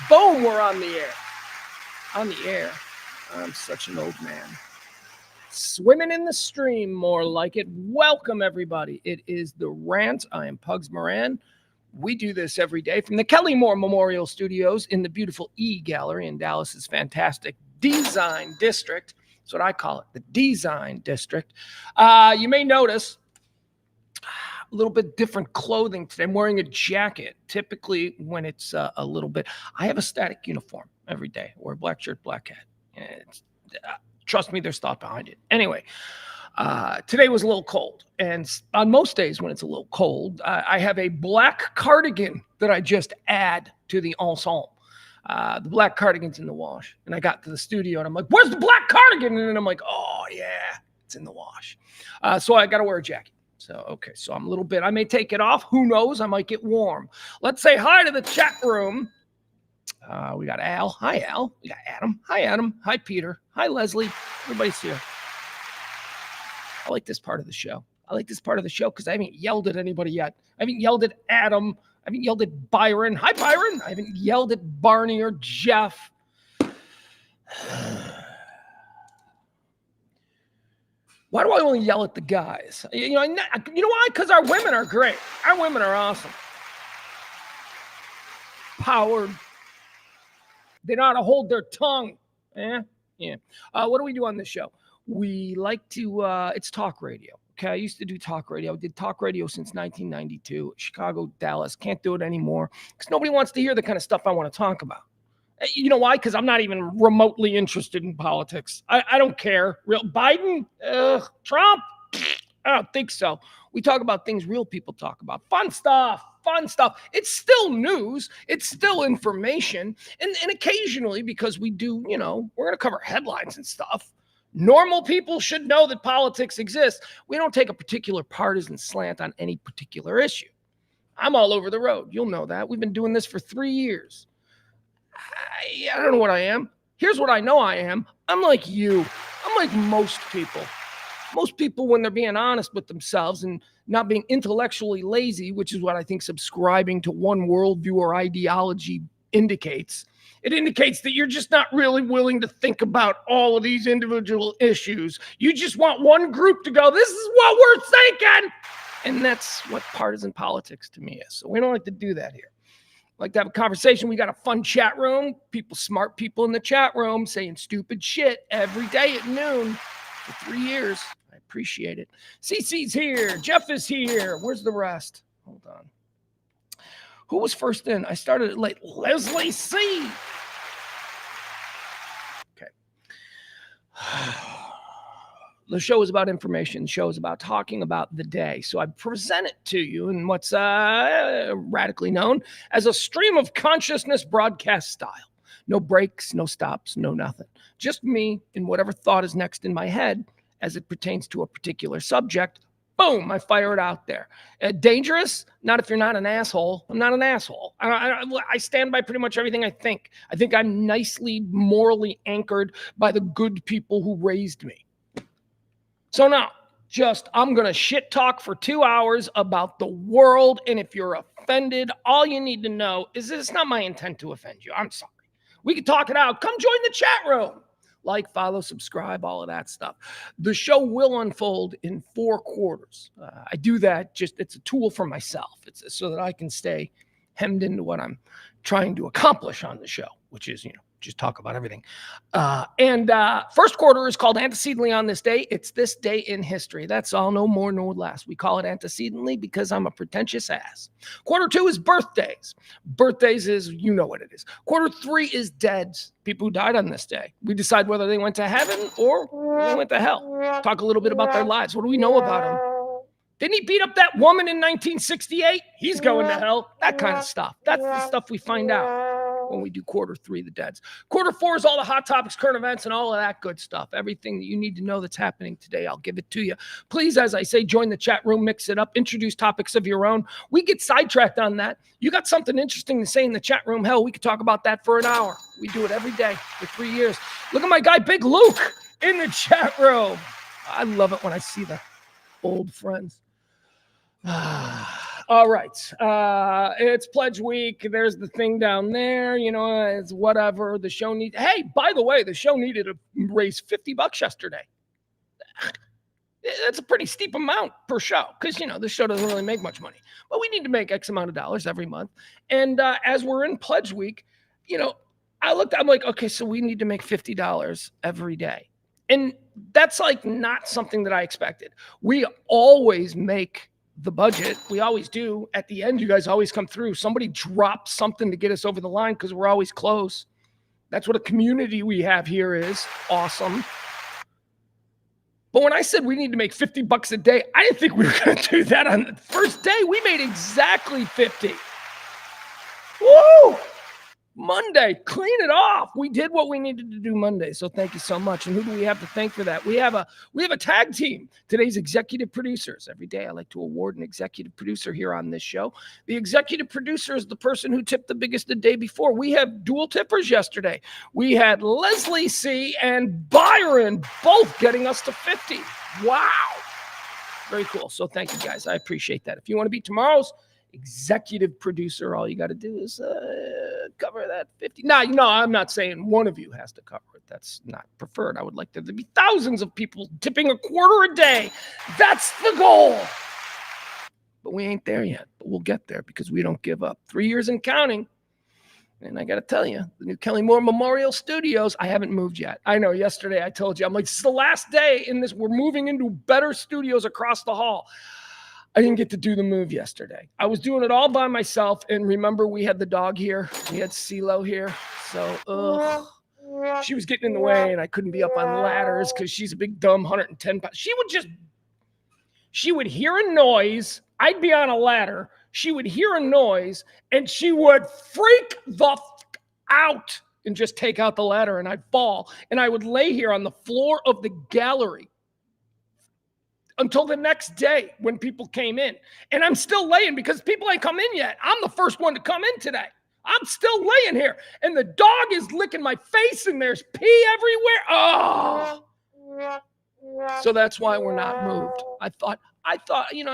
Boom, we're on the air. On the air. I'm such an old man. Swimming in the stream, more like it. Welcome, everybody. It is the Rant. I am Pugs Moran. We do this every day from the Kelly Moore Memorial Studios in the beautiful E Gallery in Dallas's fantastic Design District. That's what I call it, the Design District. You may notice a little bit different clothing today. I'm wearing a jacket. Typically, when it's a little bit, I have a static uniform every day. I wear a black shirt, black hat. Trust me, there's thought behind it. Anyway, today was a little cold. And on most days when it's a little cold, I have a black cardigan that I just add to the ensemble. The black cardigan's in the wash. And I got to the studio and I'm like, where's the black cardigan? And then I'm like, oh, yeah, it's in the wash. So I got to wear a jacket. So, okay, so I'm a little bit, I may take it off. Who knows? I might get warm. Let's say hi to the chat room. We got Al. Hi, Al. We got Adam. Hi, Adam. Hi, Peter. Hi, Leslie. Everybody's here. I like this part of the show. I like this part of the show because I haven't yelled at anybody yet. I haven't yelled at Adam. I haven't yelled at Byron. Hi, Byron. I haven't yelled at Barney or Jeff. Why do I only yell at the guys? You know why? Because our women are great. Our women are awesome. Powered. They know how to hold their tongue. Yeah. What do we do on this show? We like to, it's talk radio. Okay. I used to do talk radio. I did talk radio since 1992. Chicago, Dallas. Can't do it anymore because nobody wants to hear the kind of stuff I want to talk about. You know why? Because I'm not even remotely interested in politics. I don't care. Real Biden? Trump? I don't think so. We talk about things real people talk about. Fun stuff. It's still news. It's still information. And occasionally, because we do, we're going to cover headlines and stuff. Normal people should know that politics exists. We don't take a particular partisan slant on any particular issue. I'm all over the road. You'll know that. We've been doing this for 3 years. I don't know what I am. Here's what I know I am. I'm like you. I'm like most people. Most people, when they're being honest with themselves and not being intellectually lazy, which is what I think subscribing to one worldview or ideology indicates. It indicates that you're just not really willing to think about all of these individual issues. You just want one group to go, this is what we're thinking. And that's what partisan politics to me is. So we don't like to do that here. Like to have a conversation. We got a fun chat room. Smart people in the chat room saying stupid shit every day at noon for 3 years. I appreciate it. CC's here. Jeff is here. Where's the rest? Hold on. Who was first in? I started it late. Leslie C. Okay. The show is about information. The show is about talking about the day. So I present it to you in what's radically known as a stream of consciousness broadcast style. No breaks, no stops, no nothing. Just me and whatever thought is next in my head as it pertains to a particular subject. Boom, I fire it out there. Dangerous? Not if you're not an asshole. I'm not an asshole. I stand by pretty much everything I think. I think I'm nicely, morally anchored by the good people who raised me. So now, I'm going to shit talk for 2 hours about the world. And if you're offended, all you need to know is that it's not my intent to offend you. I'm sorry. We can talk it out. Come join the chat room. Like, follow, subscribe, all of that stuff. The show will unfold in 4 quarters. I do that it's a tool for myself. It's so that I can stay hemmed into what I'm trying to accomplish on the show, which is, just talk about everything. First quarter is called Antecedently on this day. It's this day in history. That's all, no more, no less. We call it antecedently because I'm a pretentious ass. Quarter 2 is birthdays. Birthdays is, you know what it is. Quarter 3 is deads, people who died on this day. We decide whether they went to heaven or they went to hell. Talk a little bit about their lives. What do we know about them? Didn't he beat up that woman in 1968? He's going to hell. That kind of stuff. That's the stuff we find out when we do quarter 3, the deads. Quarter 4 is all the hot topics, current events, and all of that good stuff. Everything that you need to know that's happening today, I'll give it to you. Please, as I say, join the chat room, mix it up, introduce topics of your own. We get sidetracked on that. You got something interesting to say in the chat room? Hell, we could talk about that for an hour. We do it every day for 3 years. Look at my guy, Big Luke, in the chat room. I love it when I see the old friends. All right. It's pledge week. There's the thing down there. It's whatever. The show needs. Hey, by the way, the show needed to raise $50 yesterday. That's a pretty steep amount per show because, this show doesn't really make much money. But we need to make X amount of dollars every month. And as we're in pledge week, I'm like, okay, so we need to make $50 every day. And that's like not something that I expected. We always make the budget. We always do. At the end, you guys always come through. Somebody drops something to get us over the line because we're always close. That's what a community we have here is. Awesome. But when I said we need to make $50 a day, I didn't think we were going to do that on the first day. We made exactly 50. Woo! Monday, clean it off. We did what we needed to do Monday. So thank you so much. And who do we have to thank for that? We have a tag team. Today's executive producers. Every day I like to award an executive producer here on this show. The executive producer is the person who tipped the biggest the day before. We have dual tippers yesterday. We had Leslie C. and Byron both getting us to 50. Wow. Very cool. So thank you guys. I appreciate that. If you want to be tomorrow's executive producer, all you got to do is cover that 50. Now, I'm not saying one of you has to cover it. That's not preferred. I would like there to be thousands of people tipping a quarter a day. That's the goal. But we ain't there yet. But we'll get there because we don't give up. 3 years and counting. And I got to tell you, the new Kelly Moore Memorial Studios, I haven't moved yet. I know yesterday I told you, I'm like, this is the last day in this. We're moving into better studios across the hall. I didn't get to do the move yesterday. I was doing it all by myself. And remember, we had the dog here. We had CeeLo here. So she was getting in the way and I couldn't be up on ladders because she's a big, dumb 110 pounds. She would hear a noise. I'd be on a ladder. She would hear a noise and she would freak the out and just take out the ladder and I'd fall. And I would lay here on the floor of the gallery until the next day when people came in. And I'm still laying because people ain't come in yet. I'm the first one to come in today. I'm still laying here. And the dog is licking my face and there's pee everywhere. Oh. So that's why we're not moved. I thought, I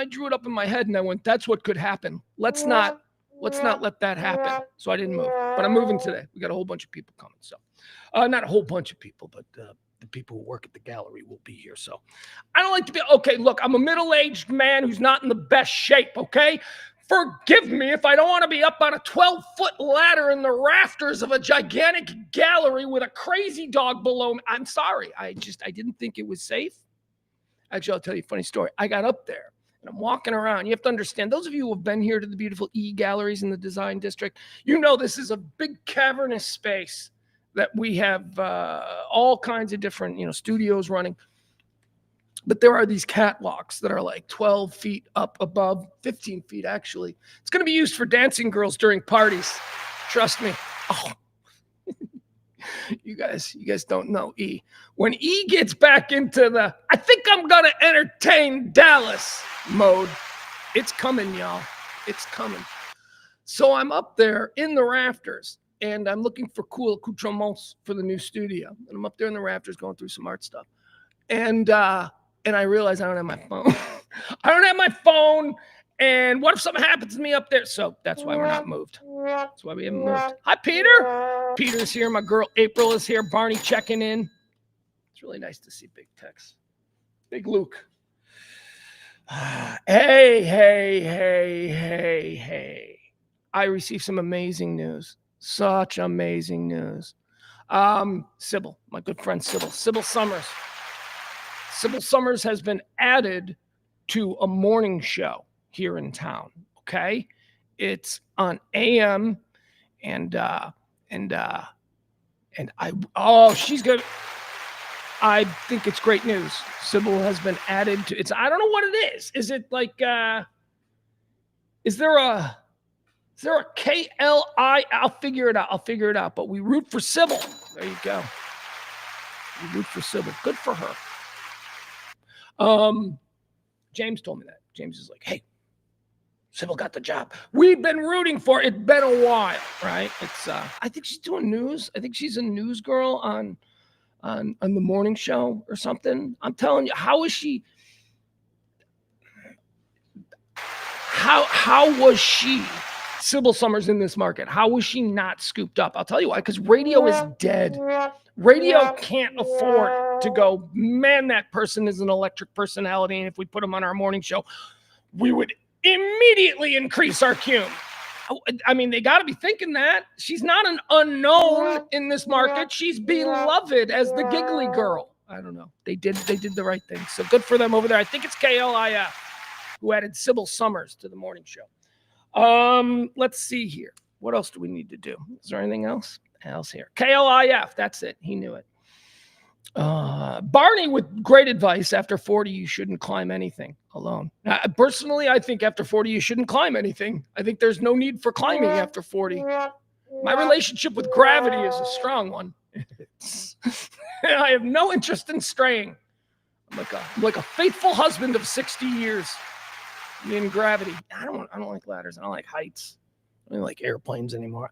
drew it up in my head and I went, that's what could happen. Let's not let that happen. So I didn't move, but I'm moving today. We got a whole bunch of people coming. So not a whole bunch of people, but the people who work at the gallery will be here. So I don't like to be, okay, look, I'm a middle-aged man who's not in the best shape, okay? Forgive me if I don't want to be up on a 12-foot ladder in the rafters of a gigantic gallery with a crazy dog below me. I'm sorry. I didn't think it was safe. Actually, I'll tell you a funny story. I got up there and I'm walking around. You have to understand, those of you who have been here to the beautiful E galleries in the Design District, this is a big cavernous space that we have all kinds of different, studios running. But there are these catwalks that are like 12 feet up above, 15 feet actually. It's going to be used for dancing girls during parties. Trust me. Oh. You guys don't know E. When E gets back into the, I think I'm going to entertain Dallas mode, it's coming, y'all. It's coming. So I'm up there in the rafters. And I'm looking for cool accoutrements for the new studio. And I'm up there in the rafters going through some art stuff. And I realize I don't have my phone. I don't have my phone. And what if something happens to me up there? So that's why we're not moved. That's why we haven't moved. Hi, Peter. Peter's here. My girl April is here. Barney checking in. It's really nice to see Big Tex. Big Luke. Hey. I received some amazing news. Such amazing news. Sybil, my good friend Sybil Summers. Sybil Summers has been added to a morning show here in town. Okay. It's on AM and she's good. I think it's great news. Sybil has been added to I don't know what it is. Is it like, is there a KLI? I'll figure it out. But we root for Sybil. There you go. We root for Sybil. Good for her. James told me that. James is like, hey, Sybil got the job. We've been rooting for it. It's been a while, right? It's I think she's doing news. I think she's a news girl on the morning show or something. I'm telling you, how how was she, Sybil Summers, in this market? How was she not scooped up? I'll tell you why, because radio is dead. Radio can't afford to go, man, that person is an electric personality, and if we put them on our morning show, we would immediately increase our cume. I mean, they got to be thinking that. She's not an unknown in this market. She's beloved as the giggly girl. I don't know. They did the right thing. So good for them over there. I think it's KLIF who added Sybil Summers to the morning show. Let's see here. What else do we need to do? Is there anything else here? KLIF, that's it. He knew it. Barney with great advice. After 40, you shouldn't climb anything alone. Personally, I think after 40, you shouldn't climb anything. I think there's no need for climbing after 40. My relationship with gravity is a strong one. I have no interest in straying. I'm like a faithful husband of 60 years in gravity. I don't like ladders. I don't like heights. I don't like airplanes anymore.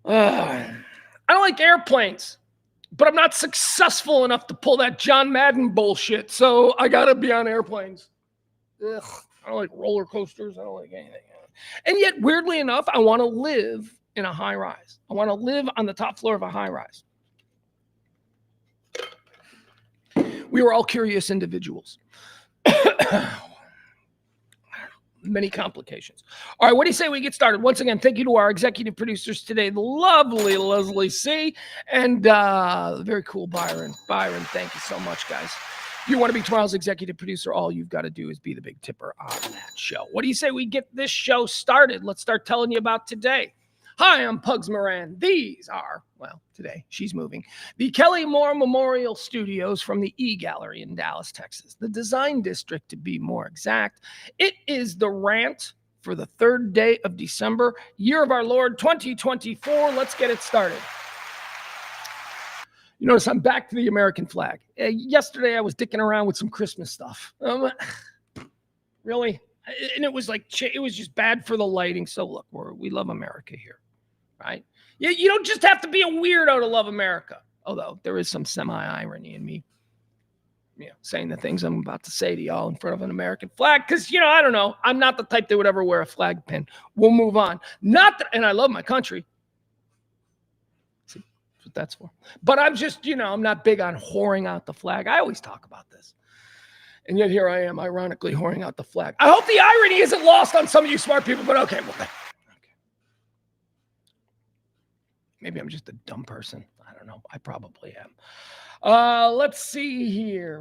I don't like airplanes, but I'm not successful enough to pull that John Madden bullshit, so I gotta be on airplanes. Ugh, I don't like roller coasters. I don't like anything. And yet, weirdly enough, I want to live in a high rise. I want to live on the top floor of a high rise. We were all curious individuals. Many complications. All right, what do you say we get started? Once again, thank you to our executive producers today, the lovely Leslie C. and very cool Byron. Byron, thank you so much, guys. If you want to be tomorrow's executive producer, all you've got to do is be the big tipper on that show. What do you say we get this show started? Let's start telling you about today. Hi, I'm Pugs Moran. These are, well, today she's moving, the Kelly Moore Memorial Studios from the E-Gallery in Dallas, Texas, the Design District to be more exact. It is the Rant for the 3rd day of December, year of our Lord 2024. Let's get it started. You notice I'm back to the American flag. Yesterday I was dicking around with some Christmas stuff. Really? And it was just bad for the lighting. So look, we love America here. Right? You don't just have to be a weirdo to love America. Although there is some semi-irony in me, saying the things I'm about to say to y'all in front of an American flag. Because, I don't know. I'm not the type that would ever wear a flag pin. We'll move on. And I love my country. See, that's what that's for. But I'm just, I'm not big on whoring out the flag. I always talk about this. And yet here I am, ironically, whoring out the flag. I hope the irony isn't lost on some of you smart people, but okay. Maybe I'm just a dumb person. I don't know. I probably am. Let's see here.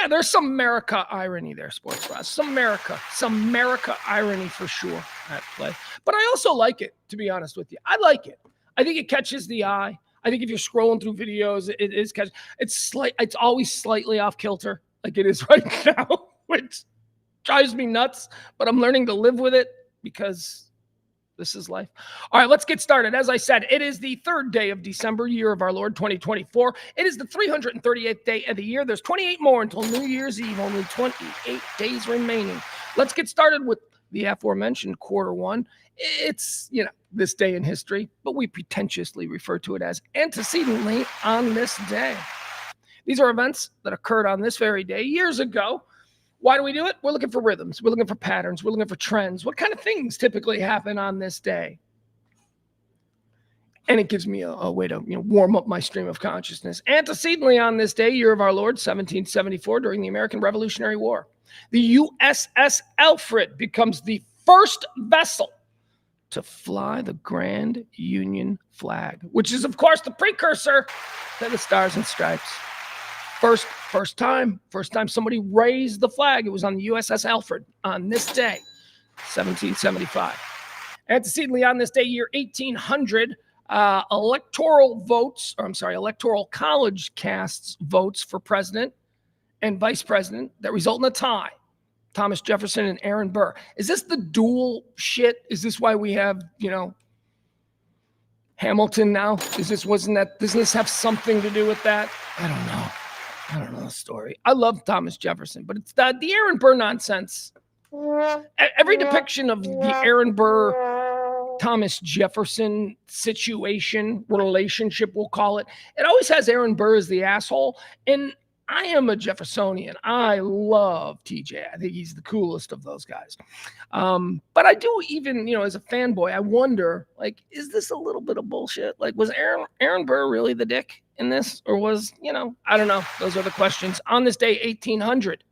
There's some America irony there, Sports Bros. Some America irony for sure at play. But I also like it, to be honest with you. I like it. I think it catches the eye. I think if you're scrolling through videos, it is catch. It's always slightly off kilter, like it is right now, which drives me nuts. But I'm learning to live with it because this is life. All right, let's get started. As I said, it is the 3rd day of December, year of our Lord 2024. It is the 338th day of the year. There's 28 more until New Year's Eve, only 28 days remaining. Let's get started with the aforementioned Q1. It's, this day in history, but we pretentiously refer to it as antecedently on this day. These are events that occurred on this very day years ago. Why do we do it? We're looking for rhythms. We're looking for patterns. We're looking for trends. What kind of things typically happen on this day? And it gives me a way to warm up my stream of consciousness. Antecedently on this day, year of our Lord, 1774, during the American Revolutionary War, the USS Alfred becomes the first vessel to fly the Grand Union flag, which is, of course, the precursor to the Stars and Stripes. First time somebody raised the flag. It was on the USS Alfred on this day, 1775. Antecedently on this day, year 1800, electoral college casts votes for president and vice president that result in a tie. Thomas Jefferson and Aaron Burr. Is this the dual shit? Is this why we have, Hamilton now? Doesn't this have something to do with that? I don't know the story. I love Thomas Jefferson, but it's the Aaron Burr nonsense. Every depiction of the Aaron Burr, Thomas Jefferson situation, relationship, we'll call it, it always has Aaron Burr as the asshole. And I am a Jeffersonian. I love TJ. I think he's the coolest of those guys. But I do even, as a fanboy, I wonder, like, is this a little bit of bullshit? Like, was Aaron Burr really the dick in this? Or was, I don't know. Those are the questions. On this day, 1800,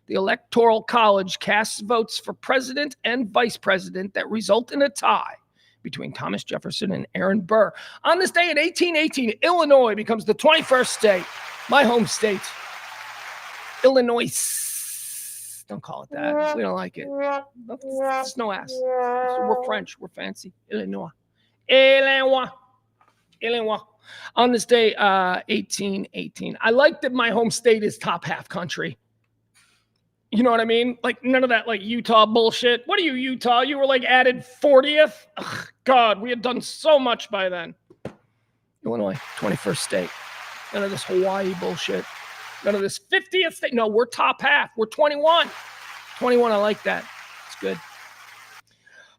the Electoral College casts votes for president and vice president that result in a tie between Thomas Jefferson and Aaron Burr. On this day in 1818, Illinois becomes the 21st state, my home state. Illinois. Don't call it that. We don't like it. It's no ass. We're French. We're fancy. Illinois. On this day, 1818. I like that my home state is top half country. You know what I mean? Like, none of that, like, Utah bullshit. What are you, Utah? You were, like, added 40th? Ugh, God, we had done so much by then. Illinois, 21st state. None of this Hawaii bullshit. None of this 50th state. No, we're top half. We're 21. 21, I like that. It's good.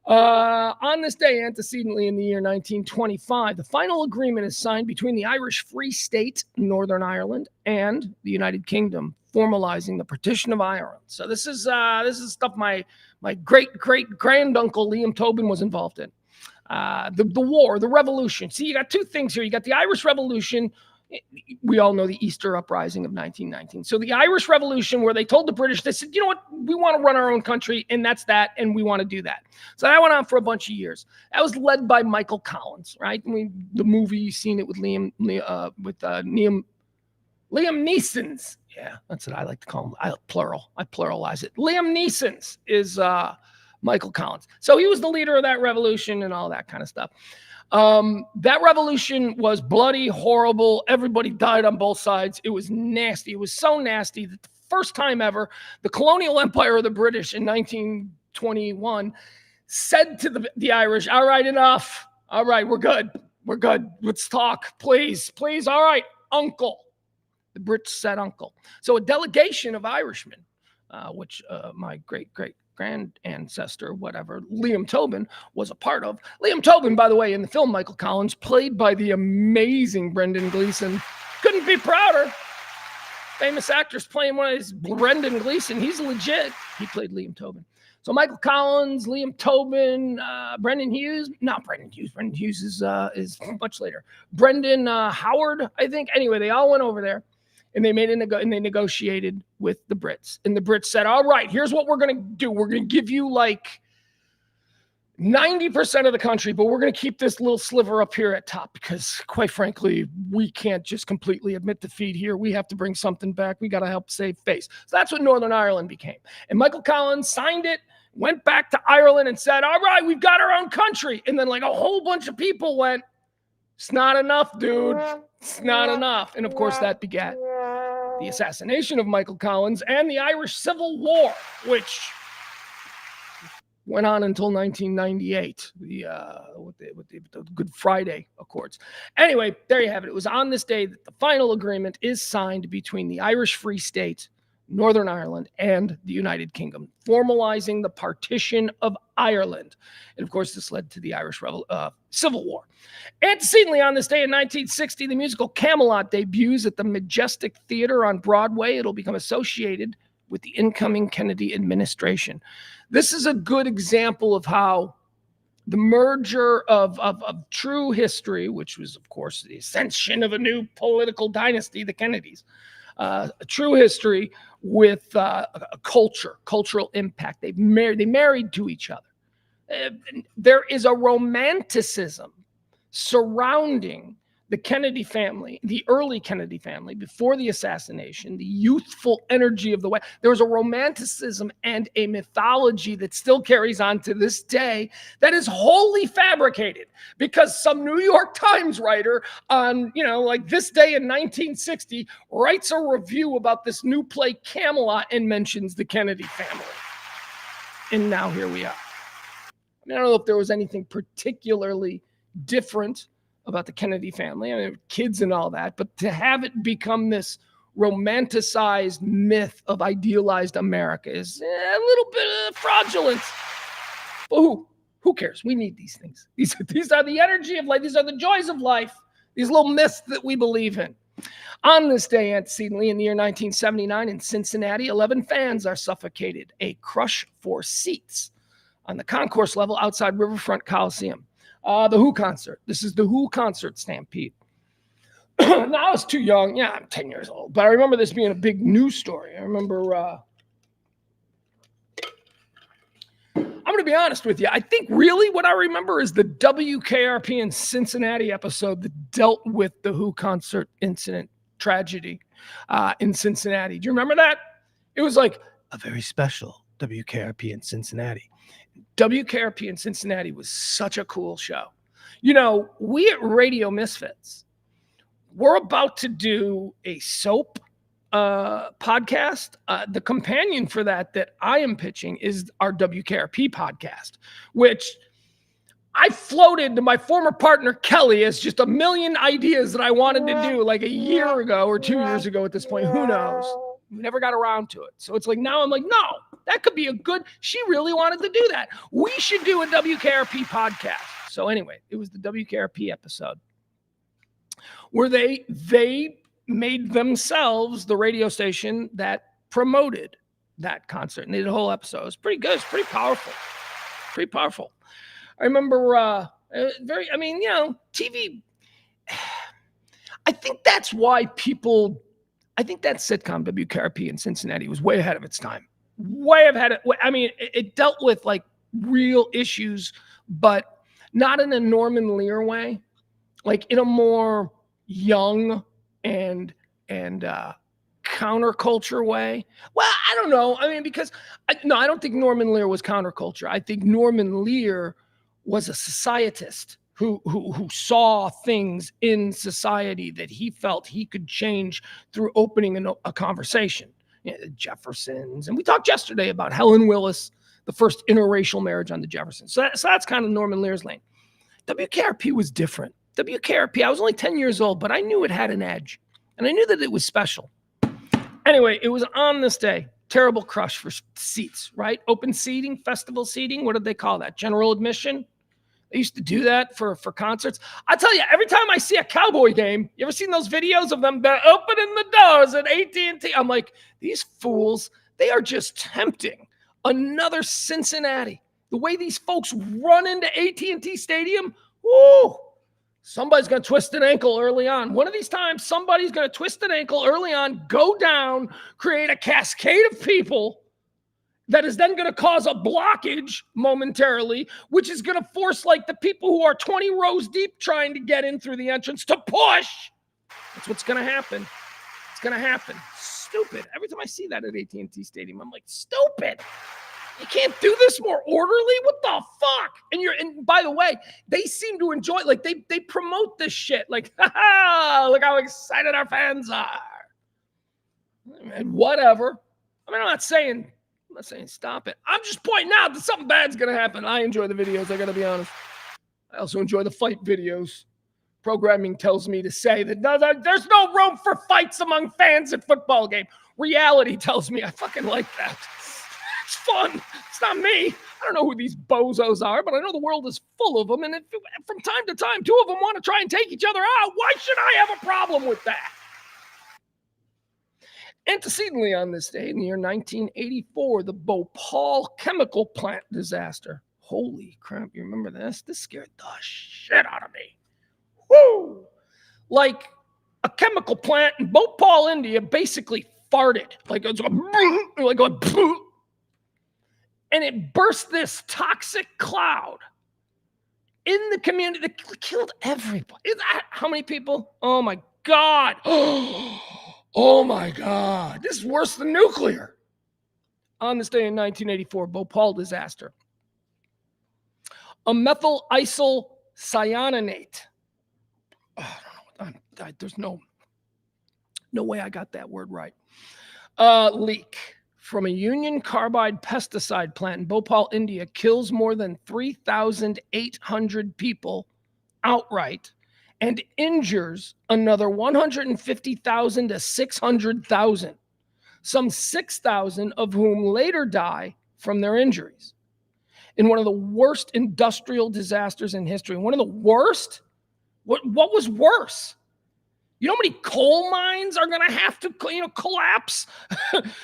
On this day, antecedently in the year 1925, the final agreement is signed between the Irish Free State, Northern Ireland, and the United Kingdom, formalizing the partition of Ireland. So this is stuff my great-great-granduncle Liam Tobin was involved in. The war, the revolution. See, you got two things here. You got the Irish Revolution. We all know the Easter Uprising of 1919. So the Irish Revolution, where they told the British, they said, you know what, we want to run our own country, and that's that, and we want to do that. So that went on for a bunch of years. That was led by Michael Collins, right? The movie, you've seen it with Liam Neeson's. Yeah, that's what I like to call him. I pluralize it. Liam Neeson's is Michael Collins. So he was the leader of that revolution and all that kind of stuff. That revolution was bloody, horrible. Everybody died on both sides. It was nasty. It was so nasty that the first time ever, the colonial empire of the British in 1921 said to the Irish, all right, enough. All right, we're good. We're good. Let's talk. Please, please. All right, uncle. The Brits said uncle. So a delegation of Irishmen, which my great-great-grand ancestor, whatever, Liam Tobin, was a part of. Liam Tobin, by the way, in the film Michael Collins, played by the amazing Brendan Gleeson. Couldn't be prouder. Famous actors playing one of his Brendan Gleeson. He's legit. He played Liam Tobin. So Michael Collins, Liam Tobin, Brendan Hughes. Not Brendan Hughes. Brendan Hughes is much later. Brendan Howard, I think. Anyway, they all went over there. And they they negotiated with the Brits. And the Brits said, all right, here's what we're going to do. We're going to give you like 90% of the country, but we're going to keep this little sliver up here at top because, quite frankly, we can't just completely admit defeat here. We have to bring something back. We got to help save face. So that's what Northern Ireland became. And Michael Collins signed it, went back to Ireland and said, all right, we've got our own country. And then like a whole bunch of people went, it's not enough, dude. It's not enough. And of course, that begat the assassination of Michael Collins and the Irish Civil War, which went on until 1998, with the Good Friday Accords. Anyway, there you have it. It was on this day that the final agreement is signed between the Irish Free State, Northern Ireland, and the United Kingdom, formalizing the partition of Ireland. And of course, this led to the Irish Civil War. Antecedently, on this day in 1960, the musical Camelot debuts at the Majestic Theater on Broadway. It'll become associated with the incoming Kennedy administration. This is a good example of how the merger of true history, which was, of course, the ascension of a new political dynasty, the Kennedys, a true history with a cultural impact. They married to each other. There is a romanticism surrounding the Kennedy family, the early Kennedy family, before the assassination, the youthful energy of the West. There was a romanticism and a mythology that still carries on to this day that is wholly fabricated because some New York Times writer on, like this day in 1960 writes a review about this new play Camelot and mentions the Kennedy family. And now here we are. I don't know if there was anything particularly different about the Kennedy family. I mean, kids and all that, but to have it become this romanticized myth of idealized America is a little bit fraudulent. But who cares? We need these things. These are the energy of life. These are the joys of life. These little myths that we believe in. On this day, antecedently, in the year 1979, in Cincinnati, 11 fans are suffocated. A crush for seats on the concourse level outside Riverfront Coliseum. The Who concert. This is the Who concert stampede. Now I was too young. Yeah, I'm 10 years old. But I remember this being a big news story. I remember, I'm going to be honest with you. I think really what I remember is the WKRP in Cincinnati episode that dealt with the Who concert incident tragedy in Cincinnati. Do you remember that? It was like a very special WKRP in Cincinnati. WKRP in Cincinnati was such a cool show. You know, we at Radio Misfits, we're about to do a soap podcast. The companion for that I am pitching is our WKRP podcast, which I floated to my former partner, Kelly, as just a million ideas that I wanted to do like a year ago or 2 years ago at this point. Who knows? We never got around to it. So it's like, now I'm like, no, that could be a good, she really wanted to do that. We should do a WKRP podcast. So anyway, it was the WKRP episode where they made themselves the radio station that promoted that concert. And they did a whole episode. It was pretty good. It's pretty powerful. Pretty powerful. I remember TV. I think that's why people, I think that sitcom WKRP in Cincinnati was way ahead of its time. Way ahead of, I mean, it dealt with like real issues, but not in a Norman Lear way, like in a more young and counterculture way. Well, I don't know. I mean, because I don't think Norman Lear was counterculture. I think Norman Lear was a societist who saw things in society that he felt he could change through opening a conversation. You know, the Jeffersons, and we talked yesterday about Helen Willis, the first interracial marriage on the Jeffersons. So that's kind of Norman Lear's lane. WKRP was different. WKRP, I was only 10 years old, but I knew it had an edge, and I knew that it was special. Anyway, it was on this day. Terrible crush for seats, right? Open seating, festival seating. What did they call that? General admission. They used to do that for concerts. I tell you, every time I see a Cowboy game, you ever seen those videos of them opening the doors at AT&T? I'm like, these fools, they are just tempting another Cincinnati. The way these folks run into AT&T Stadium, whoo, somebody's going to twist an ankle early on. One of these times, somebody's going to twist an ankle early on, go down, create a cascade of people that is then going to cause a blockage momentarily, which is going to force like the people who are 20 rows deep trying to get in through the entrance to push. That's what's going to happen. It's going to happen. Stupid. Every time I see that at AT&T Stadium, I'm like, stupid. You can't do this more orderly? What the fuck? And by the way, they seem to enjoy it. Like they promote this shit. Like, look how excited our fans are. And whatever. I mean, I'm not saying stop it. I'm just pointing out that something bad's going to happen. I enjoy the videos, I got to be honest. I also enjoy the fight videos. Programming tells me to say that there's no room for fights among fans at football game. Reality tells me I fucking like that. It's fun. It's not me. I don't know who these bozos are, but I know the world is full of them. And from time to time, two of them want to try and take each other out. Why should I have a problem with that? Antecedently on this day, in the year 1984, the Bhopal chemical plant disaster. Holy crap, you remember this? This scared the shit out of me. Woo! Like a chemical plant in Bhopal, India, basically farted. Like it was going, and it burst this toxic cloud in the community that killed everybody. How many people? Oh my God. Oh my God. This is worse than nuclear. On this day in 1984, Bhopal disaster. A methyl isyl cyanonate. Oh, I don't know. There's no way I got that word right. Leak from a Union Carbide pesticide plant in Bhopal, India, kills more than 3,800 people outright and injures another 150,000 to 600,000, some 6,000 of whom later die from their injuries. In one of the worst industrial disasters in history. One of the worst? What was worse? You know how many coal mines are going to have to, collapse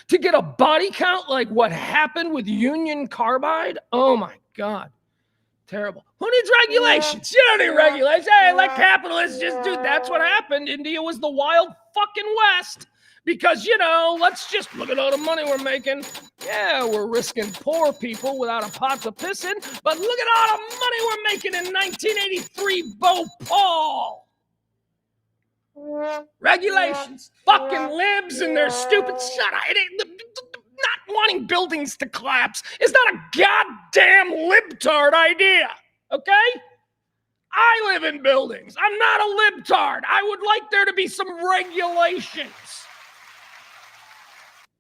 to get a body count like what happened with Union Carbide? Oh my God. Terrible. Who needs regulations? You don't need regulations. Hey, let capitalists just do. That's what happened. India was the wild fucking West because, let's just look at all the money we're making. Yeah, we're risking poor people without a pot to piss in, but look at all the money we're making in 1983, Bhopal. Regulations. Fucking libs and their stupid shut up. Not wanting buildings to collapse is not a goddamn libtard idea. Okay? I live in buildings. I'm not a libtard. I would like there to be some regulations.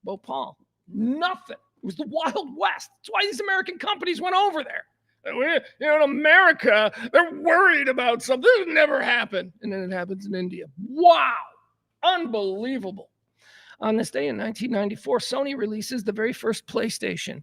Bhopal. Nothing. It was the Wild West. That's why these American companies went over there. In America, they're worried about something. This would never happen. And then it happens in India. Wow. Unbelievable. On this day in 1994, Sony releases the very first PlayStation.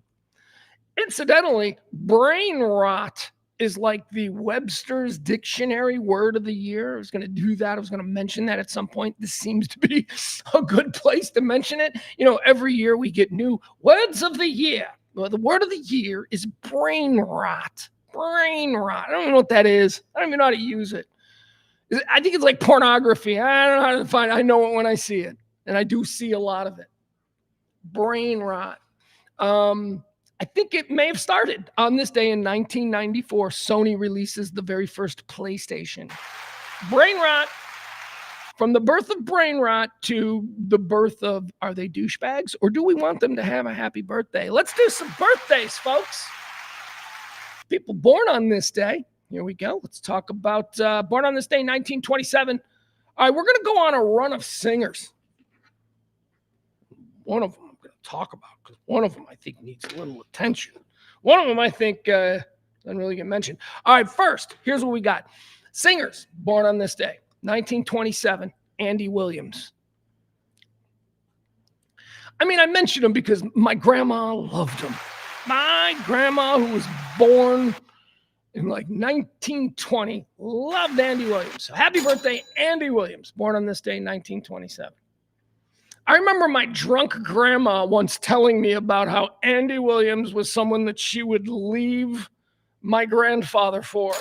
Incidentally, brain rot is like the Webster's Dictionary word of the year. I was going to do that. I was going to mention that at some point. This seems to be a good place to mention it. Every year we get new words of the year. Well, the word of the year is brain rot. Brain rot. I don't even know what that is. I don't even know how to use it. I think it's like pornography. I don't know how to find it. I know it when I see it. And I do see a lot of it. Brain rot. I think it may have started on this day in 1994. Sony releases the very first PlayStation. Brain rot. From the birth of brain rot to the birth of, are they douchebags? Or do we want them to have a happy birthday? Let's do some birthdays, folks. People born on this day. Here we go. Let's talk about born on this day, 1927. All right, we're going to go on a run of singers. One of them I'm going to talk about because one of them I think needs a little attention. One of them I think doesn't really get mentioned. All right, first, here's what we got. Singers born on this day, 1927, Andy Williams. I mean, I mentioned him because my grandma loved him. My grandma, who was born in like 1920, loved Andy Williams. So happy birthday, Andy Williams, born on this day, 1927. I remember my drunk grandma once telling me about how Andy Williams was someone that she would leave my grandfather for.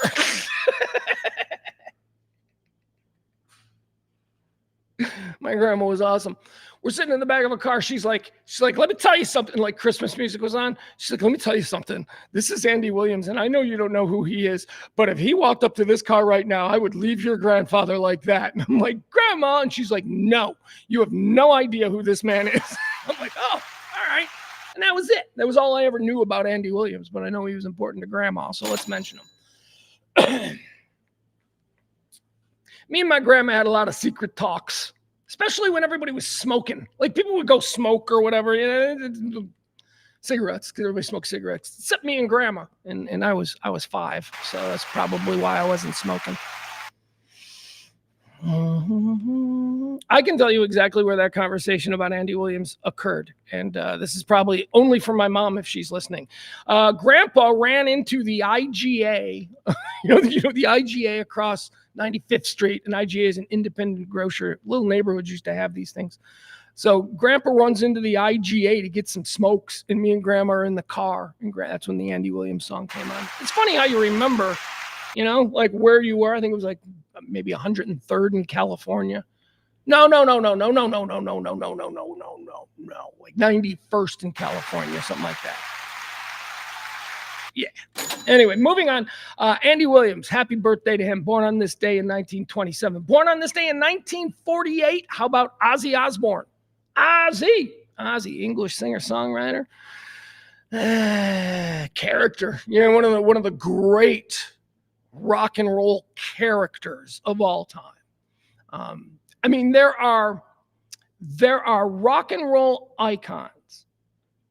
My grandma was awesome. We're sitting in the back of a car. She's like, let me tell you something. Like Christmas music was on. She's like, let me tell you something. This is Andy Williams. And I know you don't know who he is, but if he walked up to this car right now, I would leave your grandfather like that. And I'm like, Grandma. And she's like, no, you have no idea who this man is. I'm like, oh, all right. And that was it. That was all I ever knew about Andy Williams, but I know he was important to Grandma. So let's mention him. Me and my grandma had a lot of secret talks. Especially when everybody was smoking. Like people would go smoke or whatever. Cigarettes, because everybody smoked cigarettes. Except me and grandma. And I was 5. So that's probably why I wasn't smoking. I can tell you exactly where that conversation about Andy Williams occurred. And this is probably only for my mom if she's listening. Grandpa ran into the IGA. the IGA across 95th Street, and IGA is an independent grocer. Little neighborhoods used to have these things. So Grandpa runs into the IGA to get some smokes, and me and Grandma are in the car. And that's when the Andy Williams song came on. It's funny how you remember, like where you were. I think it was like maybe 103rd in California. No. Like 91st in California, something like that. Yeah. Anyway, moving on. Andy Williams, happy birthday to him. Born on this day in 1927. Born on this day in 1948. How about Ozzy Osbourne? Ozzy, English singer-songwriter. Character. One of the great rock and roll characters of all time. I mean, there are rock and roll icons.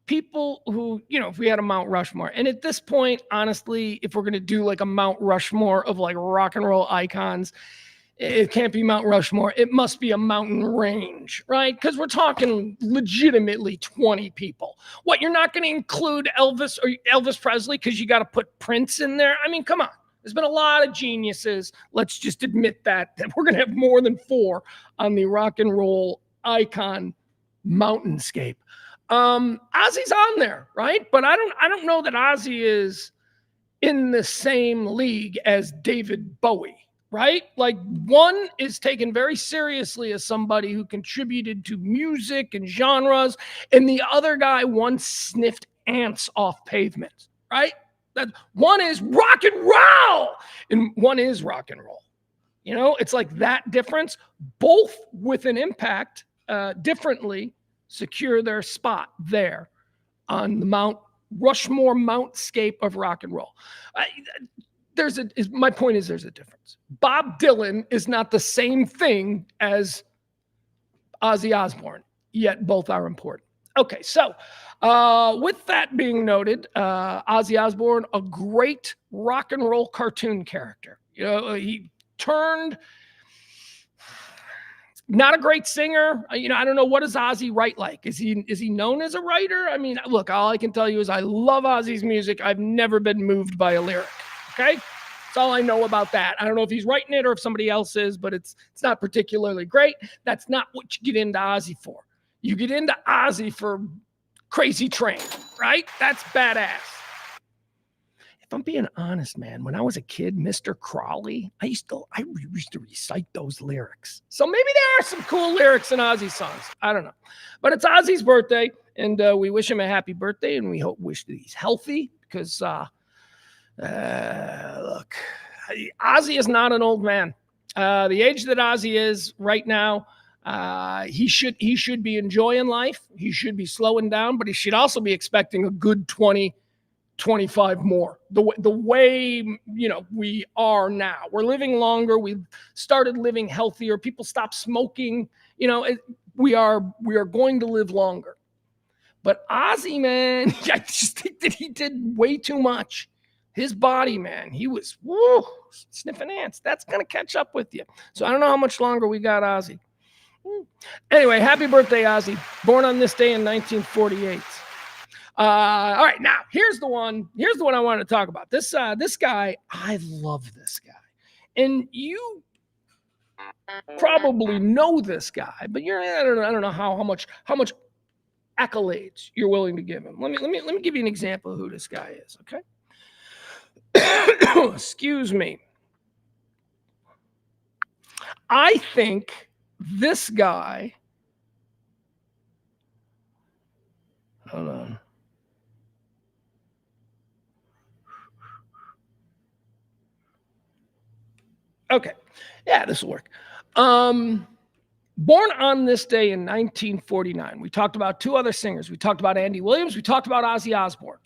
People who, if we had a Mount Rushmore, and at this point, honestly, if we're going to do like a Mount Rushmore of like rock and roll icons, it can't be Mount Rushmore. It must be a mountain range, right? Because we're talking legitimately 20 people. What, you're not going to include Elvis or Elvis Presley because you got to put Prince in there? I mean, come on. There's been a lot of geniuses. Let's just admit that we're going to have more than 4 on the rock and roll icon mountainscape. Ozzy's on there, right? But I don't know that Ozzy is in the same league as David Bowie, right? Like, one is taken very seriously as somebody who contributed to music and genres, and the other guy once sniffed ants off pavement, right? That one is rock and roll, and one is rock and roll. You know, it's like that difference. Both with an impact, differently, secure their spot there on the Mount Rushmore mountscape of rock and roll. My point is there's a difference. Bob Dylan is not the same thing as Ozzy Osbourne, yet both are important. Okay, so with that being noted, Ozzy Osbourne, a great rock and roll cartoon character. You know, he turned... Not a great singer. You know, I don't know, what does Ozzy write like? Is he known as a writer? I mean, look, all I can tell you is I love Ozzy's music. I've never been moved by a lyric. Okay? That's all I know about that. I don't know if he's writing it or if somebody else is, but it's not particularly great. That's not what you get into Ozzy for. You get into Ozzy for Crazy Train, right? That's badass. If I'm being honest, man, when I was a kid, Mr. Crawley, I used to recite those lyrics. So maybe there are some cool lyrics in Ozzy songs. I don't know. But it's Ozzy's birthday, and we wish him a happy birthday, and we wish that he's healthy because, look, Ozzy is not an old man. The age that Ozzy is right now, he should be enjoying life. He should be slowing down, but he should also be expecting a good 25 more. The way, you know, we are now. We're living longer. We've started living healthier. People stop smoking. You know, we are going to live longer. But Ozzy, man, I just think that he did way too much. His body, man, he was sniffing ants. That's going to catch up with you. So I don't know how much longer we got Ozzy. Anyway, happy birthday, Ozzy. Born on this day in 1948. All right, now here's the one I wanted to talk about. This guy, I love this guy. And you probably know this guy, but I don't know how much accolades you're willing to give him. Let me give you an example of who this guy is, okay? Excuse me. I think this guy, hold on. Okay. Yeah, this will work. Born on this day in 1949. We talked about 2 other singers. We talked about Andy Williams. We talked about Ozzy Osbourne.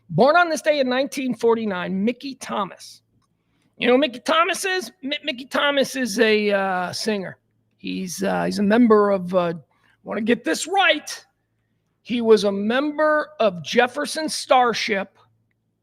Born on this day in 1949, Mickey Thomas. You know who Mickey Thomas is? Mickey Thomas is a singer. He's a member of, want to get this right, he was a member of Jefferson Starship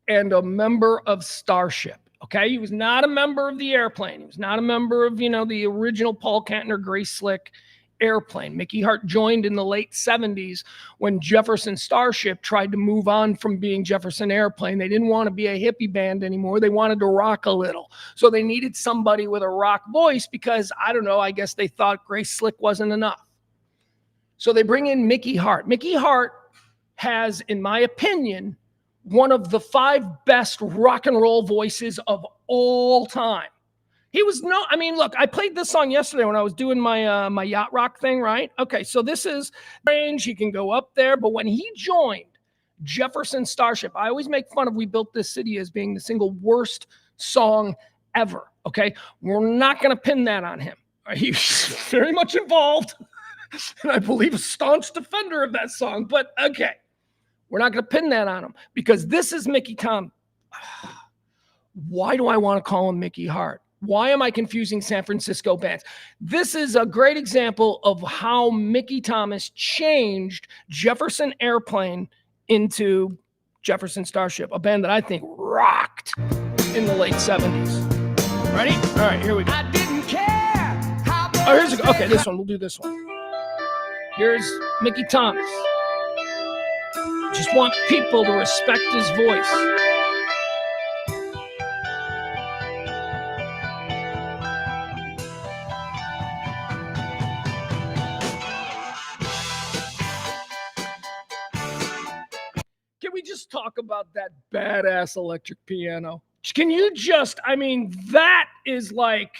and a member of Starship. Okay, he was not a member of the Airplane. He was not a member of, you know, the original Paul Kantner, Grace Slick Airplane. Mickey Hart joined in the late 70s when Jefferson Starship tried to move on from being Jefferson Airplane. They didn't want to be a hippie band anymore. They wanted to rock a little. So they needed somebody with a rock voice because, I don't know, I guess they thought Grace Slick wasn't enough. So they bring in Mickey Hart. Mickey Hart has, in my opinion, one of the 5 best rock and roll voices of all time. He was look, I played this song yesterday when I was doing my my yacht rock thing, right? Okay, so this is range. He can go up there, but when he joined Jefferson Starship, I always make fun of We Built This City as being the single worst song ever, okay? We're not going to pin that on him. He's very much involved, and I believe a staunch defender of that song, but okay. We're not going to pin that on him because this is Mickey Tom. Why do I want to call him Mickey Hart? Why am I confusing San Francisco bands? This is a great example of how Mickey Thomas changed Jefferson Airplane into Jefferson Starship, a band that I think rocked in the late 70s. Ready? All right, here we go. I didn't care how okay, this one. We'll do this one. Here's Mickey Thomas. Just want people to respect his voice. just talk about that badass electric piano? Can you just, I mean, that is like,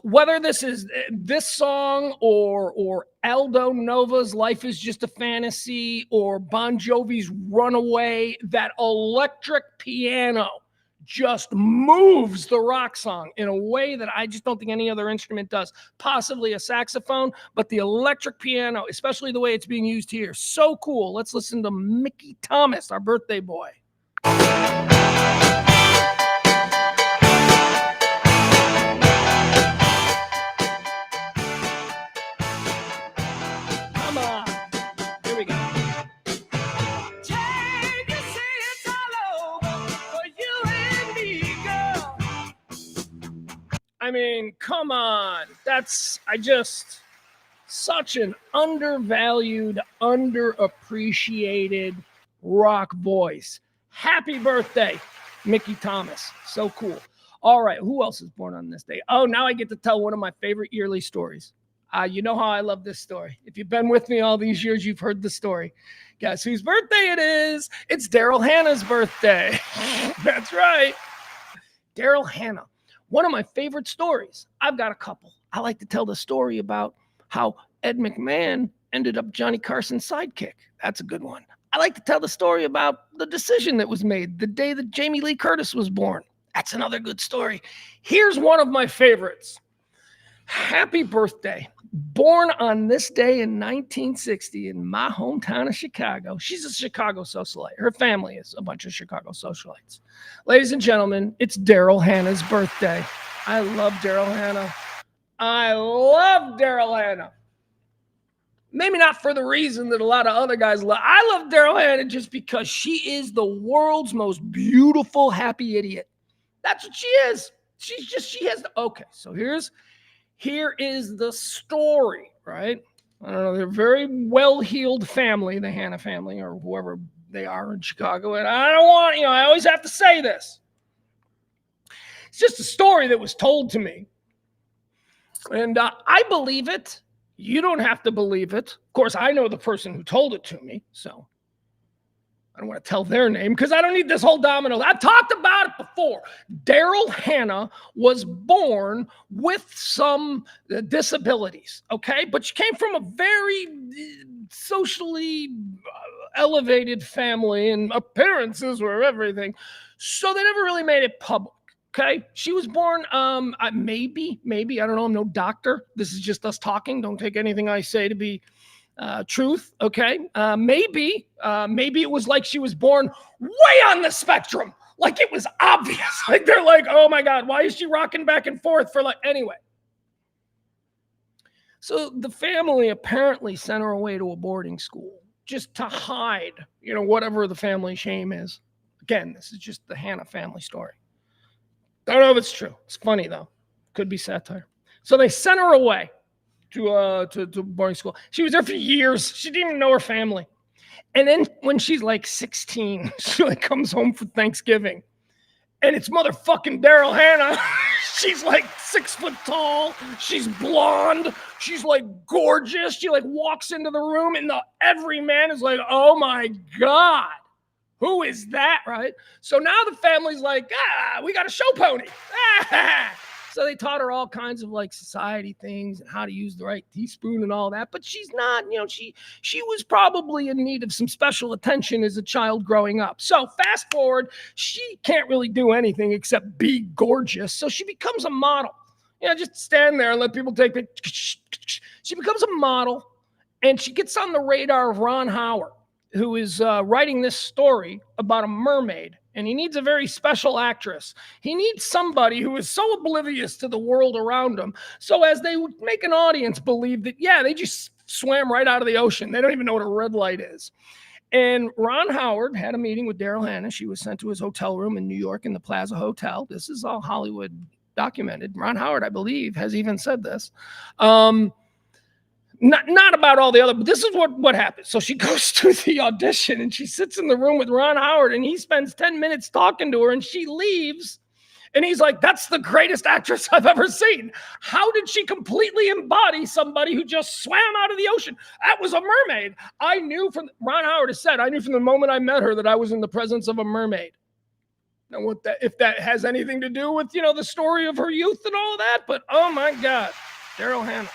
whether this is this song or Aldo Nova's Life is Just a Fantasy or Bon Jovi's Runaway, that electric piano just moves the rock song in a way that I just don't think any other instrument does. Possibly a saxophone, but the electric piano, especially the way it's being used here, so cool. Let's listen to Mickey Thomas, our birthday boy. I mean, come on. That's such an undervalued, underappreciated rock voice. Happy birthday, Mickey Thomas. So cool. All right, who else is born on this day? Oh, now I get to tell one of my favorite yearly stories. You know how I love this story. If you've been with me all these years, you've heard the story. Guess whose birthday it is? It's Daryl Hannah's birthday. That's right. Daryl Hannah. One of my favorite stories. I've got a couple. I like to tell the story about how Ed McMahon ended up Johnny Carson's sidekick. That's a good one. I like to tell the story about the decision that was made the day that Jamie Lee Curtis was born. That's another good story. Here's one of my favorites. Happy birthday. Born on this day in 1960 in my hometown of Chicago. She's a Chicago socialite. Her family is a bunch of Chicago socialites. Ladies and gentlemen, it's Daryl Hannah's birthday. I love Daryl Hannah. I love Daryl Hannah. Maybe not for the reason that a lot of other guys love. I love Daryl Hannah just because she is the world's most beautiful, happy idiot. That's what she is. She has, okay, so here is the story, right? I don't know. They're a very well-heeled family, the Hannah family, or whoever they are in Chicago. And I don't want, I always have to say this. It's just a story that was told to me. And I believe it. You don't have to believe it. Of course, I know the person who told it to me, so I don't want to tell their name because I don't need this whole domino. I've talked about it before. Daryl Hannah was born with some disabilities, okay? But she came from a very socially elevated family, and appearances were everything. So they never really made it public, okay? She was born, maybe, I don't know, I'm no doctor. This is just us talking. Don't take anything I say to be truth, okay? Maybe it was like she was born way on the spectrum. Like it was obvious. Like they're like, oh my God, why is she rocking back and forth for anyway. So the family apparently sent her away to a boarding school just to hide, whatever the family shame is. Again, this is just the Hannah family story. Don't know if it's true. It's funny though. Could be satire. So they sent her away to boarding school. She was there for years. She didn't even know her family. And then when she's like 16, she comes home for Thanksgiving. And it's motherfucking Daryl Hannah. She's 6 foot tall. She's blonde. She's gorgeous. She walks into the room and every man is like, oh my God, who is that, right? So now the family's like, we got a show pony. So they taught her all kinds of society things and how to use the right teaspoon and all that. But she's not, she was probably in need of some special attention as a child growing up. So fast forward, she can't really do anything except be gorgeous. So she becomes a model. Just stand there and let people take it. She becomes a model and she gets on the radar of Ron Howard, who is writing this story about a mermaid. And he needs a very special actress. He needs somebody who is so oblivious to the world around him. So as they would make an audience believe that, they just swam right out of the ocean. They don't even know what a red light is. And Ron Howard had a meeting with Daryl Hannah. She was sent to his hotel room in New York in the Plaza Hotel. This is all Hollywood documented. Ron Howard, I believe, has even said this. Not about all the other, but this is what happens. So she goes to the audition and she sits in the room with Ron Howard and he spends 10 minutes talking to her and she leaves. And he's like, that's the greatest actress I've ever seen. How did she completely embody somebody who just swam out of the ocean? That was a mermaid. I knew from, Ron Howard has said, I knew from the moment I met her that I was in the presence of a mermaid. Now, what that, if that has anything to do with, the story of her youth and all that, but oh my God, Daryl Hannah.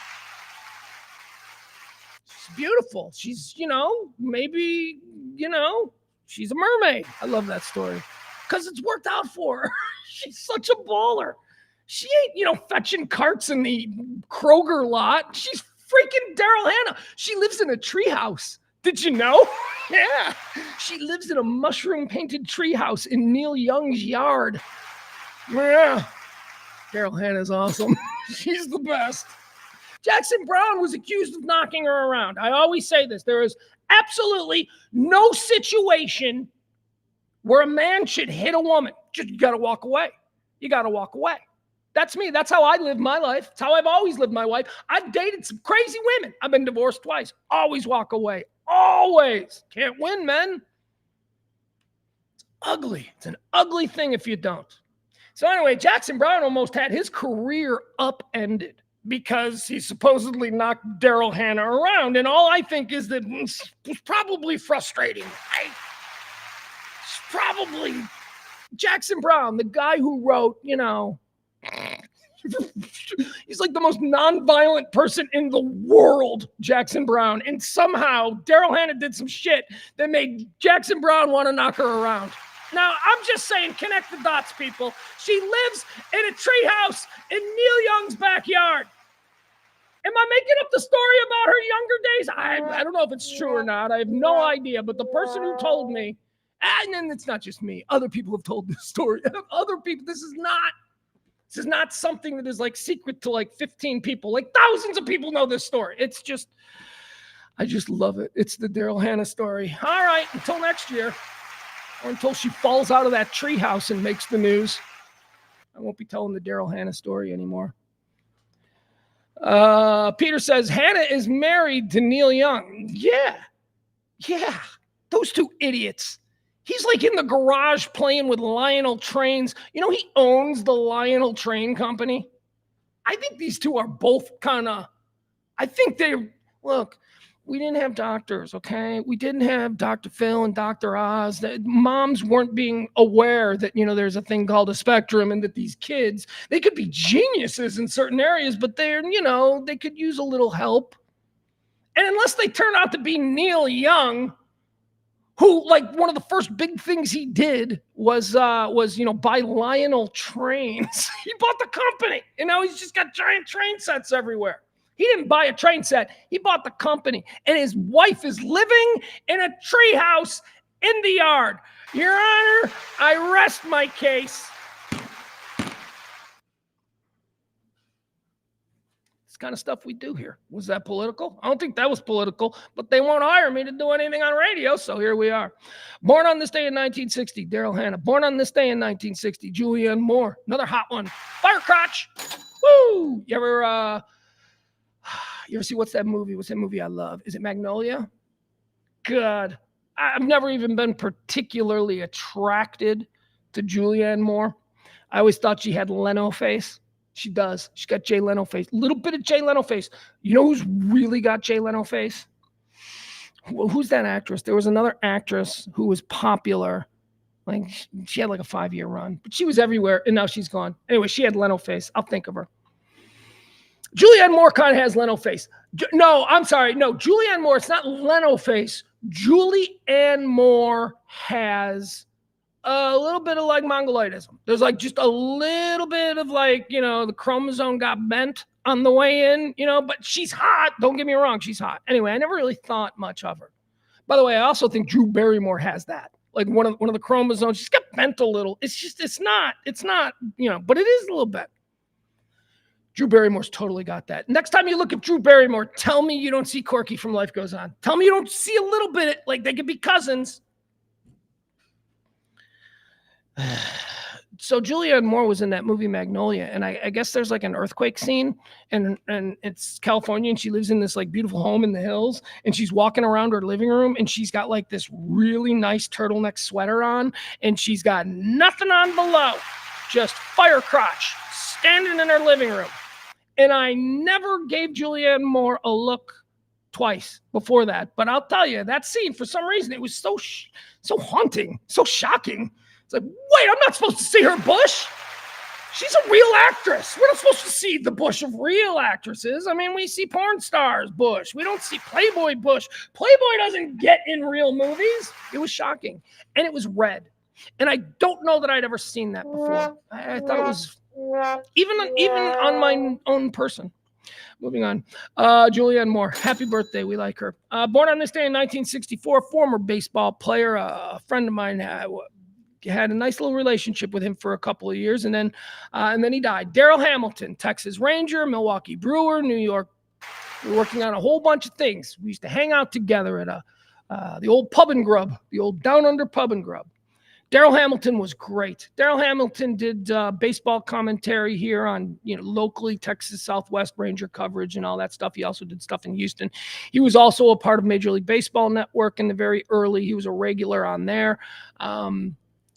She's beautiful. She's, maybe, she's a mermaid. I love that story because it's worked out for her. She's such a baller. She ain't, fetching carts in the Kroger lot. She's freaking Daryl Hannah. She lives in a treehouse. Did you know? Yeah. She lives in a mushroom-painted treehouse in Neil Young's yard. Yeah. Daryl Hannah's awesome. She's the best. Jackson Browne was accused of knocking her around. I always say this. There is absolutely no situation where a man should hit a woman. You got to walk away. You got to walk away. That's me. That's how I live my life. It's how I've always lived my life. I've dated some crazy women. I've been divorced twice. Always walk away. Always. Can't win, men. It's ugly. It's an ugly thing if you don't. So anyway, Jackson Browne almost had his career upended because he supposedly knocked Daryl Hannah around. And all I think is that it was probably frustrating, right? It's probably Jackson Browne, the guy who wrote, he's like the most nonviolent person in the world, Jackson Browne. And somehow Daryl Hannah did some shit that made Jackson Browne want to knock her around. Now, I'm just saying, connect the dots, people. She lives in a treehouse in Neil Young's backyard. Am I making up the story about her younger days? I don't know if it's true or not. I have no idea. But the person who told me, and then it's not just me, other people have told this story. Other people, this is not something that is like secret to like 15 people. Like thousands of people know this story. It's just, I just love it. It's the Daryl Hannah story. All right, until next year. Or until she falls out of that treehouse and makes the news. I won't be telling the Daryl Hannah story anymore. Peter says, Hannah is married to Neil Young. Yeah. Those two idiots. He's like in the garage playing with Lionel trains. He owns the Lionel Train Company. I think these two are both look, we didn't have doctors, okay? We didn't have Dr. Phil and Dr. Oz. Moms weren't being aware that, there's a thing called a spectrum and that these kids, they could be geniuses in certain areas, but they're, they could use a little help. And unless they turn out to be Neil Young, who, like, one of the first big things he did was buy Lionel trains. He bought the company, and now he's just got giant train sets everywhere. He didn't buy a train set. He bought the company, and his wife is living in a treehouse in the yard. Your Honor, I rest my case. This kind of stuff we do here. Was that political? I don't think that was political, but they won't hire me to do anything on radio, so here we are. Born on this day in 1960, Daryl Hannah. Born on this day in 1960, Julianne Moore. Another hot one. Fire crotch. Woo! You ever see what's that movie? What's that movie I love? Is it Magnolia? God, I've never even been particularly attracted to Julianne Moore. I always thought she had Leno face. She does. She's got Jay Leno face. A little bit of Jay Leno face. You know who's really got Jay Leno face? Well, who's that actress? There was another actress who was popular. Like she had like a 5-year run, but she was everywhere, and now she's gone. Anyway, she had Leno face. I'll think of her. Julianne Moore kind of has Leno face. No, I'm sorry. No, Julianne Moore, it's not Leno face. Julianne Moore has a little bit of like mongoloidism. There's like just a little bit of like, the chromosome got bent on the way in, but she's hot. Don't get me wrong. She's hot. Anyway, I never really thought much of her. By the way, I also think Drew Barrymore has that. Like one of the chromosomes, she's got bent a little. It's not, but it is a little bit. Drew Barrymore's totally got that. Next time you look at Drew Barrymore, tell me you don't see Corky from Life Goes On. Tell me you don't see a little bit, like they could be cousins. So Julianne Moore was in that movie Magnolia, and I guess there's like an earthquake scene, and it's California, and she lives in this like beautiful home in the hills, and she's walking around her living room, and she's got like this really nice turtleneck sweater on, and she's got nothing on below. just fire crotch, standing in her living room. And I never gave Julianne Moore a look twice before that. But I'll tell you, that scene, for some reason, it was so haunting, so shocking. It's like, wait, I'm not supposed to see her bush. She's a real actress. We're not supposed to see the bush of real actresses. I mean, we see porn stars bush. We don't see Playboy bush. Playboy doesn't get in real movies. It was shocking. And it was red. And I don't know that I'd ever seen that before. I thought it was even on my own person. Moving on. Julianne Moore, happy birthday. We like her. Born on this day in 1964, former baseball player. A friend of mine had a nice little relationship with him for a couple of years, and then he died. Darrell Hamilton, Texas Ranger, Milwaukee Brewer, New York. We were working on a whole bunch of things. We used to hang out together at the old Pub and Grub, the old Down Under Pub and Grub. Darrell Hamilton was great. Darrell Hamilton did baseball commentary here on, locally Texas Southwest Ranger coverage and all that stuff. He also did stuff in Houston. He was also a part of Major League Baseball Network in the very early. He was a regular on there.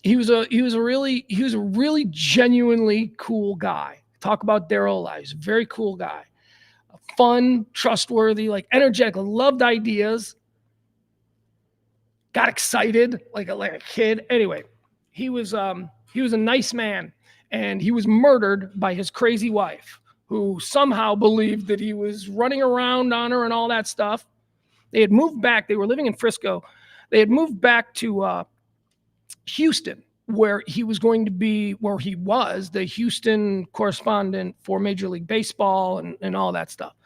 He was a really genuinely cool guy. Talk about Darrell. He's a very cool guy, fun, trustworthy, like energetic, loved ideas. Got excited like a kid. Anyway, he was a nice man, and he was murdered by his crazy wife, who somehow believed that he was running around on her and all that stuff. They had moved back. They were living in Frisco. They had moved back to Houston, where he was the Houston correspondent for Major League Baseball and all that stuff.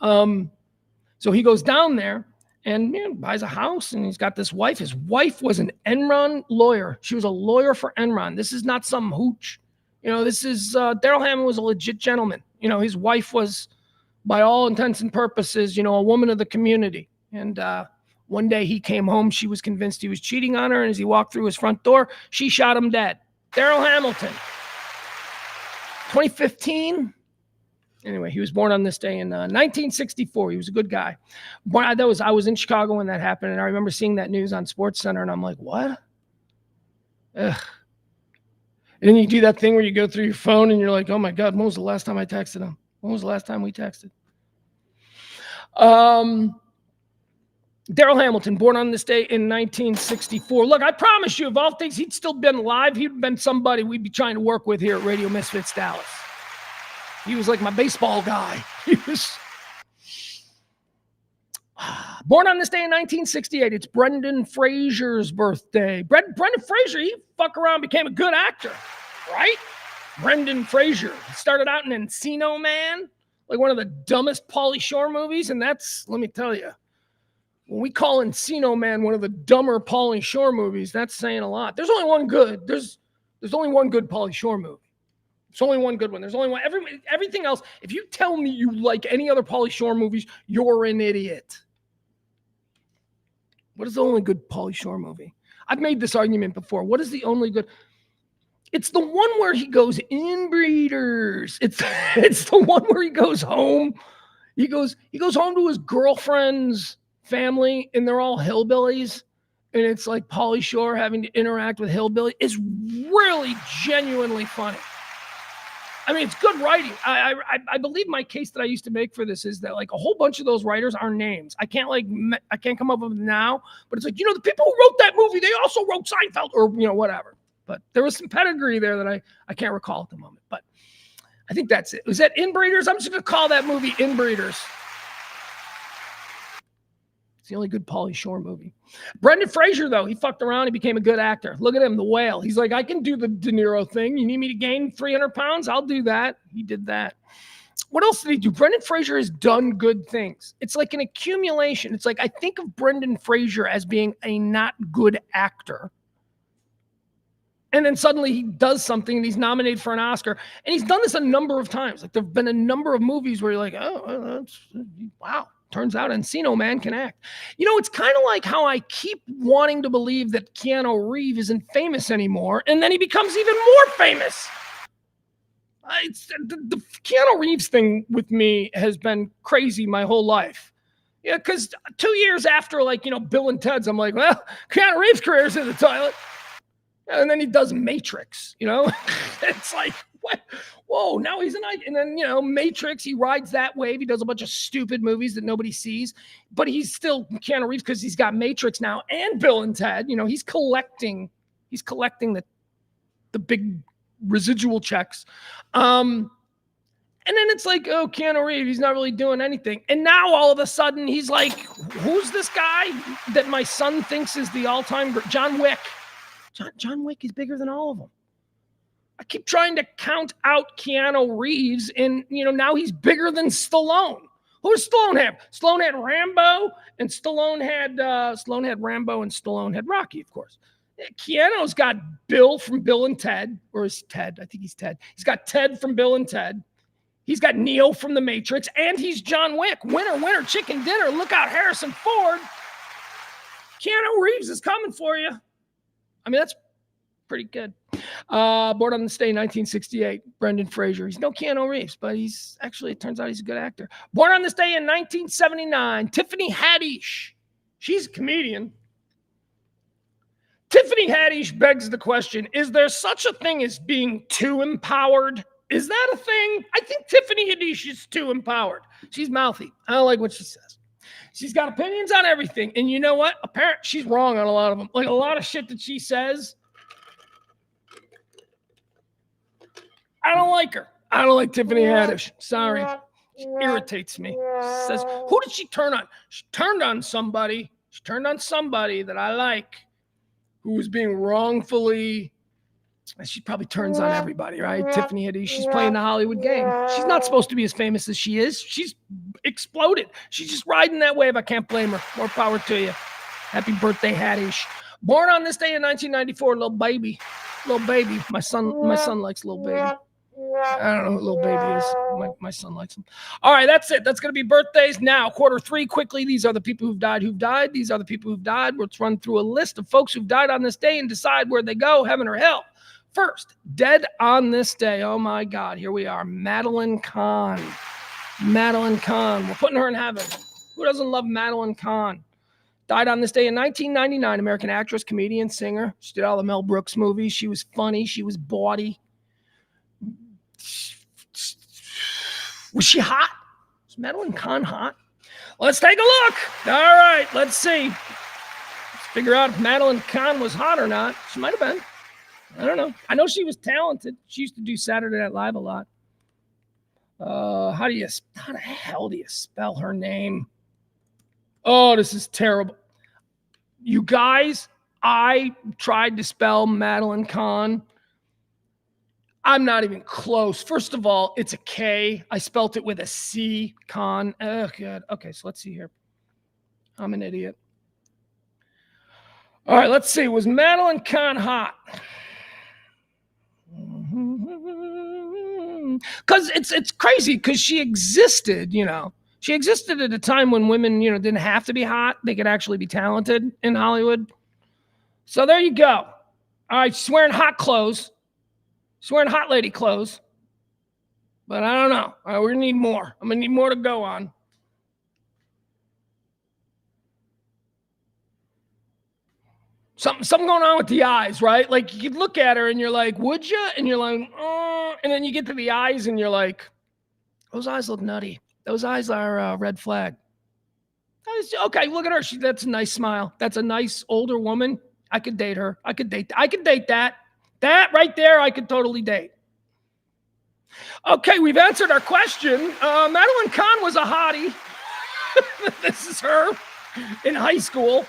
So he goes down there and buys a house, and he's got this wife. His wife was an Enron lawyer. She was a lawyer for Enron. This is not some hooch. This is Darrell Hammond was a legit gentleman. His wife was, by all intents and purposes, a woman of the community. And one day he came home. She was convinced he was cheating on her. And as he walked through his front door, she shot him dead. Darrell Hamilton, 2015. Anyway, he was born on this day in 1964. He was a good guy. I was in Chicago when that happened, and I remember seeing that news on SportsCenter, and I'm like, what? Ugh. And then you do that thing where you go through your phone, and you're like, oh my God, when was the last time I texted him? When was the last time we texted? Darrell Hamilton, born on this day in 1964. Look, I promise you, of all things, he'd still been alive. He'd been somebody we'd be trying to work with here at Radio Misfits Dallas. He was like my baseball guy. He was born on this day in 1968. It's Brendan Fraser's birthday. Brendan Fraser, he fuck around, became a good actor, right? Brendan Fraser. He started out in Encino Man, like one of the dumbest Pauly Shore movies. And that's, let me tell you, when we call Encino Man one of the dumber Pauly Shore movies, that's saying a lot. There's only one good. There's only one good Pauly Shore movie. There's only one good one. There's only one. Everything else, if you tell me you like any other Pauly Shore movies, you're an idiot. What is the only good Pauly Shore movie? I've made this argument before. What is the only good? It's the one where he goes inbreeders. It's the one where he goes home. He goes home to his girlfriend's family, and they're all hillbillies. And it's like Pauly Shore having to interact with hillbilly. It's really genuinely funny. I mean, it's good writing. I believe my case that I used to make for this is that like a whole bunch of those writers are names. I can't come up with them now, but it's like, the people who wrote that movie, they also wrote Seinfeld or, whatever. But there was some pedigree there that I can't recall at the moment. But I think that's it. Was that Inbreeders? I'm just going to call that movie Inbreeders. It's the only good Pauly Shore movie. Brendan Fraser, though, he fucked around. He became a good actor. Look at him, The Whale. He's like, I can do the De Niro thing. You need me to gain 300 pounds? I'll do that. He did that. What else did he do? Brendan Fraser has done good things. It's like an accumulation. It's like I think of Brendan Fraser as being a not good actor. And then suddenly he does something and he's nominated for an Oscar. And he's done this a number of times. Like there have been a number of movies where you're like, oh, wow. Turns out Encino Man can act. It's kind of like how I keep wanting to believe that Keanu Reeves isn't famous anymore, and then he becomes even more famous. The Keanu Reeves thing with me has been crazy my whole life. Yeah, because 2 years after, Bill and Ted's, I'm like, well, Keanu Reeves' career's in the toilet. And then he does Matrix, It's like, what? Whoa, now he's and then, Matrix, he rides that wave. He does a bunch of stupid movies that nobody sees, but he's still Keanu Reeves because he's got Matrix now and Bill and Ted. He's collecting the big residual checks. And then it's like, oh, Keanu Reeves, he's not really doing anything. And now all of a sudden he's like, who's this guy that my son thinks is the all-time John Wick? John Wick is bigger than all of them. I keep trying to count out Keanu Reeves, and now he's bigger than Stallone. Who does Stallone have? Stallone had Rambo, and Stallone had Rambo, and Stallone had Rocky, of course. Keanu's got Bill from Bill and Ted, or is Ted? I think he's Ted. He's got Ted from Bill and Ted. He's got Neo from The Matrix, and he's John Wick. Winner, chicken dinner. Look out, Harrison Ford. Keanu Reeves is coming for you. I mean, that's pretty good. Born on this day in 1968, Brendan Fraser. He's no Keanu Reeves, but it turns out he's a good actor. Born on this day in 1979, Tiffany Haddish. She's a comedian. Tiffany Haddish begs the question, is there such a thing as being too empowered? Is that a thing? I think Tiffany Haddish is too empowered. She's mouthy. I don't like what she says. She's got opinions on everything. And you know what? Apparently, she's wrong on a lot of them. Like a lot of shit that she says, I don't like her. I don't like Tiffany Haddish. Sorry. She irritates me. She says, who did she turn on? She turned on somebody. She turned on somebody that I like who was being wrongfully. She probably turns on everybody, right? Tiffany Haddish, she's playing the Hollywood game. She's not supposed to be as famous as she is. She's exploded. She's just riding that wave. I can't blame her. More power to you. Happy birthday, Haddish. Born on this day in 1994, little baby. My son likes little baby. I don't know who little baby is. My son likes him. All right, that's it. That's going to be birthdays. Now, quarter three, quickly. These are the people who've died. These are the people who've died. Let's run through a list of folks who've died on this day and decide where they go, heaven or hell. First, dead on this day. Oh, my God. Here we are. Madeline Kahn. We're putting her in heaven. Who doesn't love Madeline Kahn? Died on this day in 1999. American actress, comedian, singer. She did all the Mel Brooks movies. She was funny. She was bawdy. Was she hot? Was Madeline Kahn hot? Let's take a look. All right, let's see. Let's figure out if Madeline Kahn was hot or not. She might have been. I don't know. I know she was talented. She used to do Saturday Night Live a lot. How the hell do you spell her name? Oh, this is terrible. You guys, I tried to spell Madeline Kahn. I'm not even close. First of all, it's a K. I spelt it with a C, Kahn. Oh, God. Okay, so let's see here. I'm an idiot. All right, let's see. Was Madeline Kahn hot? Because it's crazy because she existed, She existed at a time when women, didn't have to be hot. They could actually be talented in Hollywood. So there you go. All right, she's wearing hot clothes. She's wearing hot lady clothes. But I don't know. All right, we're going to need more. I'm going to need more to go on. Something going on with the eyes, right? Like you could look at her and you're like, would you? And you're like, oh. And then you get to the eyes and you're like, those eyes look nutty. Those eyes are a red flag. Okay, look at her. That's a nice smile. That's a nice older woman. I could date her. I could date that. That right there, I could totally date. Okay, we've answered our question. Madeline Kahn was a hottie. This is her in high school.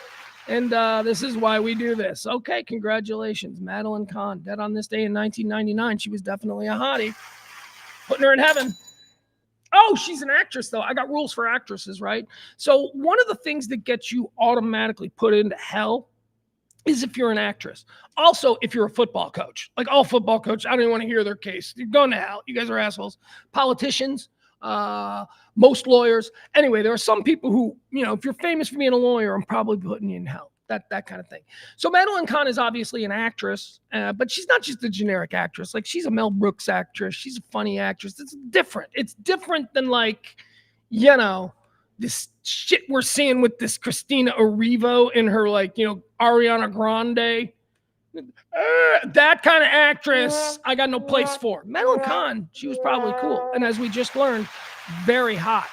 And this is why we do this. Okay, congratulations. Madeline Kahn, dead on this day in 1999. She was definitely a hottie. Putting her in heaven. Oh, she's an actress, though. I got rules for actresses, right? So one of the things that gets you automatically put into hell is if you're an actress. Also, if you're a football coach. Like all football coaches, I don't even want to hear their case. You're going to hell. You guys are assholes. Politicians, most lawyers. Anyway, there are some people who, if you're famous for being a lawyer, I'm probably putting you in hell. That kind of thing. So Madeline Kahn is obviously an actress, but she's not just a generic actress. Like she's a Mel Brooks actress. She's a funny actress. It's different. It's different than this shit we're seeing with this Christina Arrivo in her Ariana Grande That kind of actress, I got no place for. Madeline Kahn, she was probably cool. And as we just learned, very hot.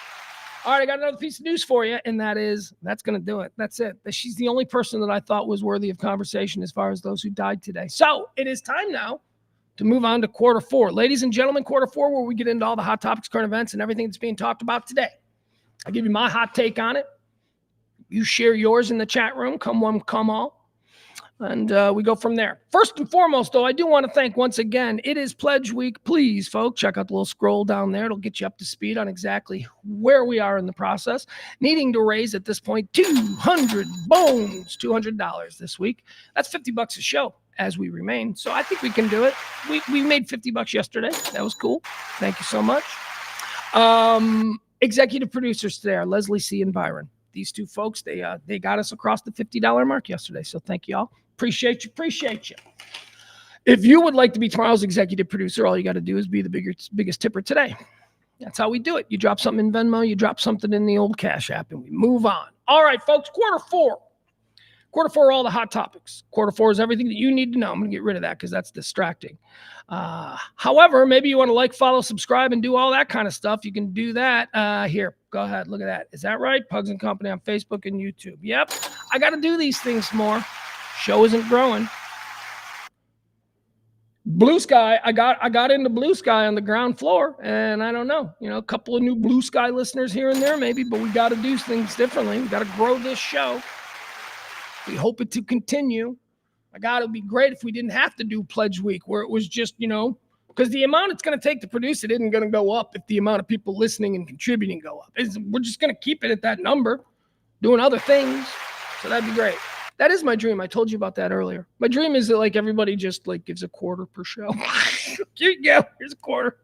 All right, I got another piece of news for you, and that's going to do it. That's it. She's the only person that I thought was worthy of conversation as far as those who died today. So it is time now to move on to quarter four. Ladies and gentlemen, quarter four, where we get into all the hot topics, current events, and everything that's being talked about today. I give you my hot take on it. You share yours in the chat room. Come one, come all. And we go from there. First and foremost, though, I do want to thank once again, it is Pledge Week. Please, folks, check out the little scroll down there. It'll get you up to speed on exactly where we are in the process. Needing to raise at this point $200 this week. That's $50 a show as we remain. So I think we can do it. We made $50 yesterday. That was cool. Thank you so much. Executive producers today are Leslie C. and Byron. These two folks, they got us across the $50 mark yesterday. So thank you all. Appreciate you. If you would like to be tomorrow's executive producer, all you got to do is be the biggest tipper today. That's how we do it. You drop something in Venmo, you drop something in the old Cash App, and we move on. All right, folks, quarter four. Quarter four, all the hot topics. Quarter four is everything that you need to know. I'm going to get rid of that because that's distracting. However, maybe you want to like, follow, subscribe, and do all that kind of stuff. You can do that. Here, go ahead. Look at that. Is that right? Pugs and Company on Facebook and YouTube. Yep. I got to do these things more. Show isn't growing. Blue Sky. I got into Blue Sky on the ground floor, and I don't know. A couple of new Blue Sky listeners here and there, maybe, but we got to do things differently. We got to grow this show. We hope it to continue. My God, it would be great if we didn't have to do Pledge Week, where it was just, because the amount it's going to take to produce it isn't going to go up if the amount of people listening and contributing go up. We're just going to keep it at that number, doing other things. So that'd be great. That is my dream. I told you about that earlier. My dream is that everybody just gives a quarter per show. Here you go. Here's a quarter.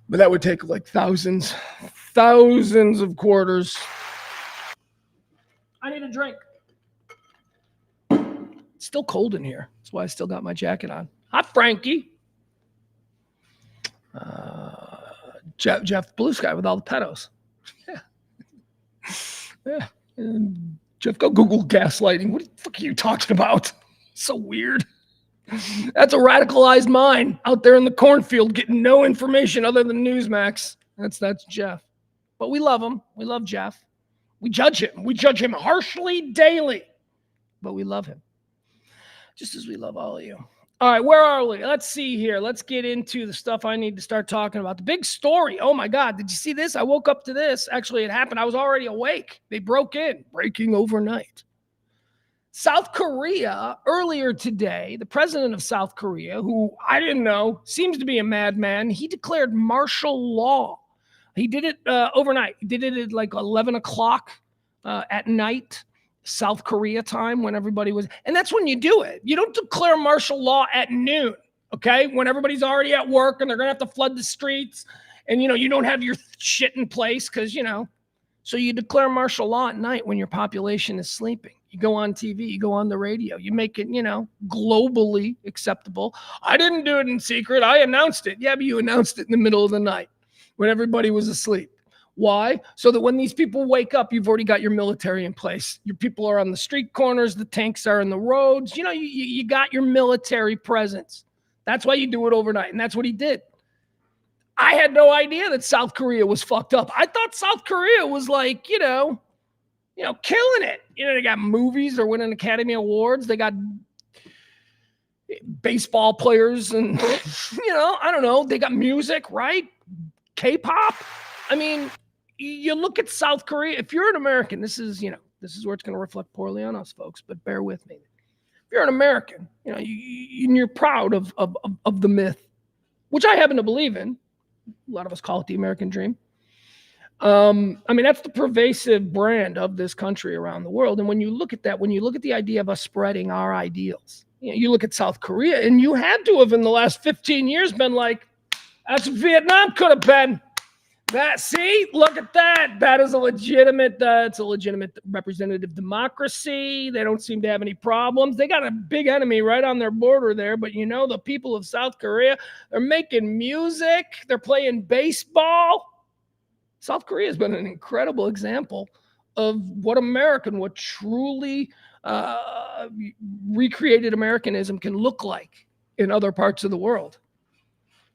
But that would take thousands of quarters. I need a drink. It's still cold in here. That's why I still got my jacket on. Hi, Frankie. Jeff Blue Sky with all the pedos. Yeah. And Jeff, go Google gaslighting. What the fuck are you talking about? So weird. That's a radicalized mind out there in the cornfield getting no information other than Newsmax. That's Jeff. But we love him. We love Jeff. We judge him. We judge him harshly daily. But we love him. Just as we love all of you. All right, where are we? Let's see here. Let's get into the stuff I need to start talking about. The big story. Oh, my God. Did you see this? I woke up to this. Actually, it happened. I was already awake. They broke in. Breaking overnight. South Korea, earlier today, the president of South Korea, who I didn't know, seems to be a madman, he declared martial law. He did it overnight. He did it at 11 o'clock at night. South Korea time when everybody was, and that's when you do it. You don't declare martial law at noon, okay? When everybody's already at work and they're going to have to flood the streets and, you don't have your shit in place because, so you declare martial law at night when your population is sleeping. You go on TV, you go on the radio, you make it, globally acceptable. I didn't do it in secret. I announced it. Yeah, but you announced it in the middle of the night when everybody was asleep. Why? So that when these people wake up, you've already got your military in place. Your people are on the street corners. The tanks are in the roads. You got your military presence. That's why you do it overnight. And that's what he did. I had no idea that South Korea was fucked up. I thought South Korea was killing it. They got movies. They're winning Academy Awards. They got baseball players and, I don't know. They got music, right? K-pop. I mean, you look at South Korea. If you're an American, this is where it's going to reflect poorly on us, folks. But bear with me. If you're an American, you're proud of the myth, which I happen to believe in. A lot of us call it the American dream. That's the pervasive brand of this country around the world. And when you look at that, when you look at the idea of us spreading our ideals, you look at South Korea, and you had to have in the last 15 years been like, that's what Vietnam could have been. Look at that. That is it's a legitimate representative democracy. They don't seem to have any problems. They got a big enemy right on their border there. But the people of South Korea, they're making music. They're playing baseball. South Korea has been an incredible example of what truly recreated Americanism can look like in other parts of the world.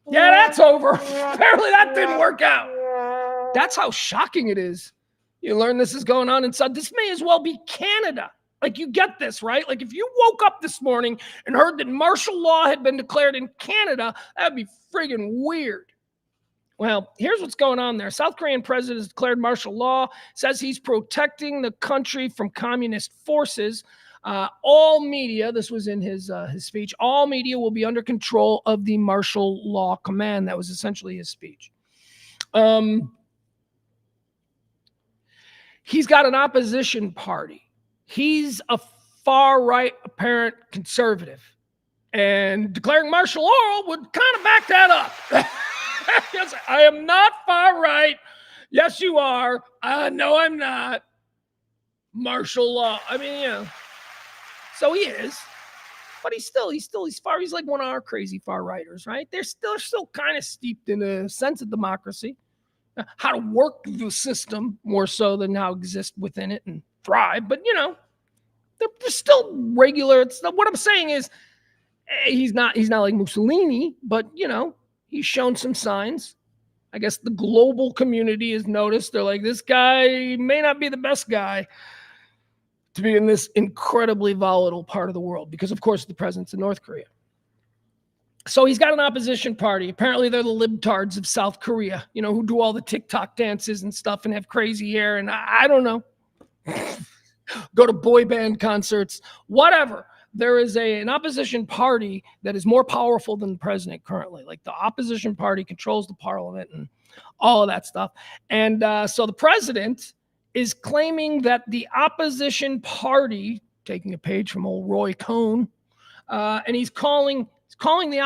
Yeah, that's over. Apparently that didn't work out. That's how shocking it is. You learn this is going on inside. This may as well be Canada. Like, you get this, right? Like, if you woke up this morning and heard that martial law had been declared in Canada, that'd be friggin' weird. Well, here's what's going on there. South Korean president has declared martial law, says he's protecting the country from communist forces. All media, this was in his speech, all media will be under control of the martial law command. That was essentially his speech. He's got an opposition party. He's a far-right apparent conservative. And declaring martial law would kind of back that up. Yes, I am not far-right. Yes, you are. No, I'm not. Martial law. I mean, you know. So he is. But he's like one of our crazy far-righters, right? They're still kind of steeped in a sense of democracy. How to work the system more so than how to exist within it and thrive. But, you know, they're still regular. What I'm saying is, he's not like Mussolini, but, you know, he's shown some signs. I guess the global community has noticed. They're like, this guy may not be the best guy to be in this incredibly volatile part of the world because, of course, the presence of North Korea. So he's got an opposition party. Apparently, they're the libtards of South Korea, you know, who do all the TikTok dances and stuff and have crazy hair. And I don't know. Go to boy band concerts, whatever. There is an opposition party that is more powerful than the president currently. Like, the opposition party controls the parliament and all of that stuff. And so the president is claiming that the opposition party, taking a page from old Roy Cohn, and he's calling the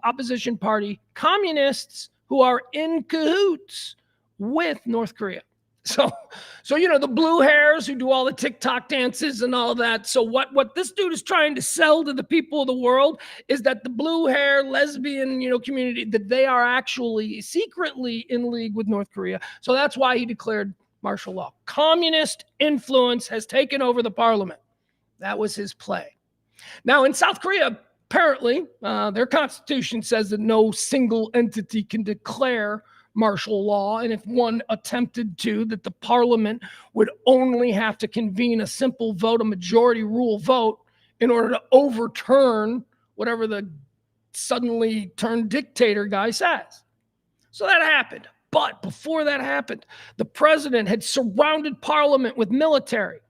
opposition party communists who are in cahoots with North Korea. So you know, the blue hairs who do all the TikTok dances and all that. So what this dude is trying to sell to the people of the world is that the blue hair lesbian, you know, community, that they are actually secretly in league with North Korea. So that's why he declared martial law. Communist influence has taken over the parliament. That was his play. Now, in South Korea, apparently, their constitution says that no single entity can declare martial law, and if one attempted to, that the parliament would only have to convene a simple vote, a majority rule vote, in order to overturn whatever the suddenly turned dictator guy says. So that happened. But before that happened, the president had surrounded parliament with military.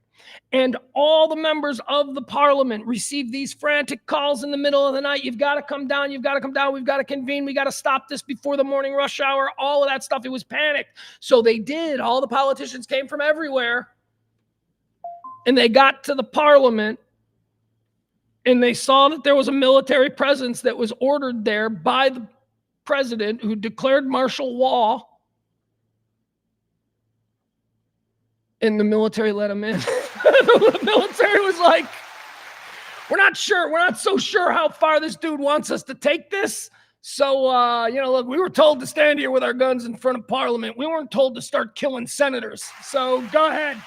And all the members of the parliament received these frantic calls in the middle of the night. You've got to come down. You've got to come down. We've got to convene. We got to stop this before the morning rush hour. All of that stuff. It was panic. So they did. All the politicians came from everywhere. And they got to the parliament. And they saw that there was a military presence that was ordered there by the president, who declared martial law. And the military let him in. The military was like, we're not so sure how far this dude wants us to take this. So, you know, look, we were told to stand here with our guns in front of parliament. We weren't told to start killing senators. So go ahead.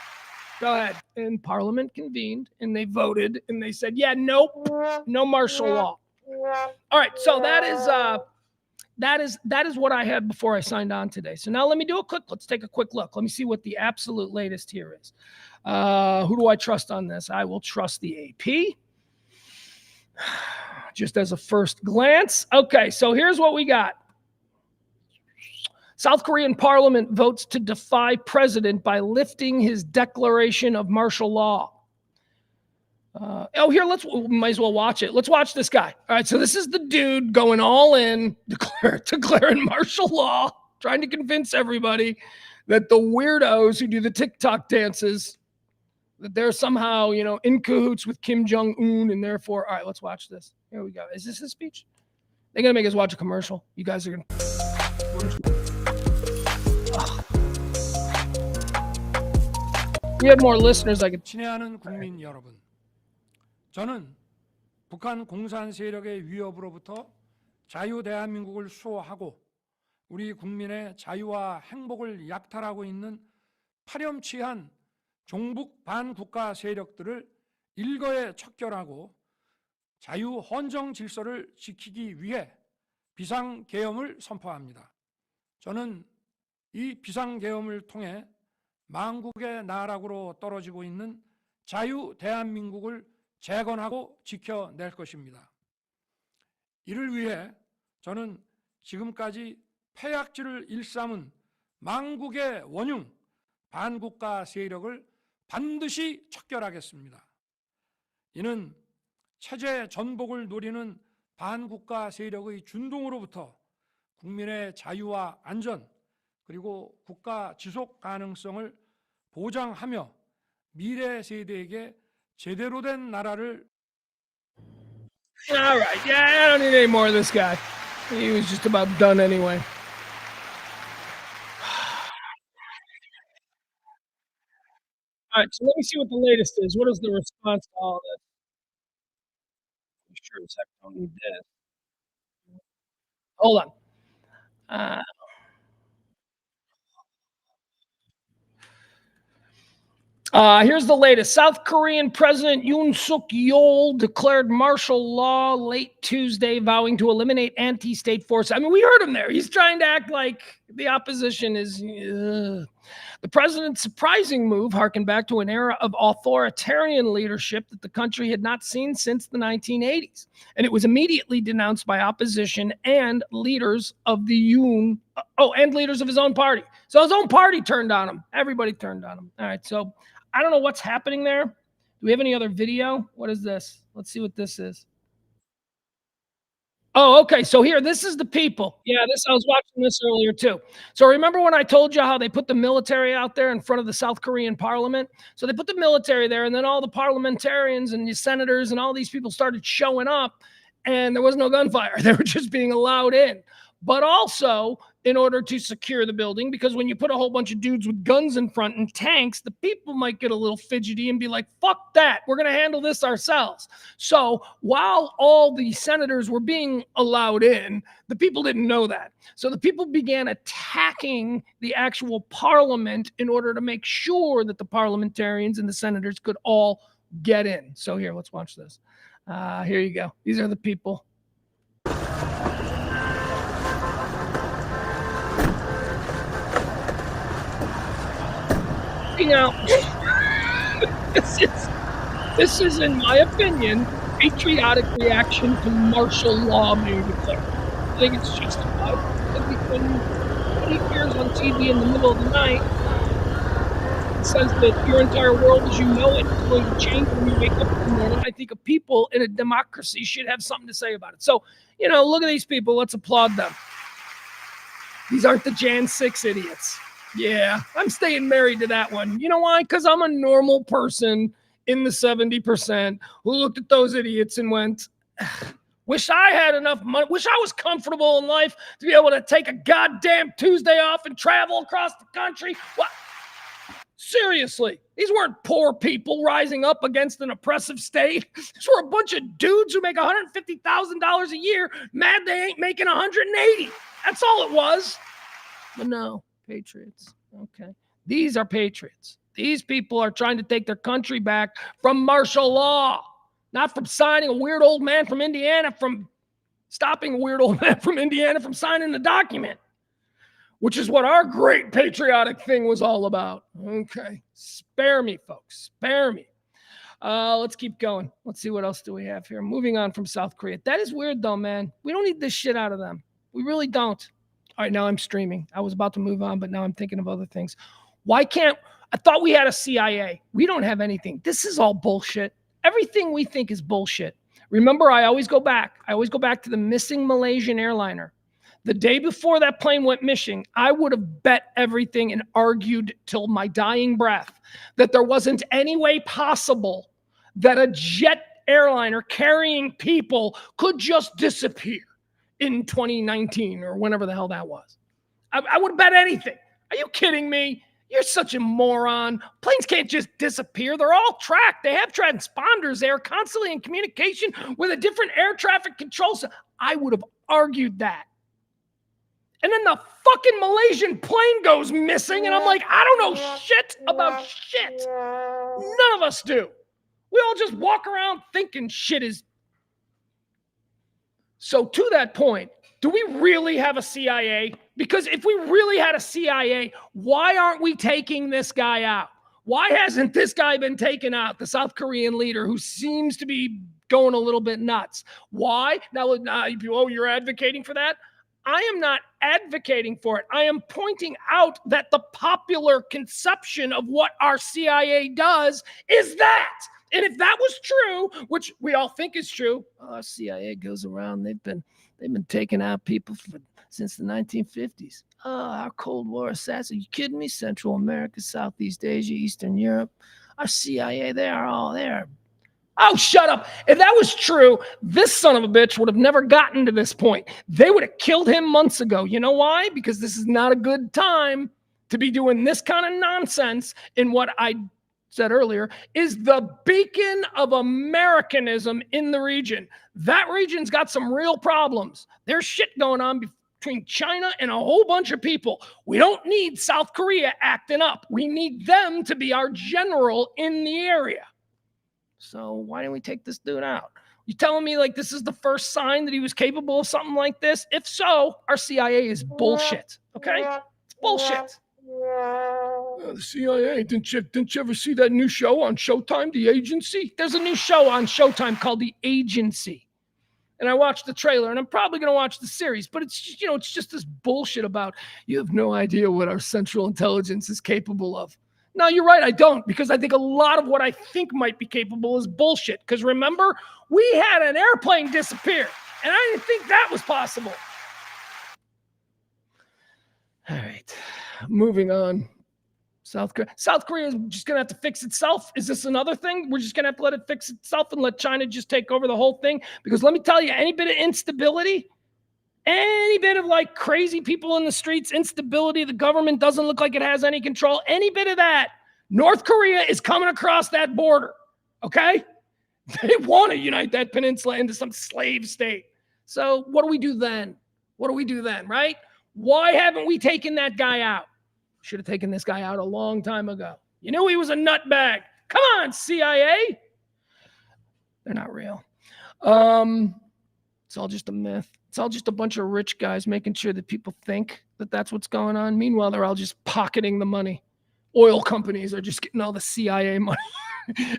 And parliament convened and they voted and they said, yeah, nope, no martial law. All right. So that is what I had before I signed on today. So now let's take a quick look. Let me see what the absolute latest here is. Who do I trust on this? I will trust the AP. Just as a first glance. Okay, so here's what we got. South Korean parliament votes to defy president by lifting his declaration of martial law. Here, might as well watch it. Let's watch this guy. All right, so this is the dude going all in, declaring martial law, trying to convince everybody that the weirdos who do the TikTok dances, that they're somehow, you know, in cahoots with Kim Jong-un, and therefore, all right, let's watch this. Here we go. Is this his speech? They're going to make us watch a commercial. You guys are going to... We had more listeners. 친애하는 국민 여러분, 저는 북한 공산 세력의 위협으로부터 자유 대한민국을 수호하고 우리 국민의 자유와 행복을 약탈하고 있는 파렴치한 종북 반국가 세력들을 일거에 척결하고 자유 헌정 질서를 지키기 위해 비상계엄을 선포합니다. 저는 이 비상계엄을 통해 망국의 나락으로 떨어지고 있는 자유 대한민국을 재건하고 지켜낼 것입니다. 이를 위해 저는 지금까지 폐악질을 일삼은 망국의 원흉, 반국가 세력을 반드시 척결하겠습니다. 이는 체제 전복을 노리는 반국가 세력의 준동으로부터 국민의 자유와 안전, 그리고 국가 지속 가능성을 보장하며 미래 세대에게 제대로 된 나라를. All right. Yeah, I don't need any more of this guy. He was just about done anyway. All right, so let me see what the latest is. What is the response to all this? I'm sure as heck don't need this. Hold on. Here's the latest. South Korean President Yoon Suk Yeol declared martial law late Tuesday, vowing to eliminate anti-state forces. I mean, we heard him there. He's trying to act like the opposition is. The president's surprising move harkened back to an era of authoritarian leadership that the country had not seen since the 1980s. And it was immediately denounced by opposition and leaders of the Yoon, and leaders of his own party. So his own party turned on him. Everybody turned on him. All right, so I don't know what's happening there. Do we have any other video? What is this? Let's see what this is. Oh, okay. So here, this is the people. Yeah, I was watching this earlier too. So remember when I told you how they put the military out there in front of the South Korean parliament? So they put the military there, and then all the parliamentarians and the senators and all these people started showing up, and there was no gunfire. They were just being allowed in. But also, in order to secure the building, because when you put a whole bunch of dudes with guns in front and tanks, the people might get a little fidgety and be like, fuck that, we're going to handle this ourselves. So while all the senators were being allowed in, the people didn't know that. So the people began attacking the actual parliament in order to make sure that the parliamentarians and the senators could all get in. So here, let's watch this. Here you go. These are the people. Out. This is, in my opinion, patriotic reaction to martial law being declared. I think it's justified. When he appears on TV in the middle of the night, it says that your entire world as you know it is going to change when you wake up in the morning. I think people in a democracy should have something to say about it. So, look at these people. Let's applaud them. These aren't the Jan 6 idiots. Yeah, I'm staying married to that one. You know why? Because I'm a normal person in the 70% who looked at those idiots and went, wish I had enough money, wish I was comfortable in life to be able to take a goddamn Tuesday off and travel across the country. What? Seriously, these weren't poor people rising up against an oppressive state. These were a bunch of dudes who make $150,000 a year, mad they ain't making 180. That's all it was. But no. Patriots. Okay. These are patriots. These people are trying to take their country back from martial law, not from signing a weird old man from Indiana, from stopping a weird old man from Indiana from signing the document, which is what our great patriotic thing was all about. Okay. Spare me, folks. Spare me. Let's keep going. Let's see what else do we have here. Moving on from South Korea. That is weird, though, man. We don't need this shit out of them. We really don't. All right, now I'm streaming. I was about to move on, but now I'm thinking of other things. I thought we had a CIA. We don't have anything. This is all bullshit. Everything we think is bullshit. Remember, I always go back to the missing Malaysian airliner. The day before that plane went missing, I would have bet everything and argued till my dying breath that there wasn't any way possible that a jet airliner carrying people could just disappear in 2019 or whenever the hell that was. I would bet anything. Are you kidding me? You're such a moron. Planes can't just disappear. They're all tracked. They have transponders. They are constantly in communication with a different air traffic control. I would have argued that. And then the fucking Malaysian plane goes missing, and I'm like, I don't know shit about shit. None of us do. We all just walk around thinking shit is. So to that point, do we really have a CIA? Because if we really had a CIA, why aren't we taking this guy out? Why hasn't this guy been taken out, the South Korean leader who seems to be going a little bit nuts? Why? Now, you're advocating for that? I am not advocating for it. I am pointing out that the popular conception of what our CIA does is that. And if that was true, which we all think is true, our CIA goes around, they've been taking out people since the 1950s. Oh, our Cold War assassins. Are you kidding me? Central America, Southeast Asia, Eastern Europe. Our CIA, they are all there. Oh, shut up. If that was true, this son of a bitch would have never gotten to this point. They would have killed him months ago. You know why? Because this is not a good time to be doing this kind of nonsense in what I said earlier is the beacon of Americanism in the region. That region's got some real problems. There's shit going on between China and a whole bunch of people. We don't need South Korea acting up. We need them to be our general in the area. So why didn't we take this dude out? You telling me like this is the first sign that he was capable of something like this? If so, our CIA is bullshit. Okay? It's bullshit. The CIA, didn't you ever see that new show on Showtime, The Agency? There's a new show on Showtime called The Agency. And I watched the trailer, and I'm probably going to watch the series, but it's just this bullshit about you have no idea what our Central Intelligence is capable of. No, you're right, I don't, because I think a lot of what I think might be capable is bullshit. Because remember, we had an airplane disappear, and I didn't think that was possible. All right, moving on. South Korea is just going to have to fix itself. Is this another thing? We're just going to have to let it fix itself and let China just take over the whole thing? Because let me tell you, any bit of instability, any bit of like crazy people in the streets, instability, the government doesn't look like it has any control, any bit of that, North Korea is coming across that border, okay? They want to unite that peninsula into some slave state. So what do we do then? Right? Why haven't we taken that guy out? Should have taken this guy out a long time ago. You knew he was a nutbag. Come on, CIA. They're not real. It's all just a myth. It's all just a bunch of rich guys making sure that people think that that's what's going on. Meanwhile, they're all just pocketing the money. Oil companies are just getting all the CIA money.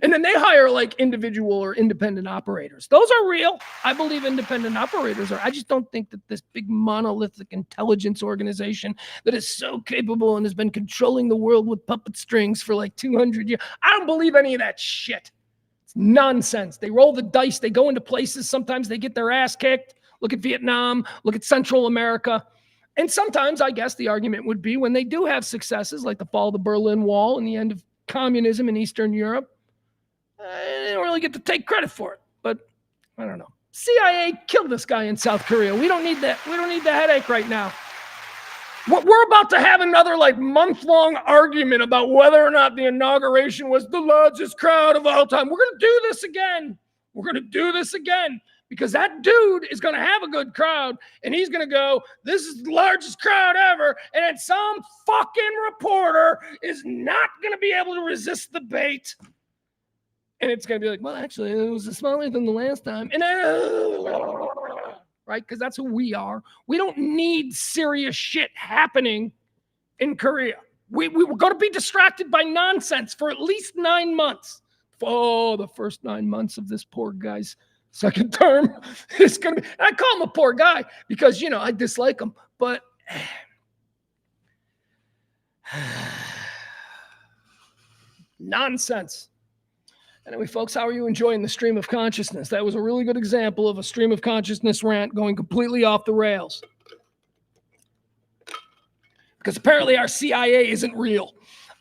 And then they hire like individual or independent operators. Those are real. I believe independent operators are. I just don't think that this big monolithic intelligence organization that is so capable and has been controlling the world with puppet strings for like 200 years. I don't believe any of that shit. It's nonsense. They roll the dice. They go into places. Sometimes they get their ass kicked. Look at Vietnam. Look at Central America. And sometimes I guess the argument would be when they do have successes like the fall of the Berlin Wall and the end of communism in Eastern Europe, they don't really get to take credit for it. But I don't know. CIA killed this guy in South Korea. We don't need that. We don't need the headache right now. We're about to have another like month-long argument about whether or not the inauguration was the largest crowd of all time. We're going to do this again. Because that dude is going to have a good crowd, and he's going to go, this is the largest crowd ever, and then some fucking reporter is not going to be able to resist the bait. And it's going to be like, well, actually, it was smaller than the last time. And right? Because that's who we are. We don't need serious shit happening in Korea. We were going to be distracted by nonsense for at least 9 months. Oh, the first 9 months of this poor guy's second term is going to be, I call him a poor guy because, I dislike him, but nonsense. Anyway, folks, how are you enjoying the stream of consciousness? That was a really good example of a stream of consciousness rant going completely off the rails. Because apparently our CIA isn't real.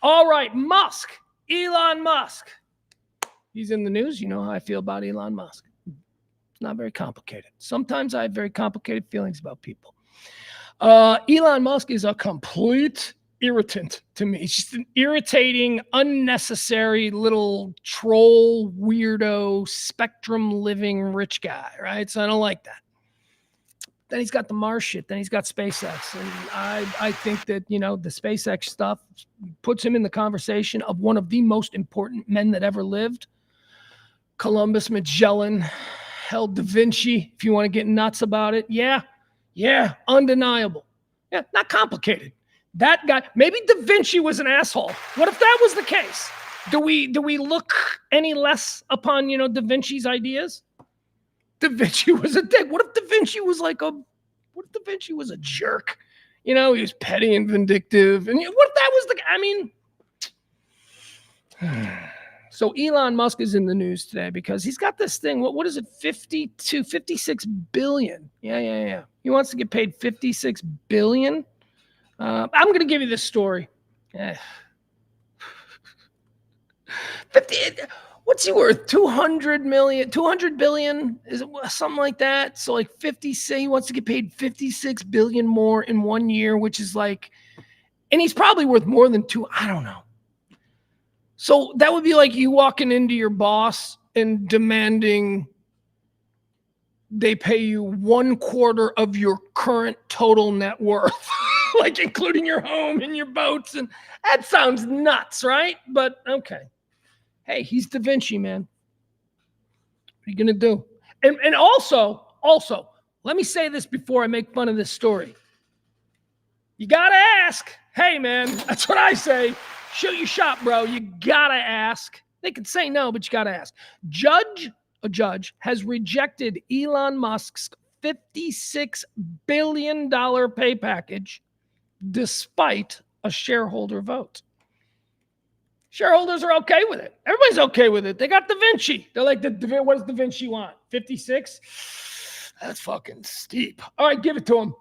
All right, Elon Musk. He's in the news. You know how I feel about Elon Musk. It's not very complicated. Sometimes I have very complicated feelings about people. Elon Musk is a complete irritant to me. He's just an irritating, unnecessary little troll, weirdo, spectrum living rich guy, right? So I don't like that. Then he's got the Mars shit. Then he's got SpaceX. And I think that, the SpaceX stuff puts him in the conversation of one of the most important men that ever lived. Columbus, Magellan, hell, Da Vinci, if you want to get nuts about it. Yeah, undeniable. Yeah, not complicated. That guy, maybe Da Vinci was an asshole. What if that was the case? Do we look any less upon, Da Vinci's ideas? Da Vinci was a dick. What if Da Vinci was a jerk? He was petty and vindictive. And what if that was So Elon Musk is in the news today because he's got this thing. What is it? 56 billion. Yeah. He wants to get paid 56 billion. I'm going to give you this story. 50. What's he worth? 200 billion? Is it something like that? So like 50, say he wants to get paid 56 billion more in 1 year, which is like, and he's probably worth more than I don't know. So that would be like you walking into your boss and demanding they pay you 1/4 of your current total net worth, like including your home and your boats. And that sounds nuts, right? But okay. Hey, he's Da Vinci, man. What are you going to do? And also, let me say this before I make fun of this story. You got to ask. Hey, man, that's what I say. Shoot your shot, bro. You got to ask. They can say no, but you got to ask. A judge has rejected Elon Musk's $56 billion pay package despite a shareholder vote. Shareholders are okay with it. Everybody's okay with it. They got Da Vinci. They're like, what does Da Vinci want? 56? That's fucking steep. All right, give it to him.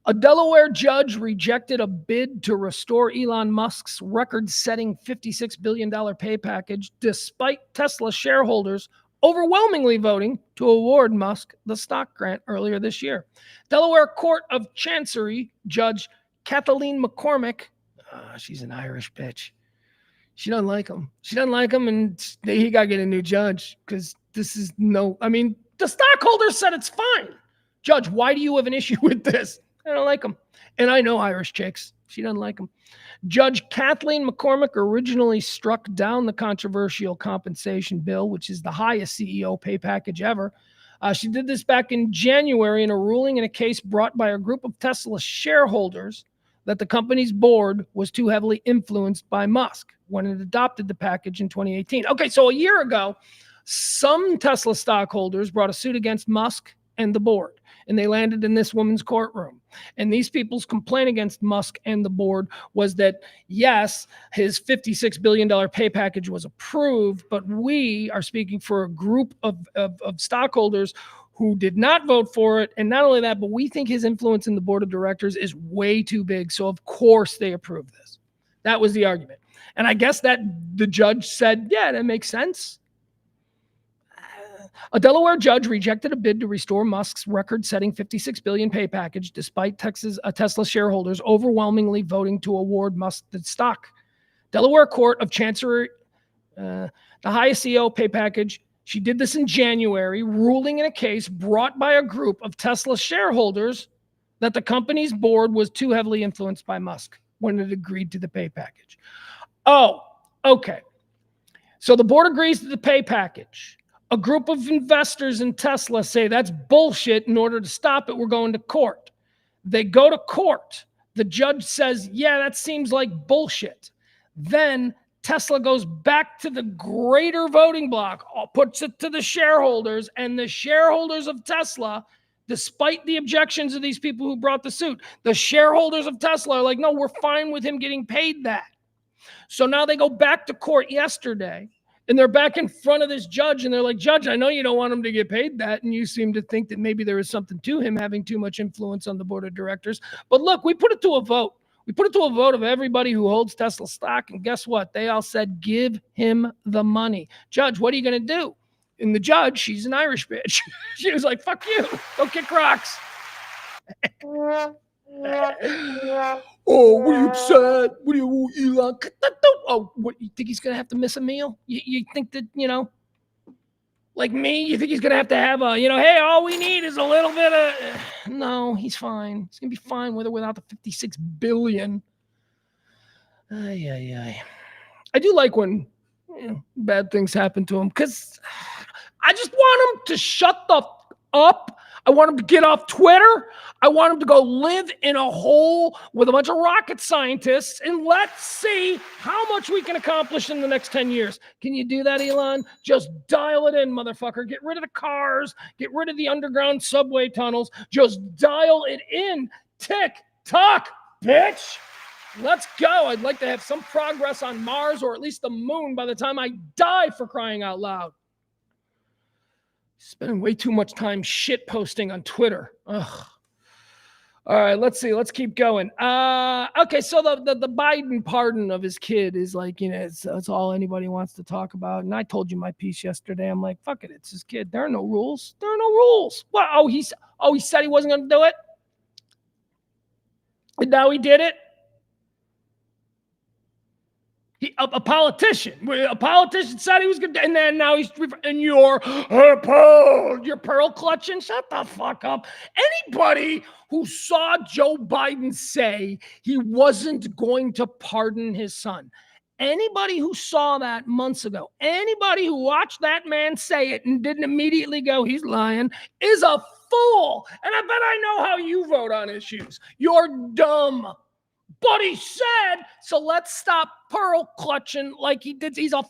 A Delaware judge rejected a bid to restore Elon Musk's record-setting $56 billion pay package despite Tesla shareholders overwhelmingly voting to award Musk the stock grant earlier this year. Delaware Court of Chancery Judge Kathleen McCormick, she's an Irish bitch. She doesn't like him. And he got to get a new judge because the stockholders said it's fine. Judge, why do you have an issue with this? I don't like him. And I know Irish chicks. She doesn't like him. Judge Kathleen McCormick originally struck down the controversial compensation bill, which is the highest CEO pay package ever. She did this back in January in a ruling in a case brought by a group of Tesla shareholders that the company's board was too heavily influenced by Musk when it adopted the package in 2018. Okay, so a year ago, some Tesla stockholders brought a suit against Musk and the board, and they landed in this woman's courtroom. And these people's complaint against Musk and the board was that, yes, his $56 billion pay package was approved, but we are speaking for a group of stockholders who did not vote for it. And not only that, but we think his influence in the board of directors is way too big. So of course they approved this. That was the argument. And I guess that the judge said, yeah, that makes sense. A Delaware judge rejected a bid to restore Musk's record-setting $56 billion pay package despite Tesla shareholders overwhelmingly voting to award Musk the stock. Delaware Court of Chancery, the highest CEO pay package. She did this in January, ruling in a case brought by a group of Tesla shareholders that the company's board was too heavily influenced by Musk when it agreed to the pay package. Oh, okay. So the board agrees to the pay package. A group of investors in Tesla say that's bullshit. In order to stop it, we're going to court. They go to court. The judge says, yeah, that seems like bullshit. Then Tesla goes back to the greater voting bloc, puts it to the shareholders, and the shareholders of Tesla, despite the objections of these people who brought the suit, the shareholders of Tesla are like, no, we're fine with him getting paid that. So now they go back to court yesterday, and they're back in front of this judge, and they're like, Judge, I know you don't want him to get paid that, and you seem to think that maybe there is something to him having too much influence on the board of directors. But look, we put it to a vote. We put it to a vote of everybody who holds Tesla stock, and guess what? They all said, give him the money. Judge, what are you going to do? And the judge, she's an Irish bitch. She was like, fuck you. Go kick rocks. Oh, what are you upset? What do you, Elon? Oh, what, you think he's going to have to miss a meal? You think that, like me, you think he's going to have a, hey, all we need is a little bit of, no, he's fine. He's going to be fine with or without the 56 billion. I do like when, bad things happen to him, because I just want him to shut the up. I want him to get off Twitter. I want him to go live in a hole with a bunch of rocket scientists, and let's see how much we can accomplish in the next 10 years. Can you do that, Elon? Just dial it in, motherfucker. Get rid of the cars. Get rid of the underground subway tunnels. Just dial it in. Tick tock, bitch. Let's go. I'd like to have some progress on Mars, or at least the moon, by the time I die, for crying out loud. Spending way too much time shit posting on Twitter. Ugh. All right, let's see. Let's keep going. Okay, so the Biden pardon of his kid is like, it's all anybody wants to talk about. And I told you my piece yesterday. I'm like, fuck it, it's his kid. There are no rules. There are no rules. What? He said he wasn't going to do it, and now he did it. A politician said he was going to, and then now he's, and you're pearl clutching. Shut the fuck up. Anybody who saw Joe Biden say he wasn't going to pardon his son, anybody who saw that months ago, anybody who watched that man say it and didn't immediately go, he's lying, is a fool. And I bet I know how you vote on issues. You're dumb. But he said, so let's stop pearl clutching like he did. He's a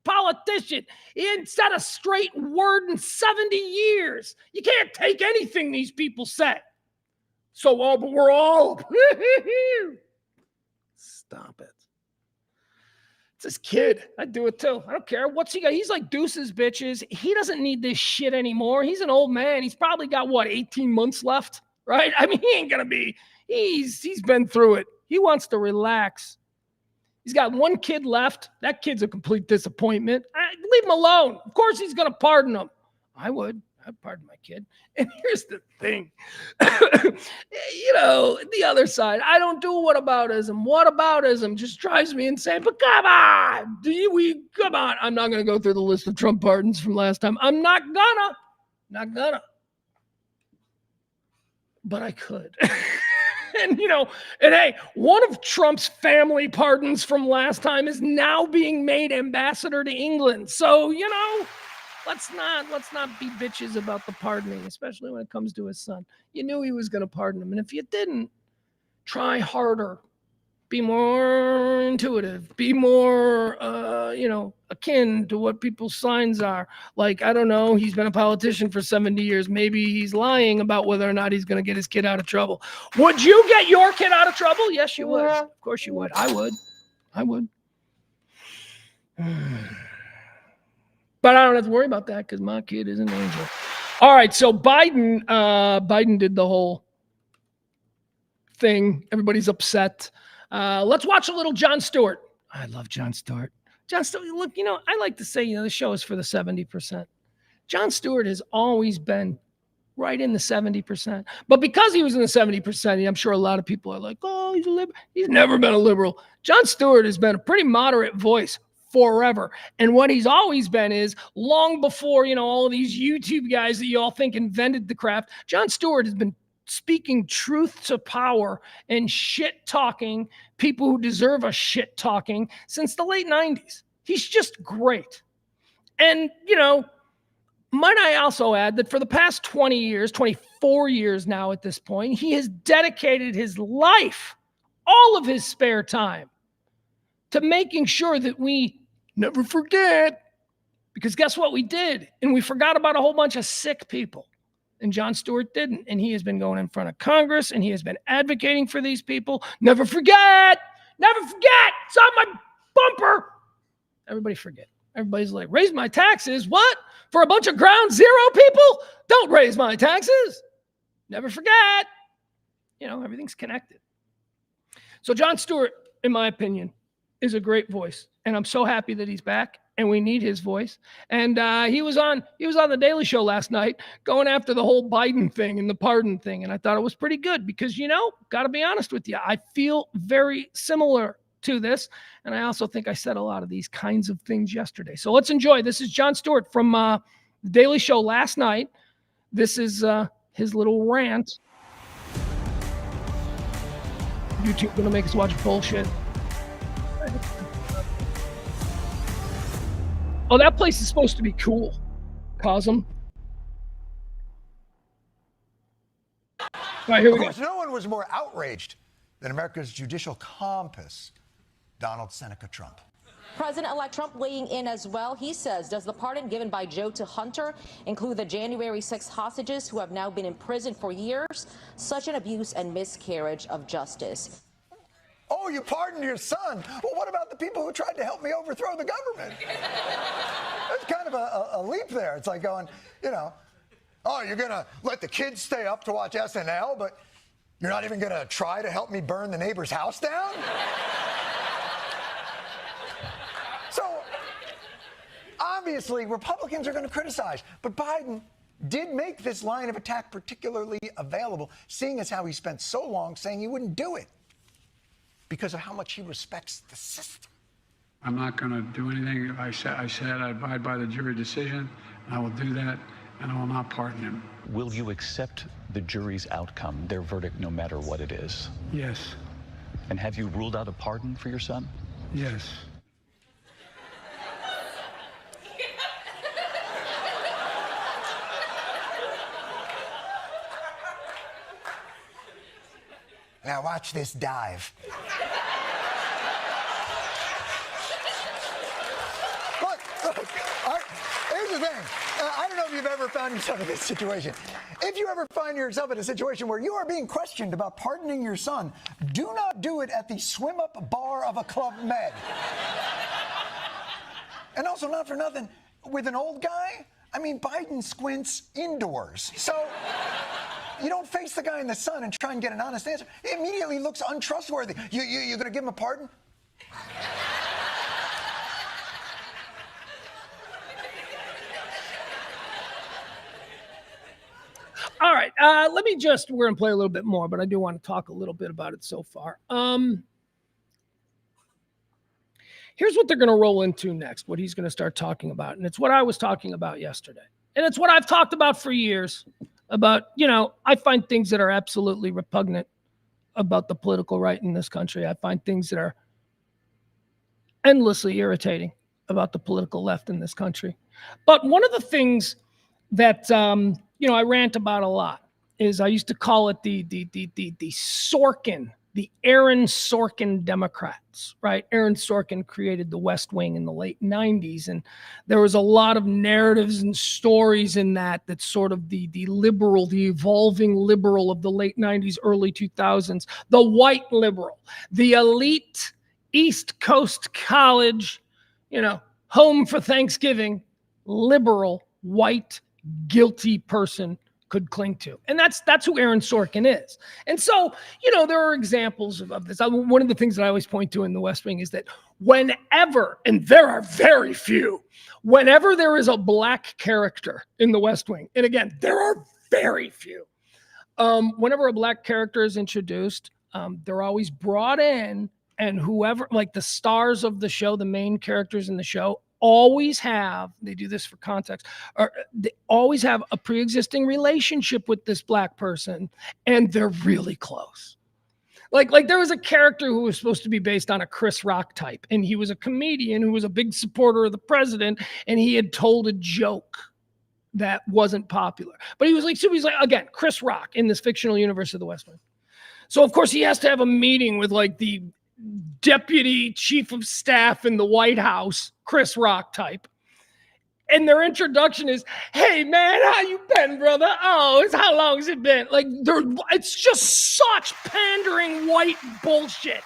politician. He hadn't said a straight word in 70 years. You can't take anything these people say. So, but we're all. Stop it. It's his kid. I'd do it too. I don't care. What's he got? He's like deuces, bitches. He doesn't need this shit anymore. He's an old man. He's probably got, 18 months left, right? I mean, he ain't going to be. He's been through it. He wants to relax. He's got one kid left. That kid's a complete disappointment. Leave him alone. Of course he's going to pardon him. I would. I'd pardon my kid. And here's the thing. The other side, I don't do whataboutism. Whataboutism just drives me insane. But come on. Come on. I'm not going to go through the list of Trump pardons from last time. I'm not gonna. But I could. And hey, one of Trump's family pardons from last time is now being made ambassador to England. So, let's not be bitches about the pardoning, especially when it comes to his son. You knew he was going to pardon him. And if you didn't, try harder. Be more intuitive. Be more, akin to what people's signs are. Like, I don't know, he's been a politician for 70 years. Maybe he's lying about whether or not he's going to get his kid out of trouble. Would you get your kid out of trouble? Yes, you would. Of course you would. I would. But I don't have to worry about that because my kid is an angel. All right, so Biden did the whole thing. Everybody's upset. Let's watch a little Jon Stewart. I love Jon Stewart. Jon Stewart, look, I like to say, the show is for the 70%. Jon Stewart has always been right in the 70%. But because he was in the 70%, I'm sure a lot of people are like, oh, he's a liberal. He's never been a liberal. Jon Stewart has been a pretty moderate voice forever. And what he's always been is, long before, all of these YouTube guys that you all think invented the craft, Jon Stewart has been speaking truth to power and shit talking people who deserve a shit talking since the late 90s. He's just great. And, might I also add that for the past 20 years, 24 years now at this point, he has dedicated his life, all of his spare time, to making sure that we never forget. Because guess what we did? And we forgot about a whole bunch of sick people. And Jon Stewart didn't. And he has been going in front of Congress and he has been advocating for these people. Never forget. Never forget. It's on my bumper. Everybody forget. Everybody's like, raise my taxes. What? For a bunch of ground zero people? Don't raise my taxes. Never forget. Everything's connected. So Jon Stewart, in my opinion, is a great voice. And I'm so happy that he's back. And we need his voice. And he was on the Daily Show last night going after the whole Biden thing and the pardon thing. And I thought it was pretty good because, got to be honest with you, I feel very similar to this. And I also think I said a lot of these kinds of things yesterday. So let's enjoy. This is Jon Stewart from the Daily Show last night. This is his little rant. YouTube going to make us watch bullshit. Oh, that place is supposed to be cool. Cosm. All right, here we go. Of course, no one was more outraged than America's judicial compass, Donald Seneca Trump. President-elect Trump weighing in as well. He says, does the pardon given by Joe to Hunter include the January 6 hostages who have now been in prison for years? Such an abuse and miscarriage of justice. Oh, you pardoned your son. Well, what about the people who tried to help me overthrow the government? That's kind of a leap there. It's like going, you know, oh, you're going to let the kids stay up to watch SNL, but you're not even going to try to help me burn the neighbor's house down? So, obviously, Republicans are going to criticize, but Biden did make this line of attack particularly available, seeing as how he spent so long saying he wouldn't do it because of how much he respects the system. I'm not going to do anything. I said I abide by the jury decision, and I will do that, and I will not pardon him. Will you accept the jury's outcome, their verdict, no matter what it is? Yes. And have you ruled out a pardon for your son? Yes. Now watch this dive. Look, here's the thing. I don't know if you've ever found yourself in this situation. If you ever find yourself in a situation where you are being questioned about pardoning your son, do not do it at the swim-up bar of a Club Med. And also, not for nothing, with an old guy, I mean, Biden squints indoors. So you don't face the guy in the sun and try and get an honest answer. It immediately looks untrustworthy. You're going to give him a pardon? All right, we're going to play a little bit more, but I do want to talk a little bit about it so far. Here's what they're going to roll into next, what he's going to start talking about. And it's what I was talking about yesterday. And it's what I've talked about for years about, you know, I find things that are absolutely repugnant about the political right in this country. I find things that are endlessly irritating about the political left in this country. But one of the things that, you know, I rant about a lot is I used to call it the Sorkin, the Aaron Sorkin Democrats, right? Aaron Sorkin created the West Wing in the late 90s. And there was a lot of narratives and stories in that sort of the liberal, the evolving liberal of the late 90s, early 2000s, the white liberal, the elite East Coast college, you know, home for Thanksgiving, liberal, white, guilty person could cling to. And that's who Aaron Sorkin is. And so, you know, there are examples of this. One of the things that I always point to in the West Wing is that whenever, and there are very few, whenever there is a black character in the West Wing, and again, there are very few, whenever a black character is introduced, they're always brought in, and whoever, like the stars of the show, the main characters in the show, always have, they do this for context, or they always have a pre-existing relationship with this black person, and they're really close. Like there was a character who was supposed to be based on a Chris Rock type, and he was a comedian who was a big supporter of the president, and he had told a joke that wasn't popular. But he's like, again, Chris Rock in this fictional universe of the West Wing. So of course he has to have a meeting with like the deputy chief of staff in the White House, Chris Rock type. And their introduction is, hey man, how you been, brother? Oh, how long has it been? Like, it's just such pandering white bullshit.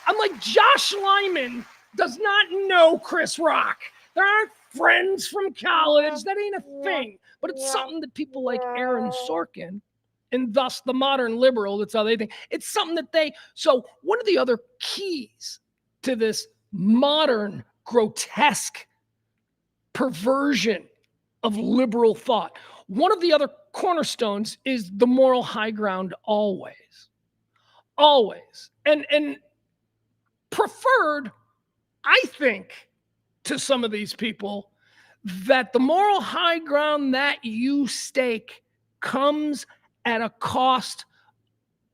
I'm like, Josh Lyman does not know Chris Rock. There aren't friends from college. That ain't a thing. But it's something that people like Aaron Sorkin, and thus the modern liberal, that's how they think. It's something that so one of the other keys to this modern, grotesque perversion of liberal thought, one of the other cornerstones is the moral high ground always. Always. And preferred, I think, to some of these people, that the moral high ground that you stake comes at a cost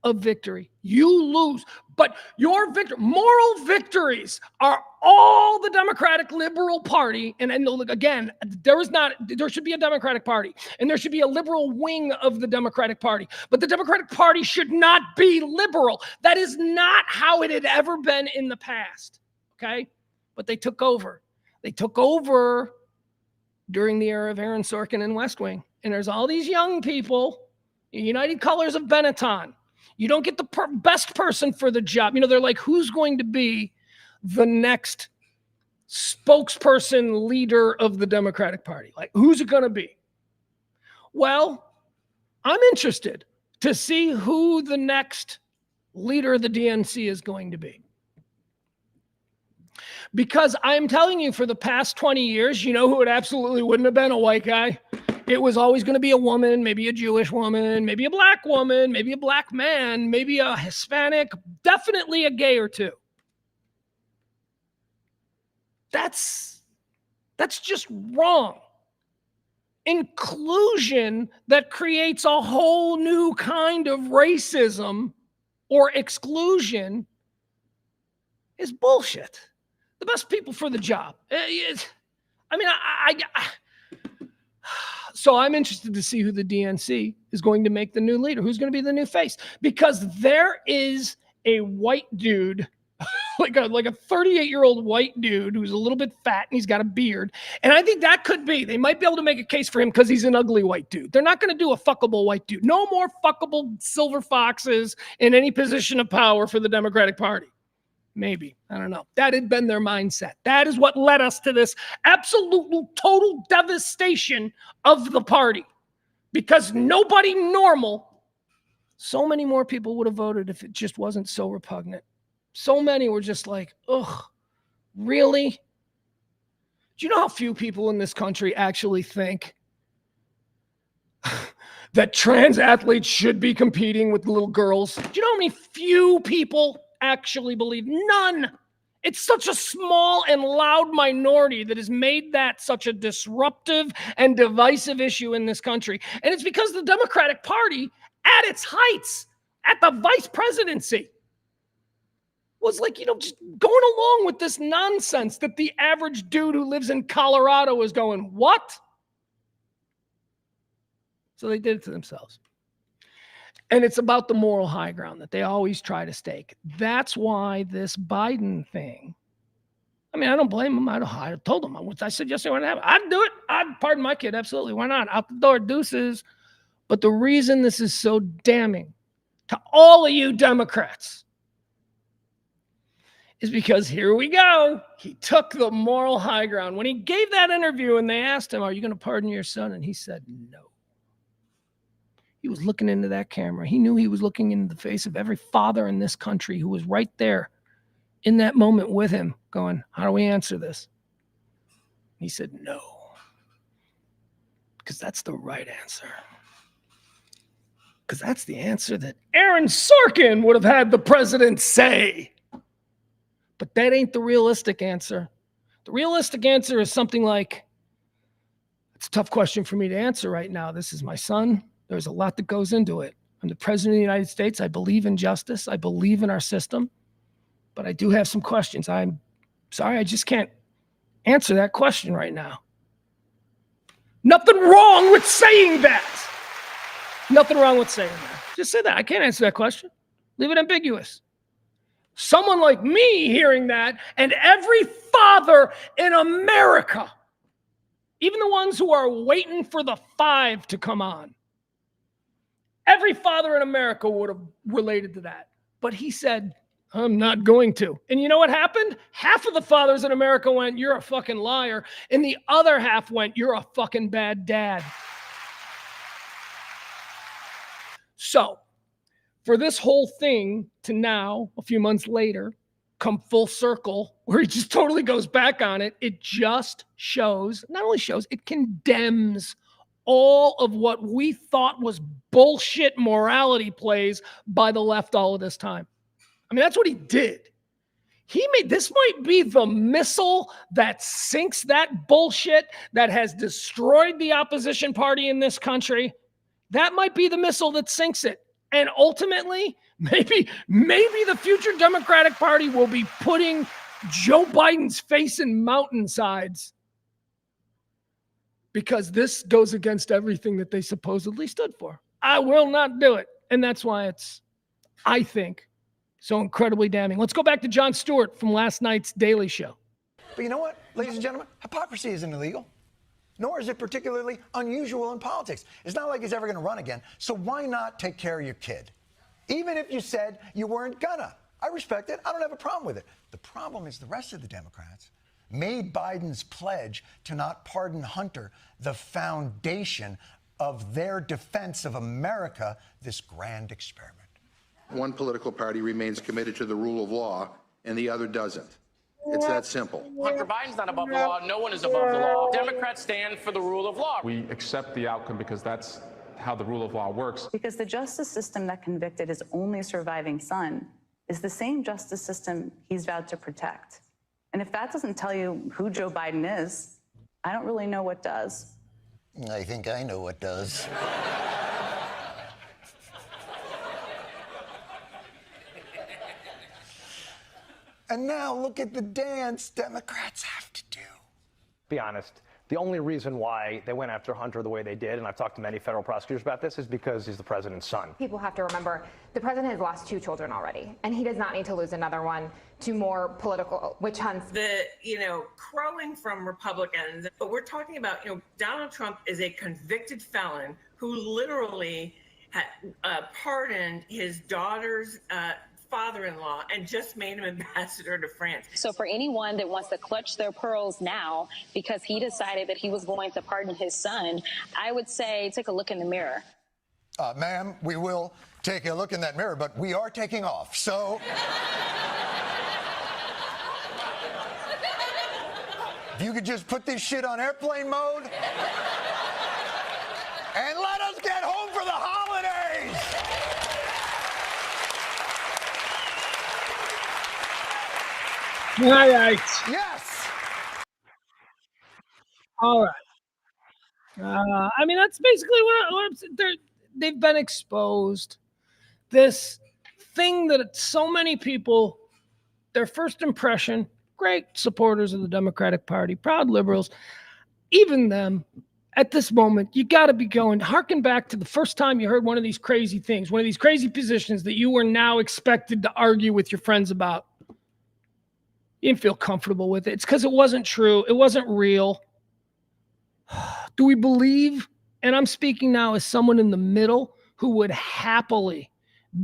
of victory. You lose. But your moral victories are all the Democratic Liberal Party. And again, there should be a Democratic Party and there should be a liberal wing of the Democratic Party. But the Democratic Party should not be liberal. That is not how it had ever been in the past. Okay? But they took over. They took over during the era of Aaron Sorkin and West Wing. And there's all these young people, United Colors of Benetton. You don't get the best person for the job. They're like, who's going to be the next spokesperson leader of the Democratic Party? Like, who's it going to be? Well, I'm interested to see who the next leader of the DNC is going to be. Because I'm telling you, for the past 20 years, you know who it absolutely wouldn't have been? A white guy. It was always going to be a woman, maybe a Jewish woman, maybe a black woman, maybe a black man, maybe a Hispanic, definitely a gay or two. That's just wrong. Inclusion that creates a whole new kind of racism or exclusion is bullshit. The best people for the job. So I'm interested to see who the DNC is going to make the new leader. Who's going to be the new face? Because there is a white dude, like a 38-year-old white dude who's a little bit fat and he's got a beard. And I think that could be. They might be able to make a case for him because he's an ugly white dude. They're not going to do a fuckable white dude. No more fuckable silver foxes in any position of power for the Democratic Party. Maybe. I don't know. That had been their mindset. That is what led us to this absolute total devastation of the party. Because nobody normal, so many more people would have voted if it just wasn't so repugnant. So many were just like, ugh, really? Do you know how few people in this country actually think that trans athletes should be competing with little girls? Do you know how many few people actually believe? None. It's such a small and loud minority that has made that such a disruptive and divisive issue in this country. And it's because the Democratic Party, at its heights, at the vice presidency, was like, just going along with this nonsense that the average dude who lives in Colorado is going, what? So they did it to themselves. And it's about the moral high ground that they always try to stake. That's why this Biden thing, I don't blame him. I told him. I said yesterday when it happened, I'd do it. Pardon my kid, absolutely. Why not? Out the door, deuces. But the reason this is so damning to all of you Democrats is because here we go. He took the moral high ground. When he gave that interview and they asked him, are you going to pardon your son? And he said, no. He was looking into that camera. He knew he was looking into the face of every father in this country who was right there in that moment with him going, how do we answer this? He said, no. Because that's the right answer. Because that's the answer that Aaron Sorkin would have had the president say. But that ain't the realistic answer. The realistic answer is something like, it's a tough question for me to answer right now. This is my son. There's a lot that goes into it. I'm the president of the United States. I believe in justice. I believe in our system. But I do have some questions. I'm sorry, I just can't answer that question right now. Nothing wrong with saying that. Nothing wrong with saying that. Just say that. I can't answer that question. Leave it ambiguous. Someone like me hearing that, and every father in America, even the ones who are waiting for the 5 to come on, every father in America would have related to that. But he said, I'm not going to. And you know what happened? Half of the fathers in America went, you're a fucking liar. And the other half went, you're a fucking bad dad. So, for this whole thing to now, a few months later, come full circle, where he just totally goes back on it, it just shows, not only shows, it condemns all of what we thought was bullshit morality plays by the left all of this time. That's what he did. This might be the missile that sinks that bullshit that has destroyed the opposition party in this country. That might be the missile that sinks it. And ultimately Maybe the future Democratic Party will be putting Joe Biden's face in mountainsides because this goes against everything that they supposedly stood for. I will not do it. And that's why it's, I think, so incredibly damning. Let's go back to Jon Stewart from last night's Daily Show. But you know what, ladies and gentlemen? Hypocrisy isn't illegal, nor is it particularly unusual in politics. It's not like he's ever going to run again. So why not take care of your kid? Even if you said you weren't gonna. I respect it. I don't have a problem with it. The problem is the rest of the Democrats made Biden's pledge to not pardon Hunter the foundation of their defense of America, this grand experiment. One political party remains committed to the rule of law and the other doesn't. It's that simple. Hunter Biden's not above the law. No one is above the law. Democrats stand for the rule of law. We accept the outcome because that's how the rule of law works. Because the justice system that convicted his only surviving son is the same justice system he's vowed to protect. And if that doesn't tell you who Joe Biden is, I don't really know what does. I think I know what does. And now look at the dance Democrats have to do. Be honest, the only reason why they went after Hunter the way they did, and I've talked to many federal prosecutors about this, is because he's the president's son. People have to remember the president has lost 2 children already, and he does not need to lose another one to more political witch hunts. The, crowing from Republicans, but we're talking about, Donald Trump is a convicted felon who literally had pardoned his daughter's father-in-law and just made him ambassador to France. So for anyone that wants to clutch their pearls now because he decided that he was going to pardon his son, I would say take a look in the mirror. Ma'am, we will take a look in that mirror, but we are taking off, so... If you could just put this shit on airplane mode and let us get home for the holidays! All right. Yes. All right. That's basically what they've been exposed. This thing that so many people, their first impression, great supporters of the Democratic Party, proud liberals, even them, at this moment, you got to be going, harken back to the first time you heard one of these crazy things, one of these crazy positions that you were now expected to argue with your friends about. You didn't feel comfortable with it. It's because it wasn't true. It wasn't real. Do we believe, and I'm speaking now as someone in the middle who would happily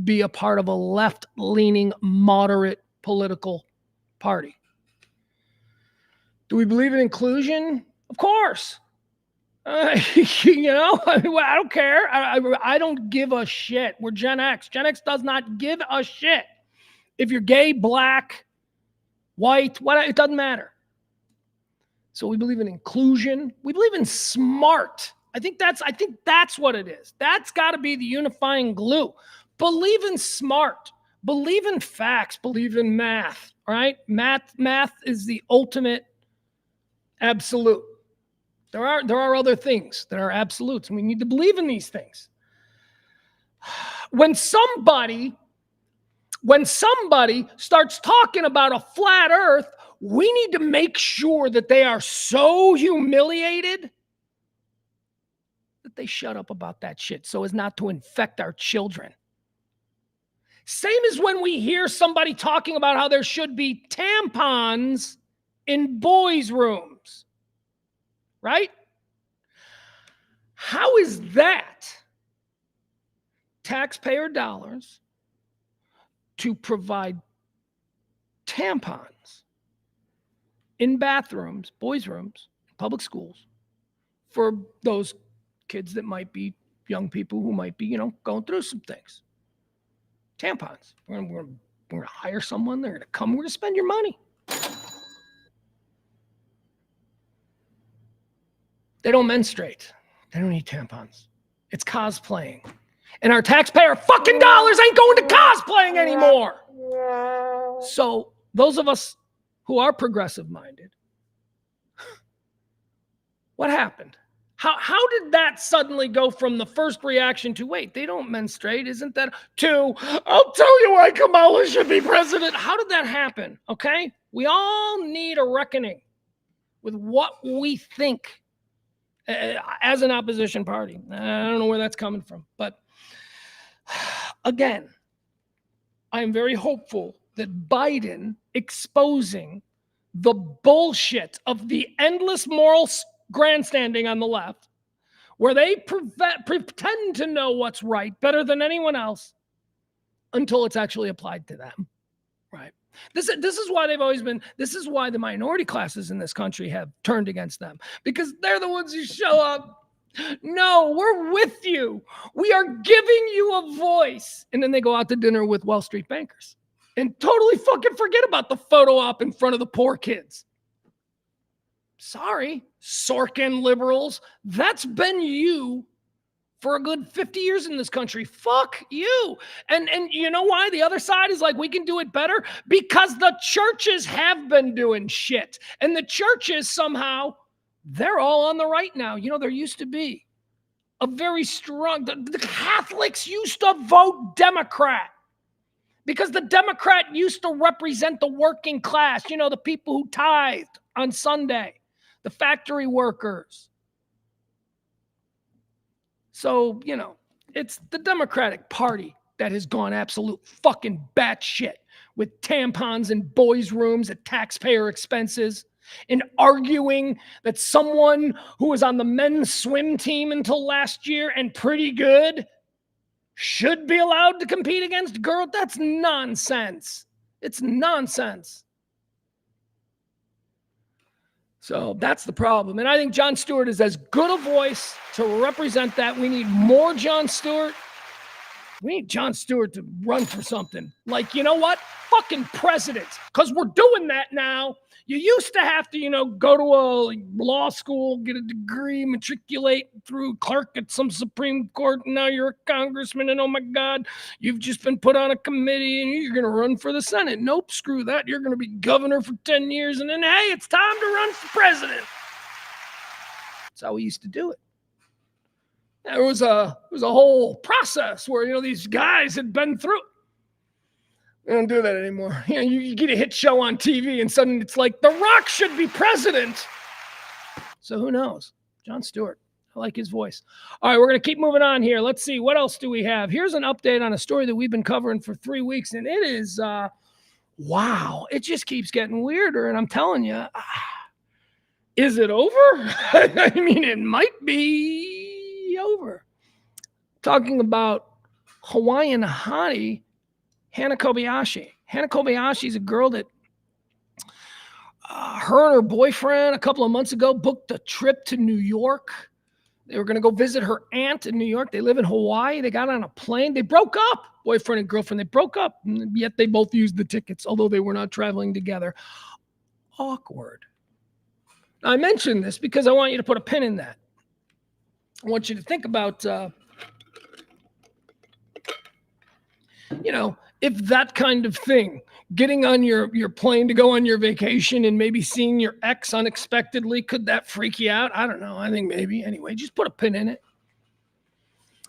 be a part of a left-leaning, moderate political party. Do we believe in inclusion? Of course. I don't care. I don't give a shit. We're Gen X. Gen X does not give a shit. If you're gay, black, white, it doesn't matter. So we believe in inclusion. We believe in smart. I think that's what it is. That's got to be the unifying glue. Believe in smart. Believe in facts. Believe in math. All right? Math is the ultimate absolute. There are other things that are absolutes, and we need to believe in these things. When somebody starts talking about a flat earth, we need to make sure that they are so humiliated that they shut up about that shit so as not to infect our children. Same as when we hear somebody talking about how there should be tampons in boys' rooms, right? How is that taxpayer dollars to provide tampons in bathrooms, boys' rooms, public schools, for those kids that might be young people who might be, going through some things? Tampons. We're going to hire someone. They're going to come. We're going to spend your money. They don't menstruate. They don't need tampons. It's cosplaying. And our taxpayer fucking dollars ain't going to cosplaying anymore. So those of us who are progressive-minded, what happened? How did that suddenly go from the first reaction to, wait, they don't menstruate, isn't that, to, I'll tell you why Kamala should be president? How did that happen? Okay? We all need a reckoning with what we think as an opposition party. I don't know where that's coming from. But again, I am very hopeful that Biden exposing the bullshit of the endless moral grandstanding on the left, where they pretend to know what's right better than anyone else until it's actually applied to them, right? This is why they've always been, this is why the minority classes in this country have turned against them, because they're the ones who show up. No, we're with you. We are giving you a voice. And then they go out to dinner with Wall Street bankers and totally fucking forget about the photo op in front of the poor kids. Sorry, Sorkin liberals, that's been you for a good 50 years in this country. Fuck you. And you know why the other side is like, we can do it better? Because the churches have been doing shit. And the churches somehow, they're all on the right now. You know, there used to be a very strong, the Catholics used to vote Democrat because the Democrat used to represent the working class, you know, the people who tithed on Sunday, the factory workers. So, you know, it's the Democratic Party that has gone absolute fucking batshit with tampons in boys' rooms at taxpayer expenses and arguing that someone who was on the men's swim team until last year and pretty good should be allowed to compete against girls. That's nonsense. It's nonsense. So that's the problem. And I think Jon Stewart is as good a voice to represent that. We need more Jon Stewart. We need Jon Stewart to run for something. Like, you know what? Fucking president. Because we're doing that now. You used to have to, you know, go to a law school, get a degree, matriculate through clerk at some Supreme Court, and now you're a congressman, and oh my God, you've just been put on a committee, and you're going to run for the Senate. Nope, screw that. You're going to be governor for 10 years, and then, hey, it's time to run for president. That's how we used to do it. There was a whole process where, you know, these guys had been through it. They don't do that anymore. You know, you get a hit show on TV and suddenly it's like, The Rock should be president. So who knows? Jon Stewart. I like his voice. All right, we're going to keep moving on here. Let's see. What else do we have? Here's an update on a story that we've been covering for 3 weeks, and it is, wow. It just keeps getting weirder, and I'm telling you, is it over? I mean, it might be over. Talking about Hawaiian hottie Hana Kobayashi. Hana Kobayashi is a girl that her and her boyfriend a couple of months ago booked a trip to New York. They were going to go visit her aunt in New York. They live in Hawaii. They got on a plane. They broke up, boyfriend and girlfriend. They broke up, yet they both used the tickets, although they were not traveling together. Awkward. Now, I mention this because I want you to put a pin in that. I want you to think about, you know, if that kind of thing, getting on your plane to go on your vacation and maybe seeing your ex unexpectedly, could that freak you out? I don't know. I think maybe. Anyway, just put a pin in it.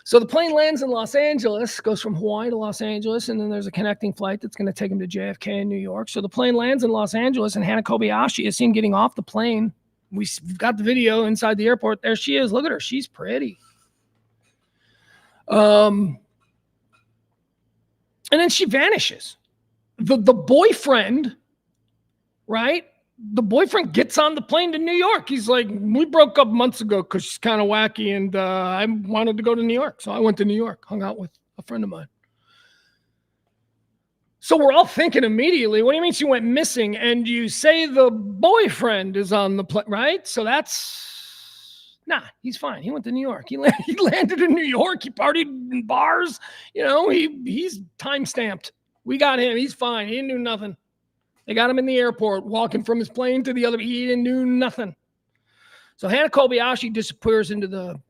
So the plane lands in Los Angeles, goes from Hawaii to Los Angeles, and then there's a connecting flight that's going to take him to JFK in New York. So the plane lands in Los Angeles, and Hana Kobayashi is seen getting off the plane. We've got the video inside the airport. There she is. Look at her. She's pretty. And then she vanishes. The boyfriend, right? The boyfriend gets on the plane to New York. He's like, we broke up months ago because she's kind of wacky, and I wanted to go to New York. So I went to New York, hung out with a friend of mine. So we're all thinking immediately, what do you mean she went missing? And you say the boyfriend is on the plane, right? So that's, nah, he's fine. He went to New York. He landed in New York. He partied in bars. You know, he's time-stamped. We got him. He's fine. He didn't do nothing. They got him in the airport, walking from his plane to the other. He didn't do nothing. So Hana Kobayashi disappears into the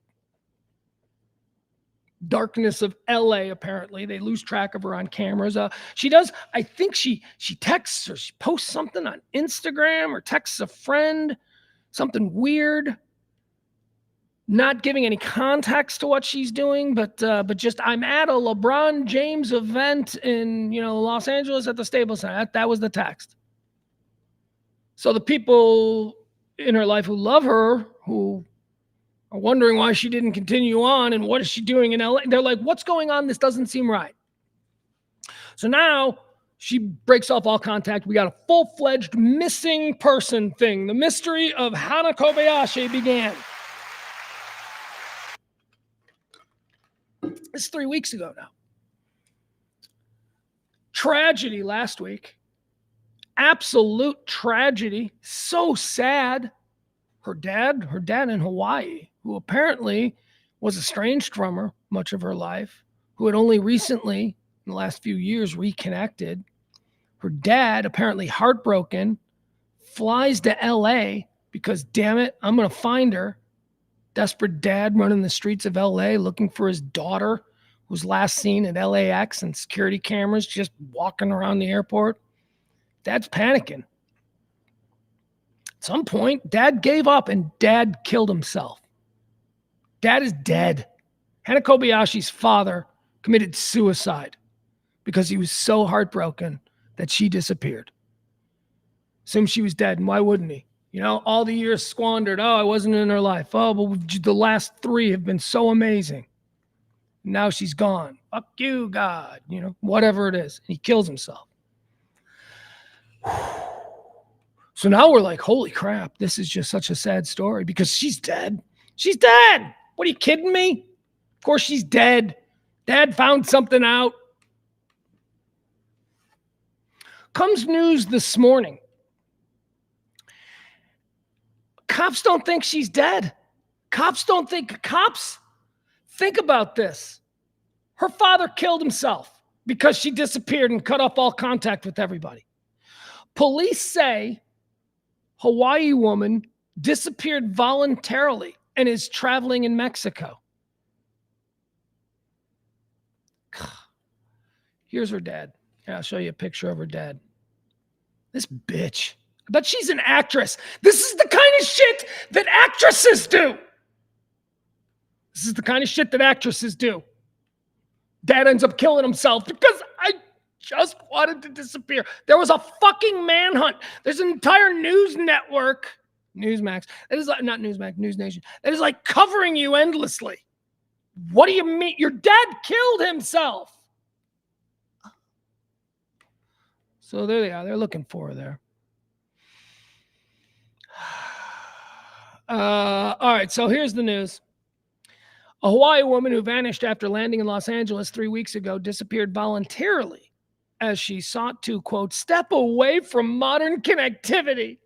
darkness of LA, apparently. They lose track of her on cameras. She does, I think she texts or she posts something on Instagram or texts a friend, something weird. Not giving any context to what she's doing, but just I'm at a LeBron James event in Los Angeles at the Staples Center. That was the text. So the people in her life who love her, who are wondering why she didn't continue on and what is she doing in LA, they're like, what's going on? This doesn't seem right. So now she breaks off all contact. We got a full-fledged missing person thing. The mystery of Hana Kobayashi began. This is 3 weeks ago now. Tragedy last week. Absolute tragedy. So sad. Her dad in Hawaii, who apparently was estranged from her much of her life, who had only recently, in the last few years, reconnected. Her dad, apparently heartbroken, flies to LA because, damn it, I'm going to find her. Desperate dad running the streets of LA looking for his daughter, who was last seen at LAX and security cameras just walking around the airport. Dad's panicking. At some point, Dad gave up and Dad killed himself. Dad is dead. Hana Kobayashi's father committed suicide because he was so heartbroken that she disappeared. Assumed she was dead, and why wouldn't he? All the years squandered. Oh, I wasn't in her life. Oh, but the last 3 have been so amazing. Now she's gone. Fuck you, God. Whatever it is. And he kills himself. So now we're like, holy crap, this is just such a sad story because she's dead. She's dead. What, are you kidding me? Of course she's dead. Dad found something out. Comes news this morning. Cops don't think she's dead. Cops think about this. Her father killed himself because she disappeared and cut off all contact with everybody. Police say Hawaii woman disappeared voluntarily and is traveling in Mexico. Here's her dad. I'll show you a picture of her dad. This bitch. I bet she's an actress. This is the kind of shit that actresses do. This is the kind of shit that actresses do. Dad ends up killing himself because I just wanted to disappear. There was a fucking manhunt. There's an entire news network, Newsmax, that is like, not Newsmax, News Nation, that is like covering you endlessly. What do you mean? Your dad killed himself. So there they are. They're looking for her there. All right, so here's the news. A Hawaii woman who vanished after landing in Los Angeles 3 weeks ago disappeared voluntarily as she sought to, quote, step away from modern connectivity.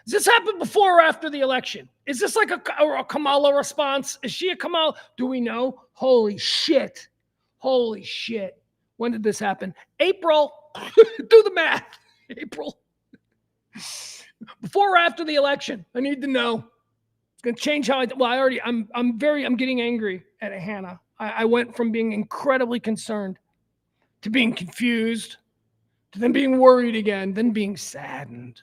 Does this happen before or after the election? Is this like a Kamala response? Is she a Kamala? Do we know? Holy shit. Holy shit. When did this happen? April. Do the math. April. Before or after the election? I need to know. It's going to change how I'm getting angry at Hannah. I went from being incredibly concerned to being confused, to then being worried again, then being saddened.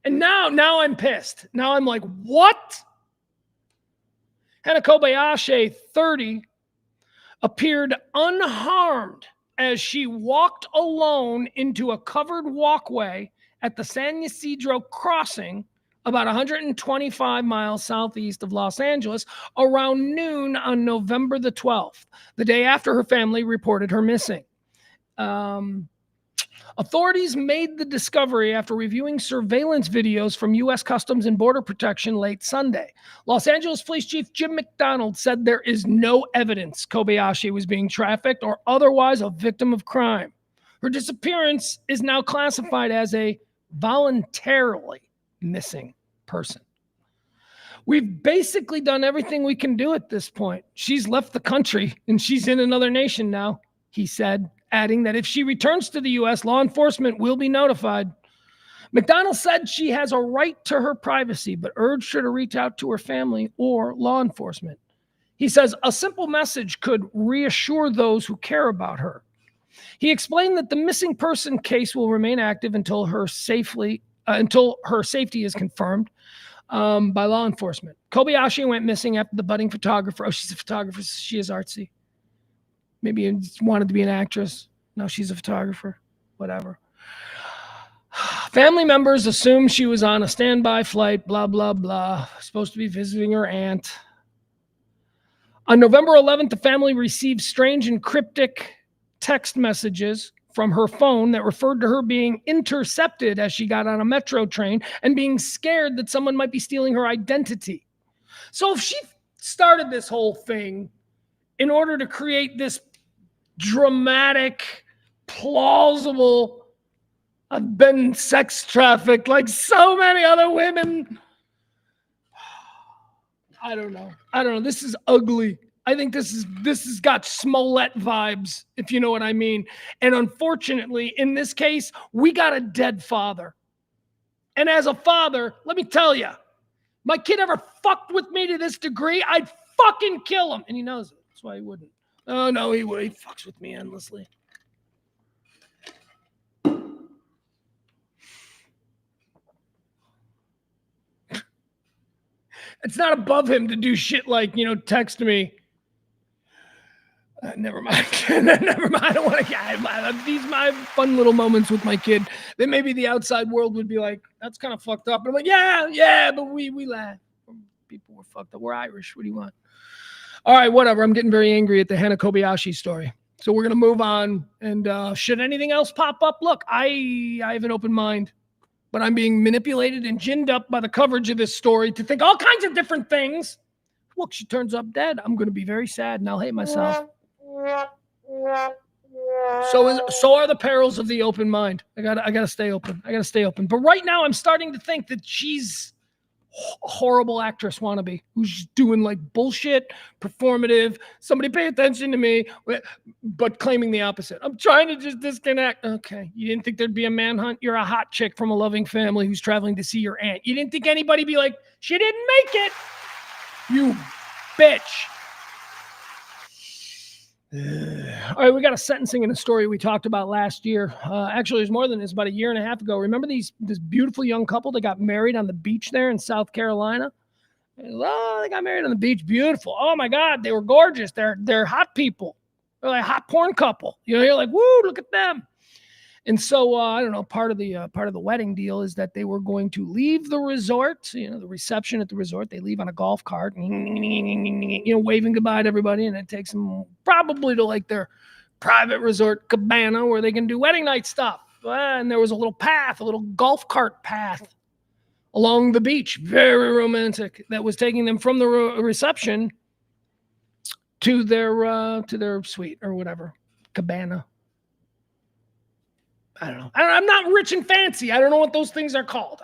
And now I'm pissed. Now I'm like, what? Hana Kobayashi, 30, appeared unharmed as she walked alone into a covered walkway at the San Ysidro crossing about 125 miles southeast of Los Angeles around noon on November the 12th, the day after her family reported her missing. Authorities made the discovery after reviewing surveillance videos from U.S. Customs and Border Protection late Sunday. Los Angeles Police Chief Jim McDonald said there is no evidence Kobayashi was being trafficked or otherwise a victim of crime. Her disappearance is now classified as a voluntarily missing person. We've basically done everything we can do at this point. She's left the country and she's in another nation now, he said, adding that if she returns to the U.S., law enforcement will be notified. McDonald said she has a right to her privacy, but urged her to reach out to her family or law enforcement. He says a simple message could reassure those who care about her. He explained that the missing person case will remain active until her safety is confirmed. by law enforcement. Kobayashi went missing after the budding photographer. Oh, she's a photographer. She is artsy. Maybe wanted to be an actress. No, she's a photographer. Whatever. Family members assume she was on a standby flight, blah, blah, blah. Supposed to be visiting her aunt. On November 11th, the family received strange and cryptic text messages from her phone that referred to her being intercepted as she got on a metro train and being scared that someone might be stealing her identity. So if she started this whole thing in order to create this dramatic, plausible, I've been sex trafficked like so many other women, I don't know. This is ugly. I think this has got Smollett vibes, if you know what I mean. And unfortunately, in this case, we got a dead father. And as a father, let me tell you, my kid ever fucked with me to this degree, I'd fucking kill him. And he knows it. That's why he wouldn't. Oh, no, he would. He fucks with me endlessly. It's not above him to do shit like, text me. Never mind. Never mind. I don't want to. These are my fun little moments with my kid. Then maybe the outside world would be like, "That's kind of fucked up." And I'm like, "Yeah," but we laugh. People were fucked up. We're Irish. What do you want? All right, whatever. I'm getting very angry at the Hana Kobayashi story. So we're gonna move on. And should anything else pop up, look, I have an open mind, but I'm being manipulated and ginned up by the coverage of this story to think all kinds of different things. Look, she turns up dead. I'm gonna be very sad and I'll hate myself. So are the perils of the open mind. I gotta stay open. But right now, I'm starting to think that she's a horrible actress wannabe who's doing like bullshit, performative. Somebody pay attention to me, but claiming the opposite. I'm trying to just disconnect. Okay, you didn't think there'd be a manhunt? You're a hot chick from a loving family who's traveling to see your aunt. You didn't think anybody'd be like, she didn't make it. You bitch. All right, we got a sentencing in a story we talked about last year. Actually, it was more than this, about a year and a half ago. Remember this beautiful young couple that got married on the beach there in South Carolina? Oh, they got married on the beach. Beautiful. Oh my God, they were gorgeous. They're hot people. They're like a hot porn couple. You're like, woo, look at them. And so I don't know. Part of the wedding deal is that they were going to leave the resort. The reception at the resort. They leave on a golf cart, waving goodbye to everybody, and it takes them probably to like their private resort cabana where they can do wedding night stuff. And there was a little path, a little golf cart path along the beach, very romantic, that was taking them from the reception to their suite or whatever cabana. I don't know. I'm not rich and fancy. I don't know what those things are called.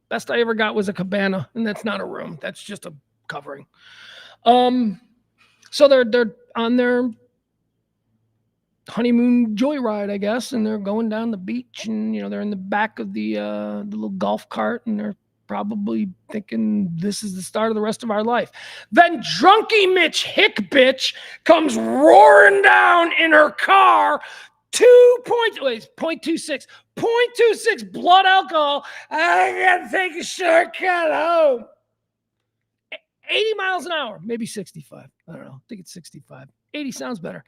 Best I ever got was a cabana, and that's not a room. That's just a covering. So they're on their honeymoon joyride, I guess, and they're going down the beach, and they're in the back of the little golf cart, and they're probably thinking this is the start of the rest of our life. Then drunky Mitch Hick bitch comes roaring down in her car. 0.26 blood alcohol. I gotta take a shortcut home. 80 miles an hour, maybe 65. I don't know. I think it's 65. 80 sounds better.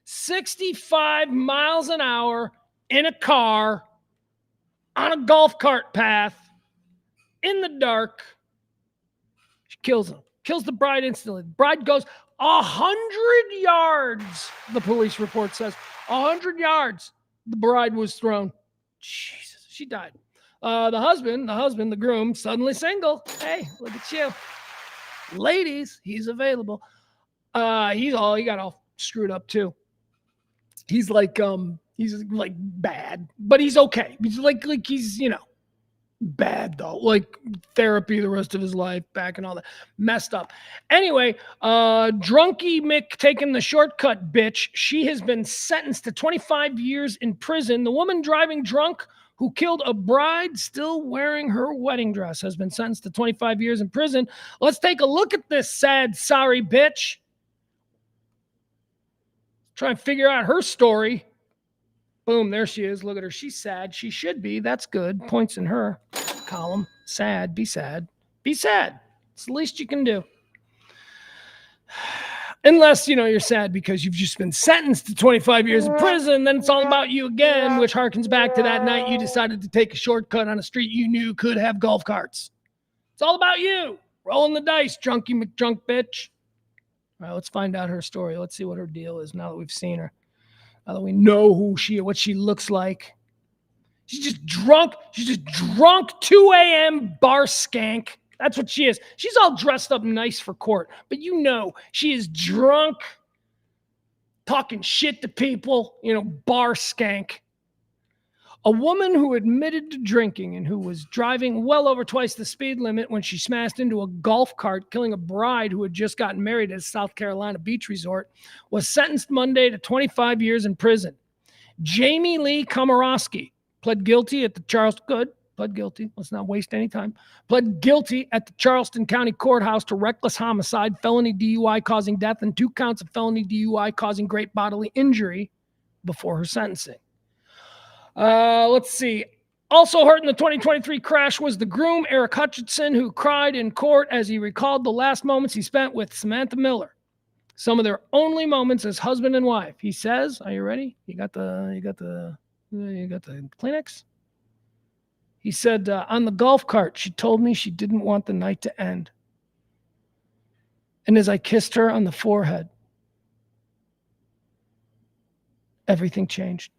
65 miles an hour in a car on a golf cart path in the dark. She kills him. Kills the bride instantly. The bride goes 100 yards, the police report says. 100 yards, the bride was thrown. Jesus, she died. The groom, suddenly single. Hey, look at you. Ladies, he's available. He got all screwed up too. He's like bad, but he's okay. He's like he's, bad though, like therapy the rest of his life back and all that, messed up. Anyway, drunky Mick taking the shortcut bitch. She has been sentenced to 25 years in prison. The woman driving drunk who killed a bride still wearing her wedding dress has been sentenced to 25 years in prison. Let's take a look at this sad, sorry bitch. Try and figure out her story. Boom, there she is. Look at her. She's sad. She should be. That's good. Points in her. column. Sad, be sad. Be sad. It's the least you can do. Unless, you're sad because you've just been sentenced to 25 years in prison, then it's all about you again, which harkens back to that night you decided to take a shortcut on a street you knew could have golf carts. It's all about you. Rolling the dice, drunky McDrunk bitch. All right, let's find out her story. Let's see what her deal is now that we've seen her. Now that we know what she looks like. She's just drunk. She's just drunk 2 a.m. bar skank. That's what she is. She's all dressed up nice for court, but she is drunk, talking shit to people, bar skank. A woman who admitted to drinking and who was driving well over twice the speed limit when she smashed into a golf cart, killing a bride who had just gotten married at a South Carolina beach resort, was sentenced Monday to 25 years in prison. Jamie Lee Komorowski pled guilty at the let's not waste any time, pled guilty at the Charleston County Courthouse to reckless homicide, felony DUI causing death, and 2 counts of felony DUI causing great bodily injury before her sentencing. Let's see. Also hurt in the 2023 crash was the groom, Eric Hutchinson, who cried in court as he recalled the last moments he spent with Samantha Miller. Some of their only moments as husband and wife. He says, are you ready? You got the Kleenex? He said, on the golf cart, she told me she didn't want the night to end. And as I kissed her on the forehead, everything changed.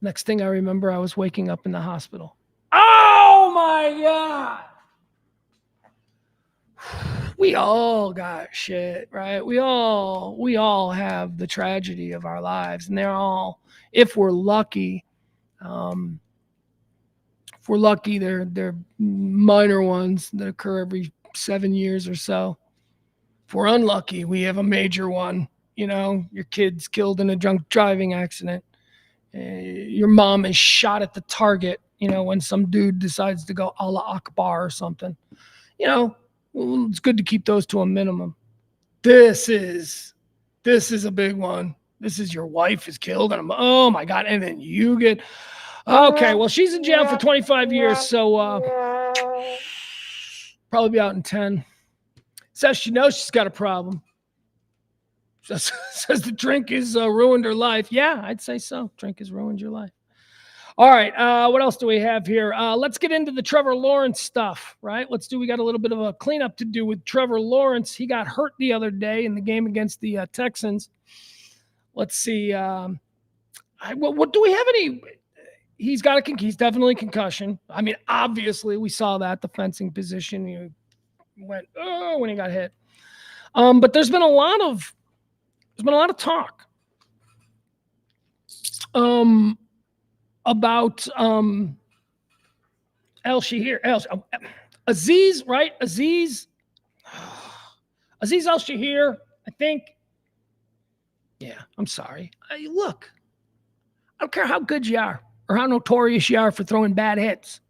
Next thing I remember, I was waking up in the hospital. Oh my God. We all got shit, right? We all have the tragedy of our lives, and they're all, if we're lucky, they're minor ones that occur every 7 years or so. If we're unlucky, we have a major one. Your kid's killed in a drunk driving accident. Your mom is shot at the target, when some dude decides to go Allah Akbar or something. It's good to keep those to a minimum. This is a big one. This is your wife is killed, and oh my God, and then you get... Okay, well, she's in jail for 25 years, so probably be out in 10. Says she knows she's got a problem. Says the drink has ruined her life. Yeah, I'd say so. Drink has ruined your life. All right, what else do we have here? Let's get into the Trevor Lawrence stuff, right? We got a little bit of a cleanup to do with Trevor Lawrence. He got hurt the other day in the game against the Texans. Let's see. What do we have any... He's definitely concussion. I mean, obviously, we saw that, the fencing position. He went, when he got hit. But there's been a lot of talk about Aziz, right? Aziz Al-Shahir, I think. Yeah, I'm sorry. Look, I don't care how good you are or how notorious you are for throwing bad hits.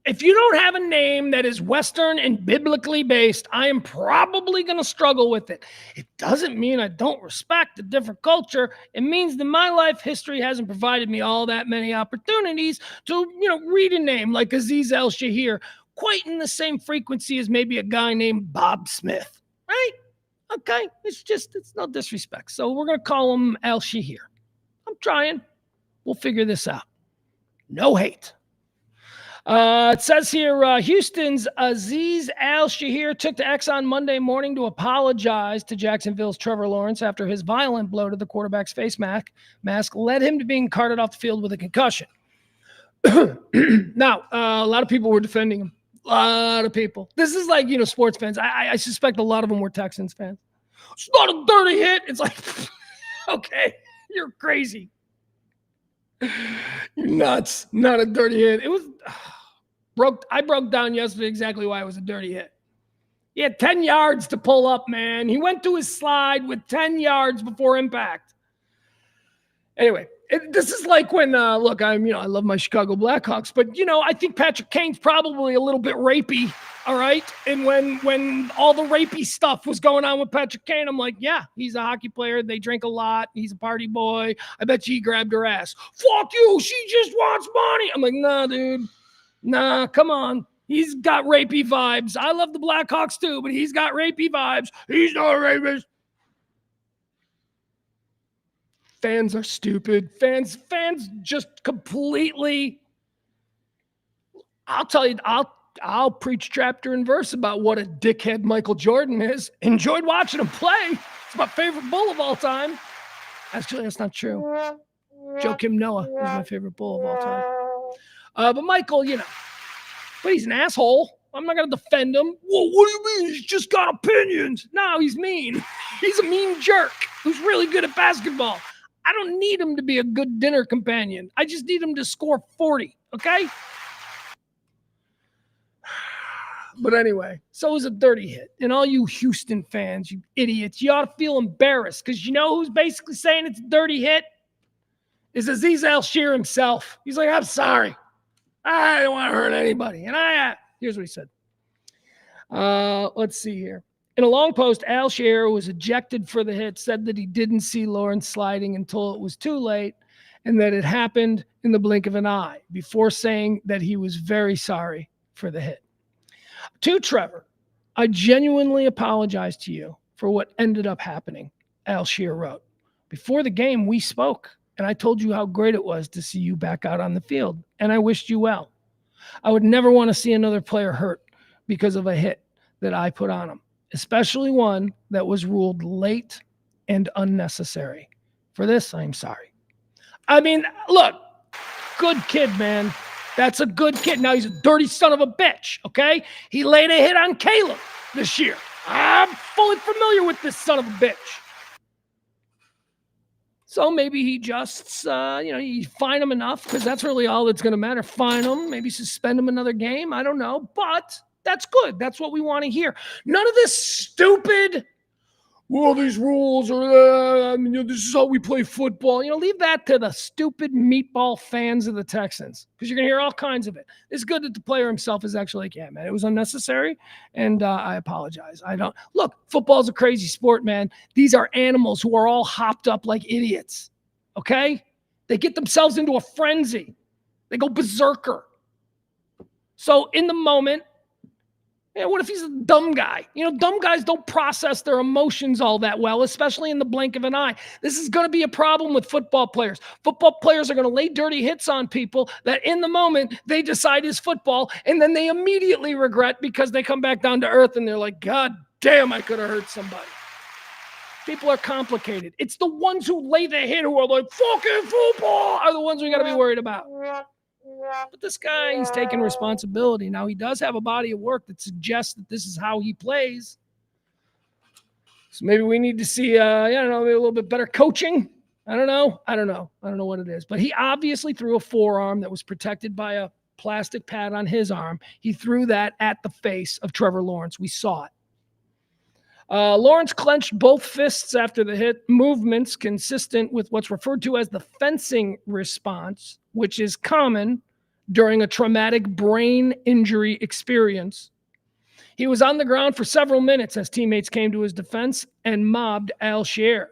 If you don't have a name that is Western and biblically based, I am probably going to struggle with it. It doesn't mean I don't respect a different culture. It means that my life history hasn't provided me all that many opportunities to, read a name like Aziz Al-Shahir, quite in the same frequency as maybe a guy named Bob Smith, right? Okay, it's no disrespect. So we're going to call him Al-Shahir. I'm trying. We'll figure this out. No hate. It says here, Houston's Aziz Al-Shahir took to X on Monday morning to apologize to Jacksonville's Trevor Lawrence after his violent blow to the quarterback's face mask led him to being carted off the field with a concussion. Now, a lot of people were defending him. A lot of people. This is like, sports fans. I suspect a lot of them were Texans fans. It's not a dirty hit. It's like, okay, you're crazy. You're nuts. Not a dirty hit. It was... I broke down yesterday exactly why it was a dirty hit. He had 10 yards to pull up, man. He went to his slide with 10 yards before impact. Anyway, this is like when, look, I love my Chicago Blackhawks, but, I think Patrick Kane's probably a little bit rapey, all right? And when all the rapey stuff was going on with Patrick Kane, I'm like, yeah, he's a hockey player. They drink a lot. He's a party boy. I bet you he grabbed her ass. Fuck you. She just wants money. I'm like, nah, dude. Nah, come on. He's got rapey vibes. I love the Blackhawks too, but he's got rapey vibes. He's not a rapist. Fans are stupid. Fans just completely. I'll tell you, I'll preach chapter and verse about what a dickhead Michael Jordan is. Enjoyed watching him play. It's my favorite Bull of all time. Actually, that's not true. Joakim Noah is my favorite Bull of all time. But Michael, but he's an asshole. I'm not going to defend him. Whoa, what do you mean? He's just got opinions. No, he's mean. He's a mean jerk who's really good at basketball. I don't need him to be a good dinner companion. I just need him to score 40, okay? But anyway, so it was a dirty hit. And all you Houston fans, you idiots, you ought to feel embarrassed because you know who's basically saying it's a dirty hit? Is Aziz Al-Shir himself. He's like, I'm sorry. I don't want to hurt anybody. And here's what he said. Let's see here. In a long post, Al-Shir was ejected for the hit, said that he didn't see Lawrence sliding until it was too late and that it happened in the blink of an eye before saying that he was very sorry for the hit. To Trevor, I genuinely apologize to you for what ended up happening, Al-Shir wrote. Before the game, we spoke, and I told you how great it was to see you back out on the field, and I wished you well. I would never want to see another player hurt because of a hit that I put on him, especially one that was ruled late and unnecessary. For this, I'm sorry. I mean, look, good kid, man. That's a good kid. Now, he's a dirty son of a bitch, okay? He laid a hit on Caleb this year. I'm fully familiar with this son of a bitch. So maybe he just, you fine him enough because that's really all that's going to matter. Fine him, maybe suspend him another game. I don't know, but that's good. That's what we want to hear. None of this stupid, well, these rules are, this is how we play football. Leave that to the stupid meatball fans of the Texans because you're going to hear all kinds of it. It's good that the player himself is actually like, yeah, man, it was unnecessary, and I apologize. Look, football's a crazy sport, man. These are animals who are all hopped up like idiots, okay? They get themselves into a frenzy. They go berserker. So in the moment, what if he's a dumb guy? Dumb guys don't process their emotions all that well, especially in the blink of an eye. This is going to be a problem with football players. Football players are going to lay dirty hits on people that in the moment they decide is football, and then they immediately regret because they come back down to earth and they're like, God damn, I could have hurt somebody. People are complicated. It's the ones who lay the hit who are like, fucking football, are the ones we got to be worried about. But this guy, he's taking responsibility. Now, he does have a body of work that suggests that this is how he plays. So maybe we need to see, maybe a little bit better coaching. I don't know what it is. But he obviously threw a forearm that was protected by a plastic pad on his arm. He threw that at the face of Trevor Lawrence. We saw it. Lawrence clenched both fists after the hit, movements consistent with what's referred to as the fencing response, which is common during a traumatic brain injury experience. He was on the ground for several minutes as teammates came to his defense and mobbed Al-Shir.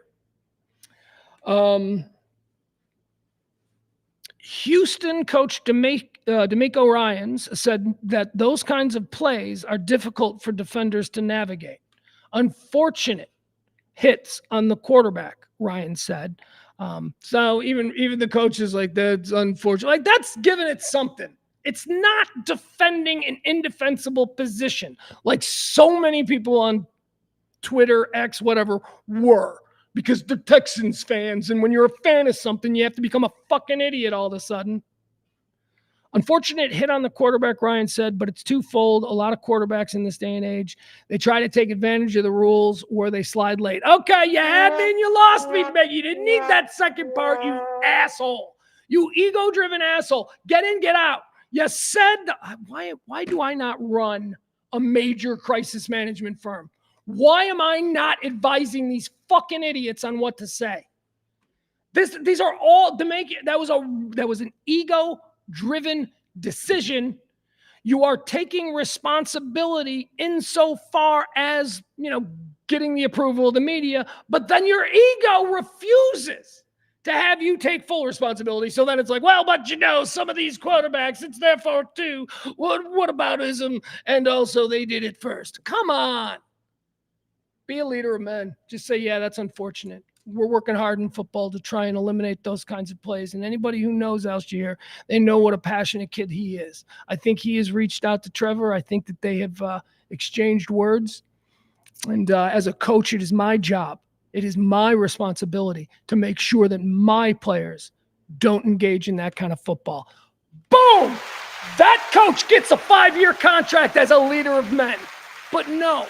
Houston coach D'Amico Ryans said that those kinds of plays are difficult for defenders to navigate. Unfortunate hits on the quarterback, Ryan said. So even the coach is like, that's unfortunate. Like, that's giving it something. It's not defending an indefensible position like so many people on Twitter, X, whatever, were. Because they're Texans fans, and when you're a fan of something, you have to become a fucking idiot all of a sudden. Unfortunate hit on the quarterback, Ryan said, but it's twofold. A lot of quarterbacks in this day and age, they try to take advantage of the rules where they slide late. Okay, you had me and you lost me, but you didn't need that second part, you asshole. You ego-driven asshole. Get in, get out. You said, why do I not run a major crisis management firm? Why am I not advising these fucking idiots on what to say? These are all to make it. That was an ego-driven decision. You are taking responsibility insofar as, getting the approval of the media, but then your ego refuses to have you take full responsibility. So then it's like, well, but some of these quarterbacks, it's their fault too. What aboutism? And also they did it first. Come on. Be a leader of men. Just say, yeah, that's unfortunate. We're working hard in football to try and eliminate those kinds of plays. And anybody who knows Al Shahir, they know what a passionate kid he is. I think he has reached out to Trevor. I think that they have exchanged words. And as a coach, it is my job. It is my responsibility to make sure that my players don't engage in that kind of football. Boom! That coach gets a 5-year contract as a leader of men. But no.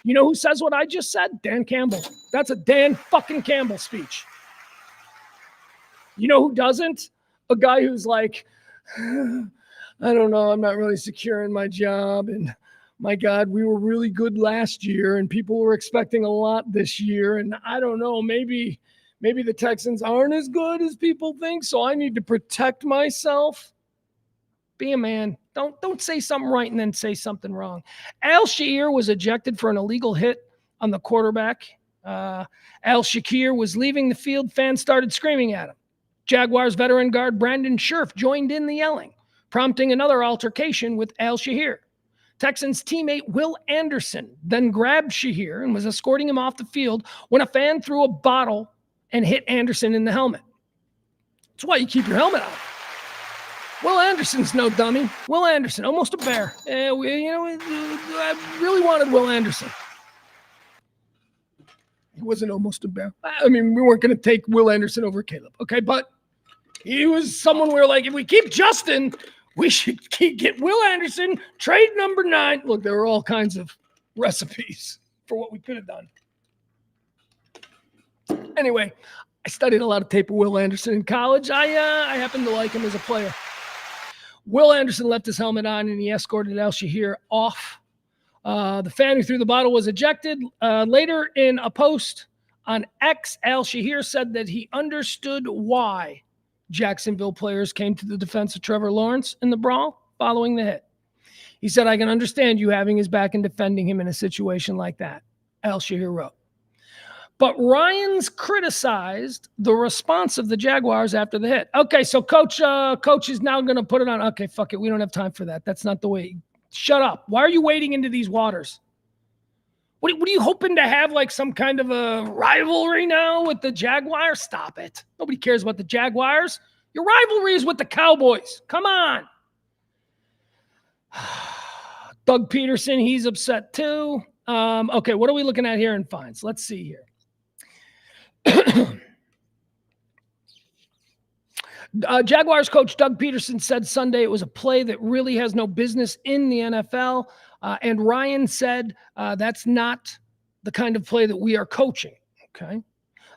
You know who says what I just said? Dan Campbell. That's a Dan fucking Campbell speech. You know who doesn't? A guy who's like, I don't know, I'm not really secure in my job. And my God, we were really good last year and people were expecting a lot this year. And I don't know, maybe the Texans aren't as good as people think. So I need to protect myself. Be a man. Don't say something right and then say something wrong. Al Shahir was ejected for an illegal hit on the quarterback. Al Shahir was leaving the field. Fans started screaming at him. Jaguars veteran guard Brandon Scherf joined in the yelling, prompting another altercation with Al Shahir. Texans teammate Will Anderson then grabbed Shahir and was escorting him off the field when a fan threw a bottle and hit Anderson in the helmet. That's why you keep your helmet on. Will Anderson's no dummy. Will Anderson, almost a bear. I really wanted Will Anderson. He wasn't almost a bear. I mean, we weren't going to take Will Anderson over Caleb, okay? But he was someone we were like, if we keep Justin, we should get Will Anderson, trade number 9. Look, there were all kinds of recipes for what we could have done. Anyway, I studied a lot of tape of Will Anderson in college. I happen to like him as a player. Will Anderson left his helmet on and he escorted Al Shahir off. The fan who threw the bottle was ejected. Later in a post on X, Al Shahir said that he understood why Jacksonville players came to the defense of Trevor Lawrence in the brawl following the hit. He said, I can understand you having his back and defending him in a situation like that, Al Shahir wrote. But Ryans criticized the response of the Jaguars after the hit. Okay, so coach is now going to put it on. Okay, fuck it. We don't have time for that. That's not the way. Shut up. Why are you wading into these waters? What are you hoping to have, like some kind of a rivalry now with the Jaguars? Stop it. Nobody cares about the Jaguars. Your rivalry is with the Cowboys. Come on. Doug Peterson, he's upset too. Okay, what are we looking at here in fines? Let's see here. Jaguars coach Doug Peterson said Sunday it was a play that really has no business in the NFL. And Ryan said that's not the kind of play that we are coaching. Okay.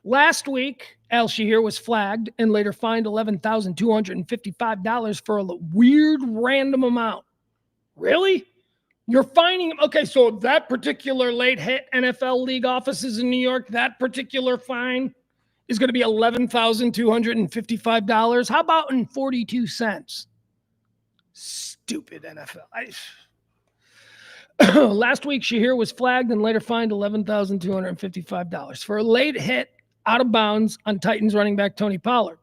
Last week, Al Shahir was flagged and later fined $11,255 for a weird random amount. Really? You're fining him? Okay, so that particular late hit NFL league offices in New York, that particular fine is going to be $11,255. How about in 42 cents? Stupid NFL. Last week, Shahir was flagged and later fined $11,255 for a late hit out of bounds on Titans running back Tony Pollard.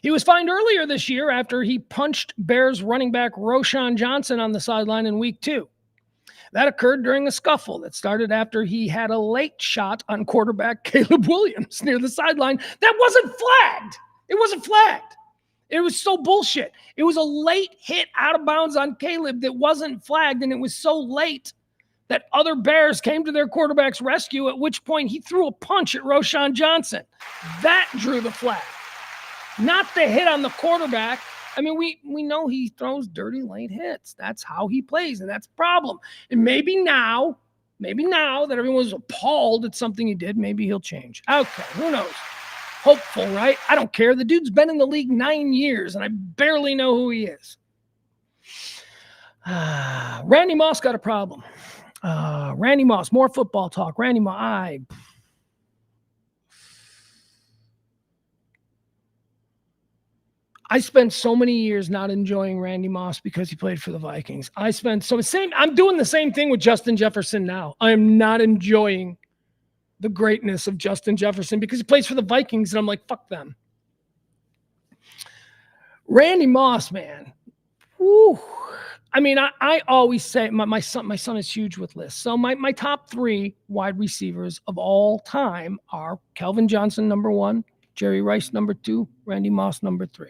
He was fined earlier this year after he punched Bears running back Roschon Johnson on the sideline in week 2. That occurred during a scuffle that started after he had a late shot on quarterback Caleb Williams near the sideline. That wasn't flagged. It wasn't flagged. It was so bullshit. It was a late hit out of bounds on Caleb that wasn't flagged, and it was so late that other Bears came to their quarterback's rescue, at which point he threw a punch at Roschon Johnson. That drew the flag, not the hit on the quarterback. I mean, we know he throws dirty late hits. That's how he plays, and that's a problem. And maybe now that everyone's appalled at something he did, maybe he'll change. Okay, who knows? Hopeful, right? I don't care. The dude's been in the league 9 years, and I barely know who he is. Randy Moss got a problem. Randy Moss, more football talk. Randy Moss, I spent so many years not enjoying Randy Moss because he played for the Vikings. I'm doing the same thing with Justin Jefferson now. I am not enjoying the greatness of Justin Jefferson because he plays for the Vikings, and I'm like, fuck them. Randy Moss, man. Woo. I mean, I always say my son is huge with lists. So my top 3 wide receivers of all time are Calvin Johnson, number 1, Jerry Rice, number 2, Randy Moss, number 3.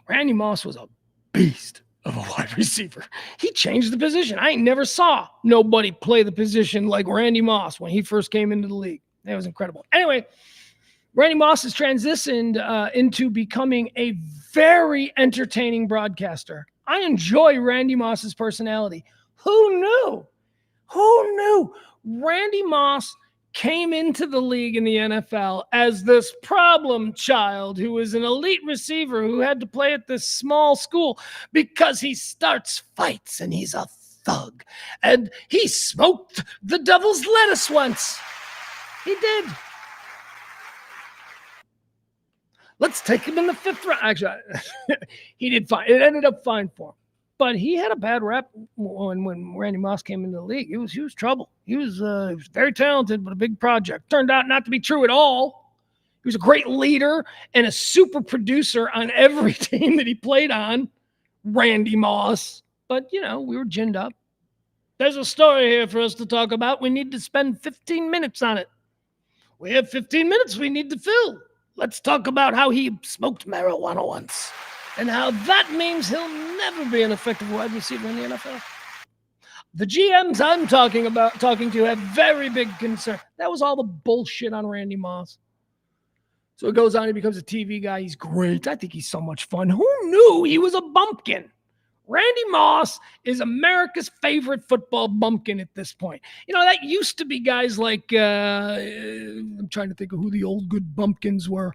Randy Moss was a beast of a wide receiver. He changed the position. I never saw nobody play the position like Randy Moss when he first came into the league. That was incredible. Anyway, Randy Moss has transitioned into becoming a very entertaining broadcaster. I enjoy Randy Moss's personality. Who knew? Who knew? Randy Moss came into the league in the NFL as this problem child who was an elite receiver who had to play at this small school because he starts fights and he's a thug. And he smoked the devil's lettuce once. He did. Let's take him in the 5th round. Actually, he did fine. It ended up fine for him. But he had a bad rep when Randy Moss came into the league. He was trouble. He was very talented, but a big project. Turned out not to be true at all. He was a great leader and a super producer on every team that he played on, Randy Moss. But, we were ginned up. There's a story here for us to talk about. We need to spend 15 minutes on it. We have 15 minutes we need to fill. Let's talk about how he smoked marijuana once and how that means he'll never be an effective wide receiver in the NFL. The GMs I'm talking to have very big concern. That was all the bullshit on Randy Moss. So it goes on, he becomes a TV guy. He's great. I think he's so much fun. Who knew he was a bumpkin? Randy Moss is America's favorite football bumpkin at this point. That used to be guys like, I'm trying to think of who the old good bumpkins were.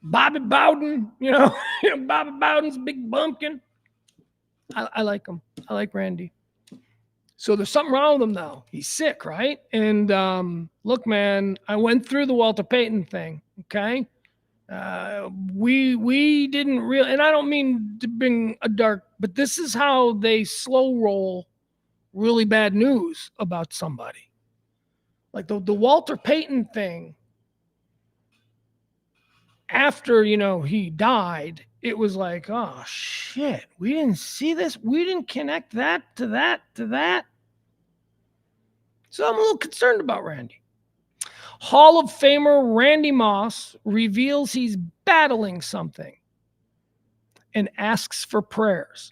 Bobby Bowden, Bobby Bowden's a big bumpkin. I like him. I like Randy. So there's something wrong with him now. He's sick, right? And look, man, I went through the Walter Payton thing, okay? We didn't really, and I don't mean to bring a dark, but this is how they slow roll really bad news about somebody. Like the Walter Payton thing, after, he died, it was like, oh shit, we didn't see this. We didn't connect that to that to that. So I'm a little concerned about Randy. Hall of Famer Randy Moss reveals he's battling something and asks for prayers.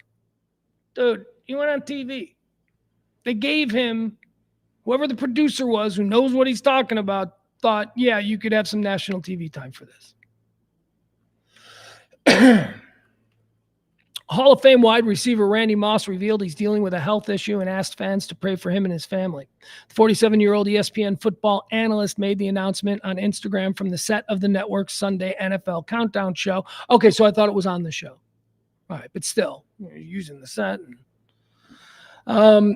Dude, he went on TV. They gave him, whoever the producer was who knows what he's talking about, thought, yeah, you could have some national TV time for this. Hall of Fame wide receiver Randy Moss revealed he's dealing with a health issue and asked fans to pray for him and his family. The 47-year-old ESPN football analyst made the announcement on Instagram from the set of the network's Sunday NFL Countdown show. Okay, so I thought it was on the show. All right, but still, you're using the set.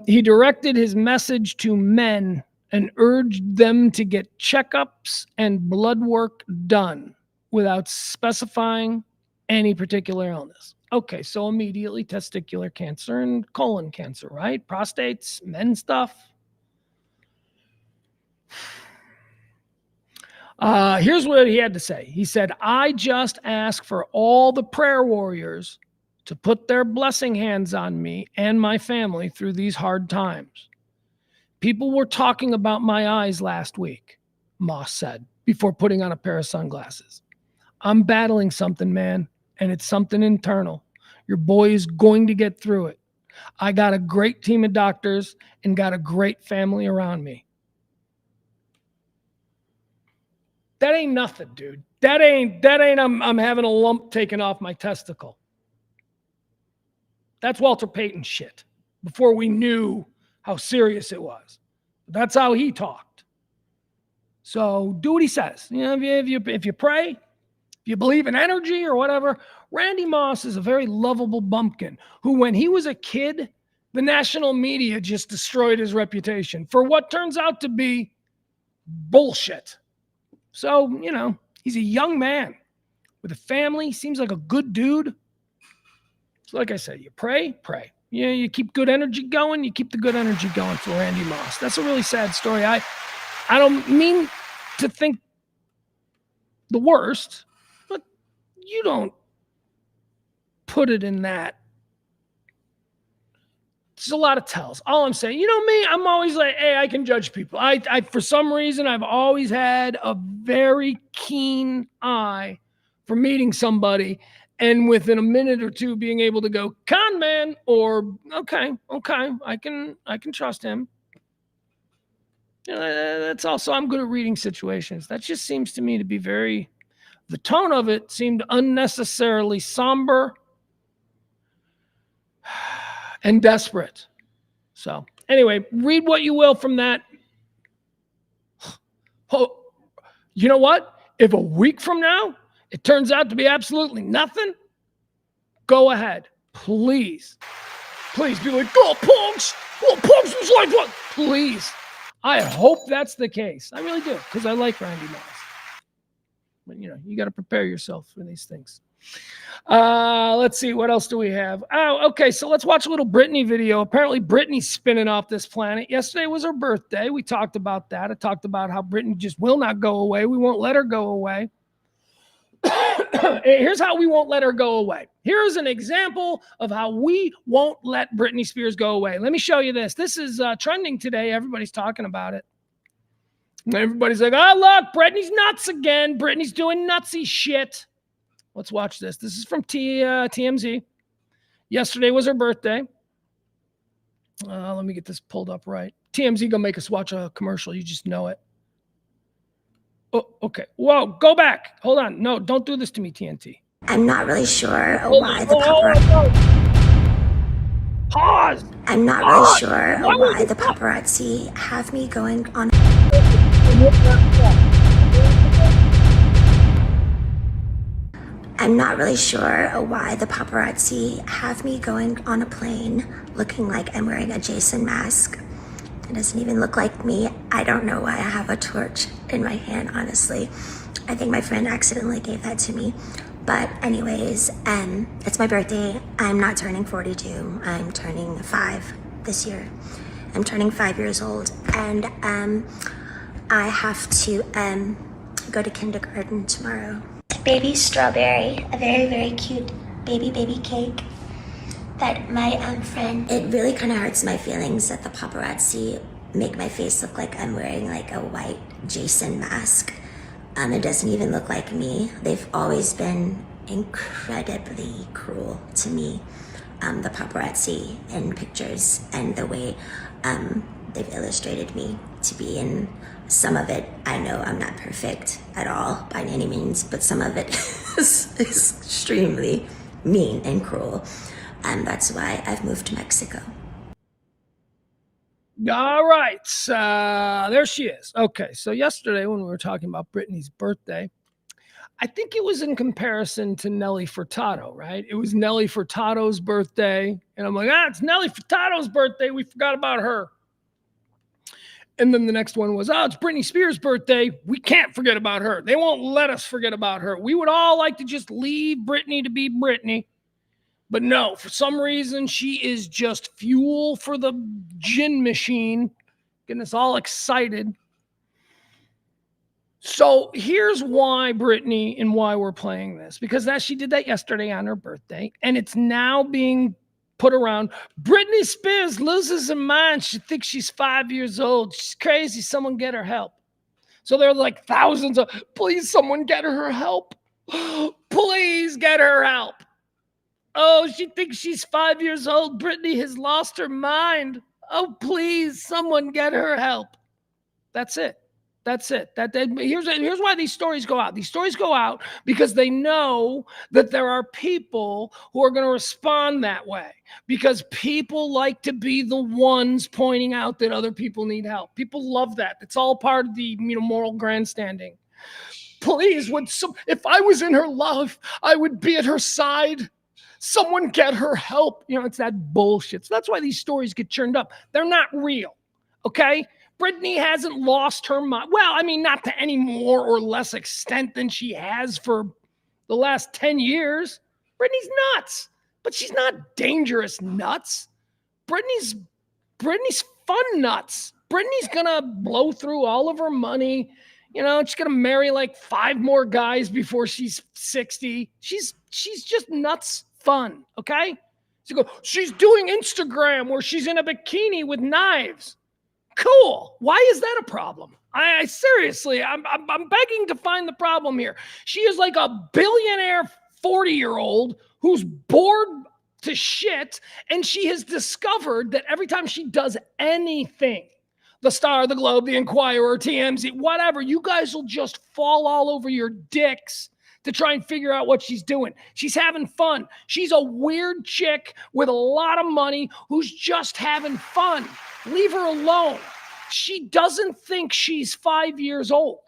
He directed his message to men and urged them to get checkups and blood work done without specifying any particular illness. Okay, so immediately testicular cancer and colon cancer, right? Prostates, men stuff. Here's what he had to say. He said, I just ask for all the prayer warriors to put their blessing hands on me and my family through these hard times. People were talking about my eyes last week, Moss said, before putting on a pair of sunglasses. I'm battling something, man, and it's something internal. Your boy is going to get through it. I got a great team of doctors and got a great family around me. That ain't nothing, dude. That ain't I'm having a lump taken off my testicle. That's Walter Payton shit. Before we knew how serious it was. That's how he talked. So do what he says. If you pray, if you believe in energy or whatever. Randy Moss is a very lovable bumpkin who, when he was a kid, the national media just destroyed his reputation for what turns out to be bullshit. So, he's a young man with a family, seems like a good dude. So like I said, you pray. Yeah, you keep good energy going, you keep the good energy going for Randy Moss. That's a really sad story. I don't mean to think the worst, but you don't put it in that. There's a lot of tells. All I'm saying, you know me, I'm always like, hey, I can judge people. I for some reason, I've always had a very keen eye for meeting somebody and within a minute or two being able to go, con man, or okay, I can trust him. You know, that's also, I'm good at reading situations. That just seems to me to be the tone of it seemed unnecessarily somber and desperate. So anyway, read what you will from that. Oh, you know what? If a week from now it turns out to be absolutely nothing, go ahead. Please be like, oh, Pugs was like what? Please. I hope that's the case. I really do, because I like Randy Moss. But, you know, you got to prepare yourself for these things. Let's see. What else do we have? Oh, okay. So let's watch a little Britney video. Apparently, Britney's spinning off this planet. Yesterday was her birthday. We talked about that. I talked about how Britney just will not go away. We won't let her go away. Here's how we won't let her go away. Here's an example of how we won't let Britney Spears go away. Let me show you this. This is trending today. Everybody's talking about it. Everybody's like, oh, look, Britney's nuts again. Britney's doing nutsy shit. Let's watch this. This is from TMZ. Yesterday was her birthday. Let me get this pulled up right. TMZ gonna make us watch a commercial. You just know it. Oh, okay. Whoa, go back. Hold on. No, don't do this to me, TNT. I'm not really sure why the paparazzi. Pause. I'm not really sure why the paparazzi have me going on. I'm not really sure why the paparazzi have me going on a plane looking like I'm wearing a Jason mask. It doesn't even look like me. I don't know why I have a torch in my hand, honestly. I think my friend accidentally gave that to me. But anyways, it's my birthday. I'm not turning 42. I'm turning 5 this year. I'm turning 5 years old. And I have to go to kindergarten tomorrow. Baby strawberry, a very, very cute baby cake that my friend, it really kind of hurts my feelings that the paparazzi make my face look like I'm wearing like a white Jason mask. It doesn't even look like me. They've always been incredibly cruel to me, the paparazzi in pictures and the way they've illustrated me to be in. Some of it, I know I'm not perfect at all by any means, but some of it is extremely mean and cruel. And that's why I've moved to Mexico. All right. There she is. Okay. So yesterday when we were talking about Britney's birthday, I think it was in comparison to Nelly Furtado, right? It was Nelly Furtado's birthday. And I'm like, it's Nelly Furtado's birthday. We forgot about her. And then the next one was, it's Britney Spears' birthday. We can't forget about her. They won't let us forget about her. We would all like to just leave Britney to be Britney. But no, for some reason, she is just fuel for the gin machine, getting us all excited. So here's why Britney and why we're playing this. Because she did that yesterday on her birthday, and it's now being put around. Britney Spears loses her mind. She thinks she's 5 years old. She's crazy. Someone get her help. So there are like thousands of, please, someone get her help. Please get her help. Oh, she thinks she's 5 years old. Britney has lost her mind. Oh, please, someone get her help. That's it. Here's why these stories go out. These stories go out because they know that there are people who are going to respond that way, because people like to be the ones pointing out that other people need help. People love that. It's all part of the moral grandstanding. Please, if I was in her life, I would be at her side. Someone get her help. It's that bullshit. So that's why these stories get churned up. They're not real. Okay? Britney hasn't lost her mind. Well, I mean, not to any more or less extent than she has for the last 10 years. Britney's nuts, but she's not dangerous nuts. Britney's fun nuts. Britney's gonna blow through all of her money. You know, she's gonna marry like 5 more guys before she's 60. She's just nuts fun, okay? She's doing Instagram where she's in a bikini with knives. Cool. Why is that a problem? I seriously, I'm begging to find the problem here. She is like a billionaire 40-year-old who's bored to shit, and she has discovered that every time she does anything, the Star, the Globe, the Inquirer, TMZ, whatever, you guys will just fall all over your dicks to try and figure out what she's doing. She's having fun. She's a weird chick with a lot of money who's just having fun. Leave her alone. She doesn't think she's 5 years old.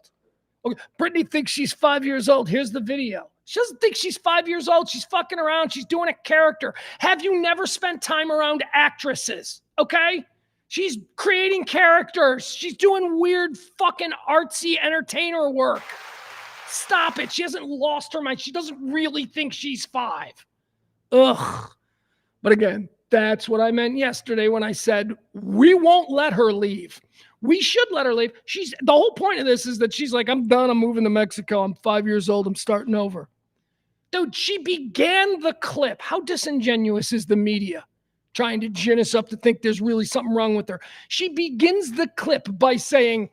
Okay, Britney thinks she's 5 years old. Here's the video. She doesn't think she's 5 years old. She's fucking around. She's doing a character. Have you never spent time around actresses? Okay? She's creating characters. She's doing weird fucking artsy entertainer work. Stop it. She hasn't lost her mind. She doesn't really think she's 5. Ugh. But again, that's what I meant yesterday when I said we won't let her leave. We should let her leave. The whole point of this is that she's like, I'm done. I'm moving to Mexico. I'm 5 years old. I'm starting over. Dude, she began the clip. How disingenuous is the media trying to gin us up to think there's really something wrong with her? She begins the clip by saying,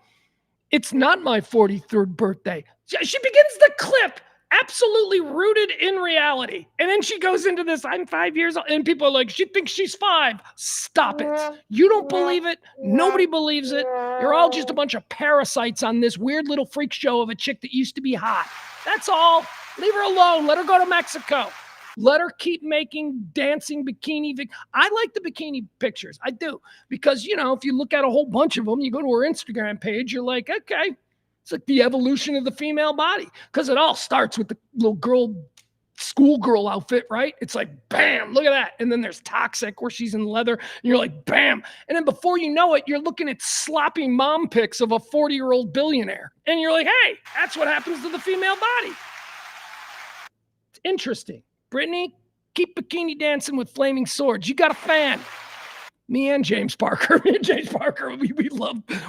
it's not my 43rd birthday. She begins the clip absolutely rooted in reality. And then she goes into this, I'm 5 years old. And people are like, she thinks she's 5. Stop it. You don't believe it. Nobody believes it. You're all just a bunch of parasites on this weird little freak show of a chick that used to be hot. That's all. Leave her alone. Let her go to Mexico. Let her keep making dancing bikini. I like the bikini pictures. I do. Because, you know, if you look at a whole bunch of them, you go to her Instagram page, you're like, okay. It's like the evolution of the female body. Because it all starts with the little girl, schoolgirl outfit, right? It's like, bam, look at that. And then there's Toxic where she's in leather. And you're like, bam. And then before you know it, you're looking at sloppy mom pics of a 40-year-old billionaire. And you're like, hey, that's what happens to the female body. It's interesting. Britney, keep bikini dancing with flaming swords. You got a fan. Me and James Parker.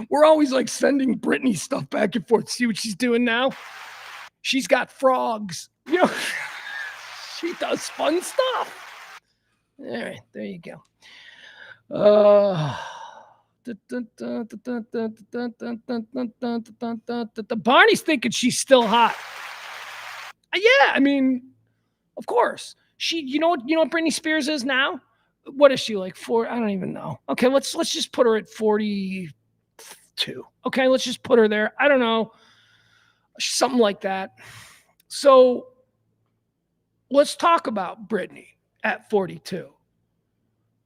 We're always like sending Britney stuff back and forth. See what she's doing now? She's got frogs. You know, she does fun stuff. All right, there you go. Barney's thinking she's still hot. Yeah, I mean, of course. You know what Britney Spears is now? What is she like? 4? I don't even know. Okay, let's just put her at 42. Okay, let's just put her there. I don't know. Something like that. So let's talk about Britney at 42.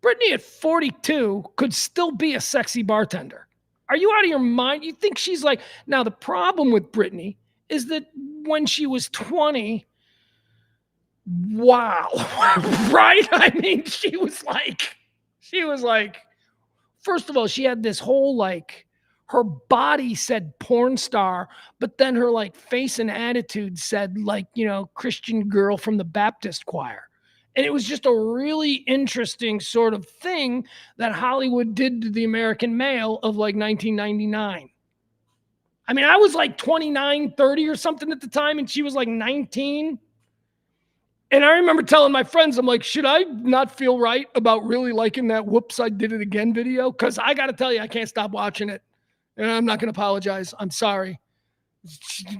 Britney at 42 could still be a sexy bartender. Are you out of your mind? You think she's like... Now, the problem with Britney is that when she was 20... Wow. Right? I mean, she was like, first of all, she had this whole like, her body said porn star, but then her like face and attitude said like, you know, Christian girl from the Baptist choir. And it was just a really interesting sort of thing that Hollywood did to the American male of like 1999. I mean, I was like 29, 30 or something at the time, and she was like 19. And I remember telling my friends, I'm like, should I not feel right about really liking that whoops, I did it again video? Because I got to tell you, I can't stop watching it. And I'm not going to apologize. I'm sorry.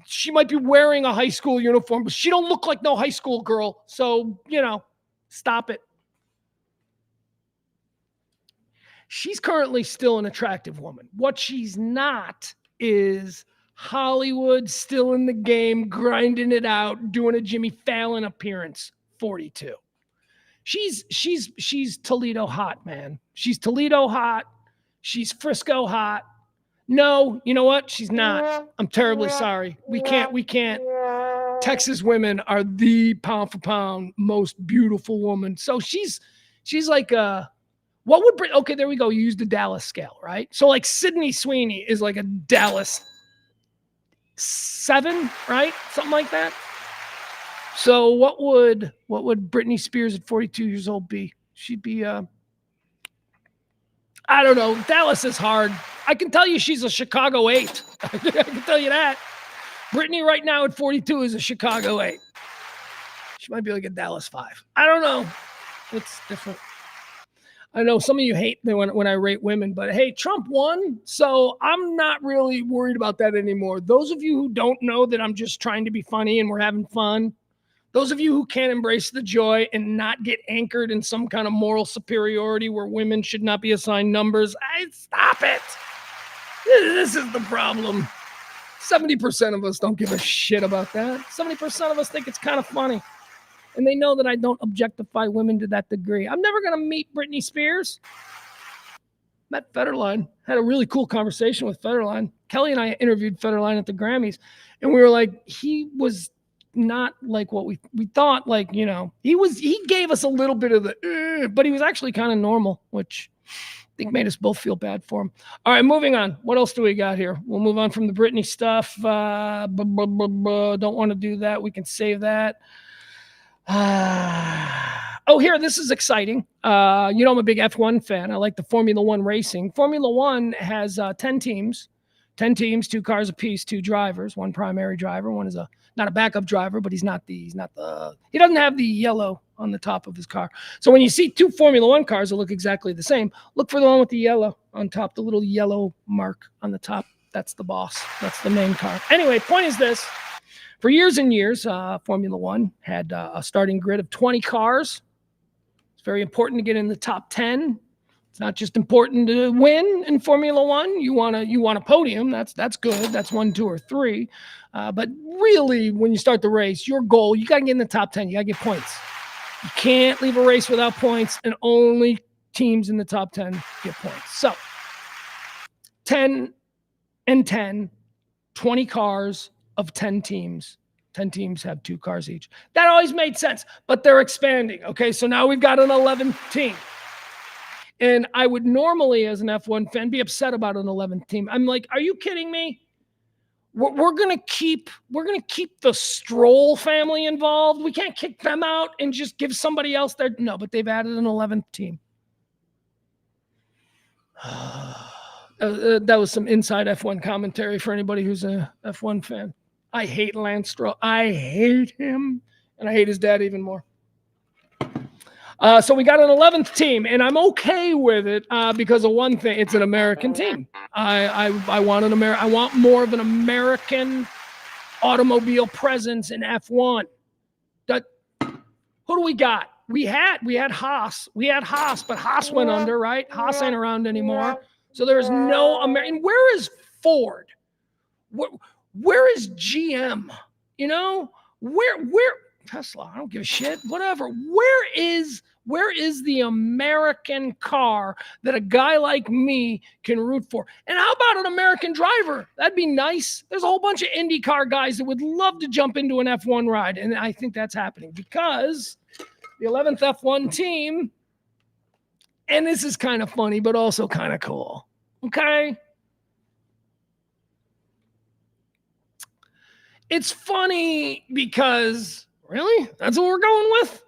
She might be wearing a high school uniform, but she don't look like no high school girl. So, you know, stop it. She's currently still an attractive woman. What she's not is Hollywood, still in the game, grinding it out, doing a Jimmy Fallon appearance. 42. She's Toledo hot, man. She's Toledo hot. She's Frisco hot. No, you know what? She's not. I'm terribly sorry. We can't. Texas women are the pound for pound most beautiful woman. So she's like what would bring? Okay, there we go. You used the Dallas scale, right? So like Sydney Sweeney is like a Dallas 7, right? Something like that. So what would Britney Spears at 42 years old be? She'd be I don't know. Dallas is hard. I can tell you she's a Chicago 8. I can tell you that. Brittany right now at 42 is a Chicago 8. She might be like a Dallas 5. I don't know. It's different. I know some of you hate me when I rate women, but hey, Trump won, so I'm not really worried about that anymore. Those of you who don't know that I'm just trying to be funny and we're having fun, those of you who can't embrace the joy and not get anchored in some kind of moral superiority where women should not be assigned numbers, stop it. This is the problem. 70% of us don't give a shit about that. 70% of us think it's kind of funny. And they know that I don't objectify women to that degree. I'm never going to meet Britney Spears. Met Federline. Had a really cool conversation with Federline. Kelly and I interviewed Federline at the Grammys. And we were like, he was not like what we thought. Like, you know, he gave us a little bit of the, but he was actually kind of normal, which I think made us both feel bad for him. All right, moving on. What else do we got here? We'll move on from the Britney stuff. Don't want to do that. We can save that. Here, this is exciting. I'm a big F1 fan. I like the Formula One racing. Formula One has 10 teams, 2 cars apiece, 2 drivers, 1 primary driver. One is not a backup driver, but he doesn't have the yellow on the top of his car. So when you see 2 Formula One cars that look exactly the same, look for the one with the yellow on top, the little yellow mark on the top. That's the boss. That's the main car. Anyway, point is this. For years and years, Formula One had a starting grid of 20 cars. It's very important to get in the top 10. It's not just important to win in Formula One. You want a podium. That's good. That's 1, 2, or 3. But really, when you start the race, your goal, you got to get in the top 10. You got to get points. You can't leave a race without points, and only teams in the top 10 get points. So 10 and 10, 20 cars of 10 teams. 10 teams have 2 cars each. That always made sense, but they're expanding. Okay, so now we've got an 11th team. And I would normally, as an F1 fan, be upset about an 11th team. I'm like, are you kidding me? We're gonna keep the Stroll family involved. We can't kick them out and just give somebody else their no, but they've added an 11th team. That was some inside F1 commentary for anybody who's a F1 fan. I hate Lance Stroll. I hate him, and I hate his dad even more. So we got an 11th team, and I'm okay with it because of one thing. It's an American team. I want more of an American automobile presence in F1. Who do we got? We had Haas. But Haas went under, right? Haas ain't around anymore. So there's no American. Where is Ford? Where is GM? You know, where Tesla? I don't give a shit. Whatever. Where is the American car that a guy like me can root for? And how about an American driver? That'd be nice. There's a whole bunch of IndyCar guys that would love to jump into an F1 ride, and I think that's happening because the 11th F1 team. And this is kind of funny, but also kind of cool. Okay. It's funny because really, that's what we're going with?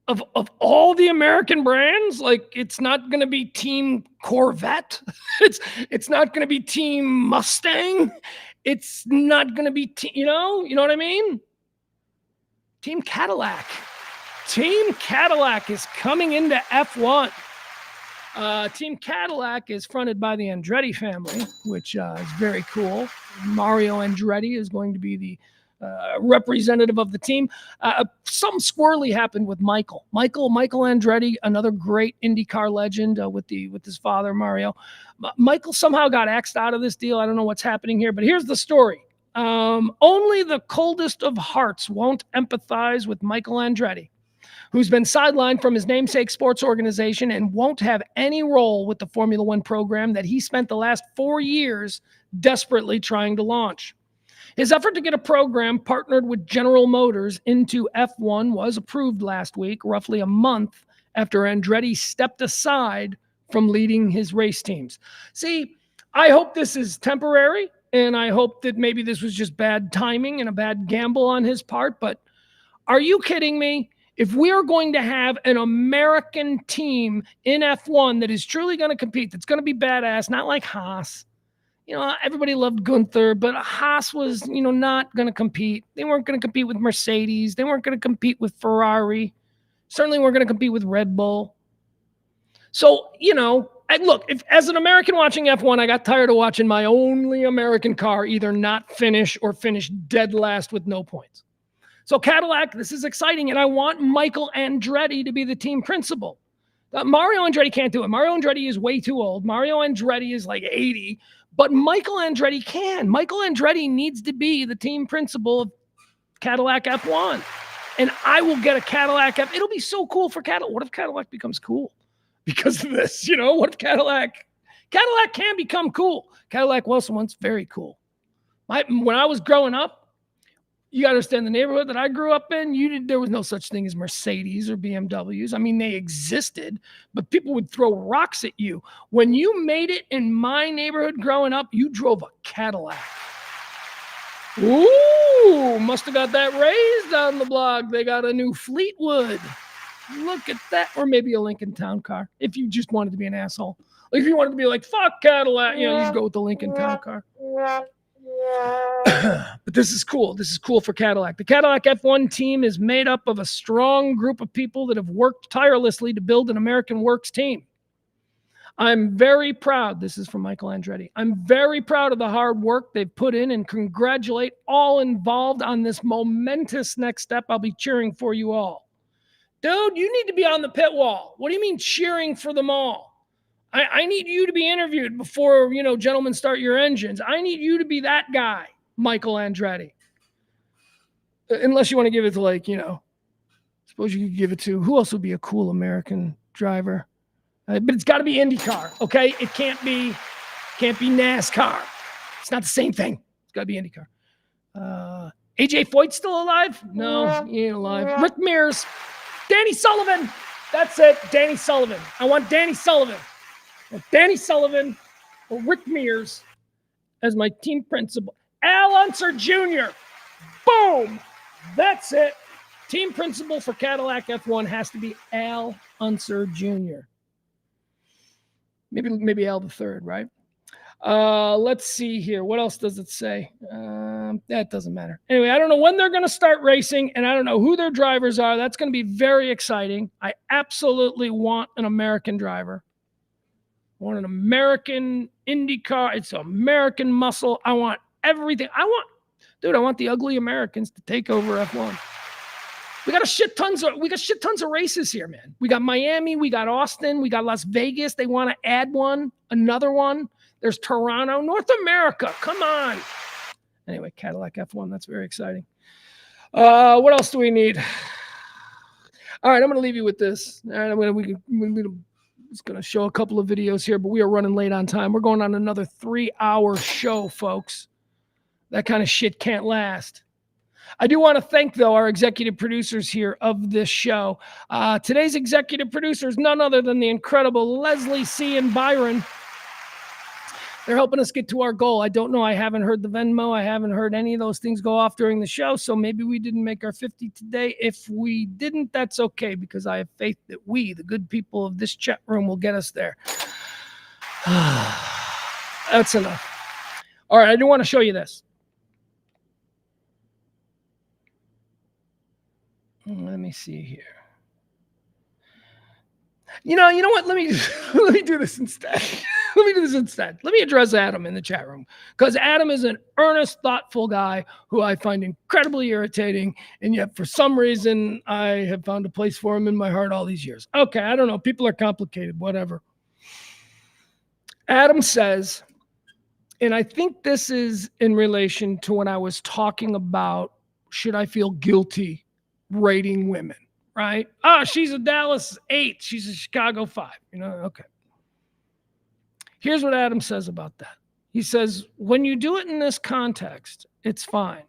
Of all the American brands, like it's not going to be Team Corvette. It's not going to be Team Mustang. It's not going to be you know what I mean? Team Cadillac. Team Cadillac is coming into F1. Team Cadillac is fronted by the Andretti family, which is very cool. Mario Andretti is going to be the representative of the team. Something squirrely happened with Michael Andretti, another great IndyCar legend with his father, Mario. Michael somehow got axed out of this deal. I don't know what's happening here, but here's the story. Only the coldest of hearts won't empathize with Michael Andretti, who's been sidelined from his namesake sports organization and won't have any role with the Formula One program that he spent the last 4 years desperately trying to launch. His effort to get a program partnered with General Motors into F1 was approved last week, roughly a month after Andretti stepped aside from leading his race teams. See, I hope this is temporary, and I hope that maybe this was just bad timing and a bad gamble on his part, but are you kidding me? If we are going to have an American team in F1 that is truly going to compete, that's going to be badass, not like Haas. Everybody loved Gunther, but Haas was, not going to compete. They weren't going to compete with Mercedes. They weren't going to compete with Ferrari. Certainly weren't going to compete with Red Bull. So, look, if as an American watching F1, I got tired of watching my only American car either not finish or finish dead last with no points. So Cadillac, this is exciting, and I want Michael Andretti to be the team principal. Mario Andretti can't do it. Mario Andretti is way too old. Mario Andretti is like 80, but Michael Andretti can. Michael Andretti needs to be the team principal of Cadillac F1, and I will get a Cadillac F. It'll be so cool for Cadillac. What if Cadillac becomes cool because of this? What if Cadillac can become cool? Cadillac was once very cool. When I was growing up, you got to understand the neighborhood that I grew up in, there was no such thing as Mercedes or BMWs. I mean, they existed, but people would throw rocks at you. When you made it in my neighborhood growing up, you drove a Cadillac. Ooh, must have got that raised on the block. They got a new Fleetwood. Look at that. Or maybe a Lincoln Town Car, if you just wanted to be an asshole. Like if you wanted to be like, fuck Cadillac, you just go with the Lincoln Town Car. But this is cool. This is cool for Cadillac. The Cadillac F1 team is made up of a strong group of people that have worked tirelessly to build an American works team. I'm very proud. This is from Michael Andretti. I'm very proud of the hard work they've put in and congratulate all involved on this momentous next step. I'll be cheering for you all. Dude, you need to be on the pit wall. What do you mean cheering for them all? I need you to be interviewed before, gentlemen, start your engines. I need you to be that guy, Michael Andretti. Unless you want to give it to suppose you could give it to, who else would be a cool American driver? But it's got to be IndyCar, okay? It can't be NASCAR. It's not the same thing. It's got to be IndyCar. AJ Foyt's still alive? No, he ain't alive. Rick Mears, Danny Sullivan. That's it, Danny Sullivan. I want Danny Sullivan. Danny Sullivan or Rick Mears as my team principal. Al Unser Jr. Boom. That's it. Team principal for Cadillac F1 has to be Al Unser Jr. Maybe Al the third, right? Let's see here. What else does it say? That doesn't matter. Anyway, I don't know when they're going to start racing, and I don't know who their drivers are. That's going to be very exciting. I absolutely want an American driver. I want an American IndyCar. It's American muscle. I want everything. I want the ugly Americans to take over F1. We got shit tons of races here, man. We got Miami, we got Austin, we got Las Vegas. They want to add another one. There's Toronto, North America. Come on. Anyway, Cadillac F1. That's very exciting. What else do we need? All right, I'm going to leave you with this. All right, we're just going to show a couple of videos here, but we are running late on time. We're going on another 3-hour show, folks. That kind of shit can't last. I do want to thank, though, our executive producers here of this show. Today's executive producer is none other than the incredible Leslie C. and Byron. They're helping us get to our goal. I don't know. I haven't heard the Venmo. I haven't heard any of those things go off during the show, so maybe we didn't make our 50 today. If we didn't, that's okay, because I have faith that we, the good people of this chat room, will get us there. That's enough. All right, I do want to show you this. Let me see here. You know what? Let me do this instead. Let me address Adam in the chat room, because Adam is an earnest, thoughtful guy who I find incredibly irritating, and yet for some reason I have found a place for him in my heart all these years. Okay, I don't know. People are complicated, whatever. Adam says, and I think this is in relation to when I was talking about should I feel guilty rating women, right? She's a Dallas 8. She's a Chicago 5. Okay. Here's what Adam says about that. He says, when you do it in this context, it's fine.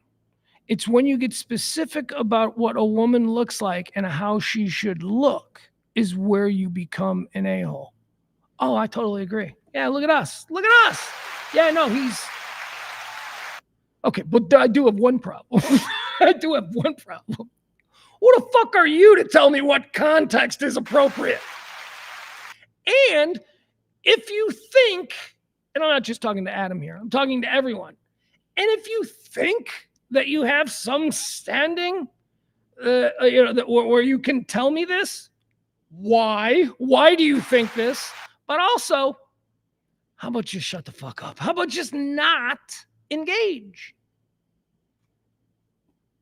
It's when you get specific about what a woman looks like and how she should look is where you become an a-hole. Oh, I totally agree. Yeah, look at us. Look at us. Yeah, no, he's... Okay, but I do have one problem. Who the fuck are you to tell me what context is appropriate? And if you think, and I'm not just talking to Adam here, I'm talking to everyone. And if you think that you have some standing, where you can tell me this, why? Why do you think this? But also, how about just shut the fuck up? How about just not engage?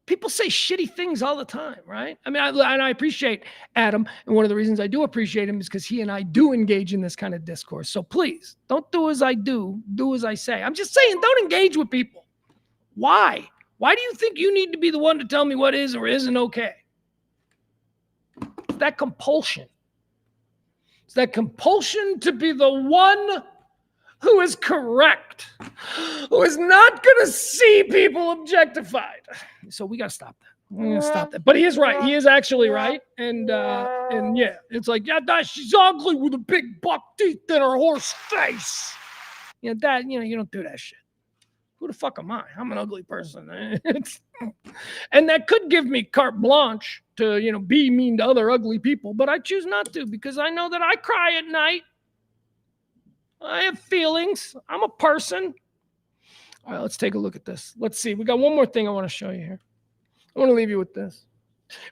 People say shitty things all the time, right? I mean, I appreciate Adam. And one of the reasons I do appreciate him is because he and I do engage in this kind of discourse. So please, don't do as I do as I say. I'm just saying, don't engage with people. Why? Why do you think you need to be the one to tell me what is or isn't okay? It's that compulsion. It's that compulsion to be the one who is correct, who is not going to see people objectified. So we got to stop that. We're going to stop that. But he is right. He is actually right. And yeah, it's like, yeah, she's ugly with a big buck teeth in her horse face. You know, you don't do that shit. Who the fuck am I? I'm an ugly person. And that could give me carte blanche to, be mean to other ugly people. But I choose not to because I know that I cry at night. I have feelings. I'm a person. All right, let's take a look at this. Let's see. We got one more thing I want to show you here. I want to leave you with this.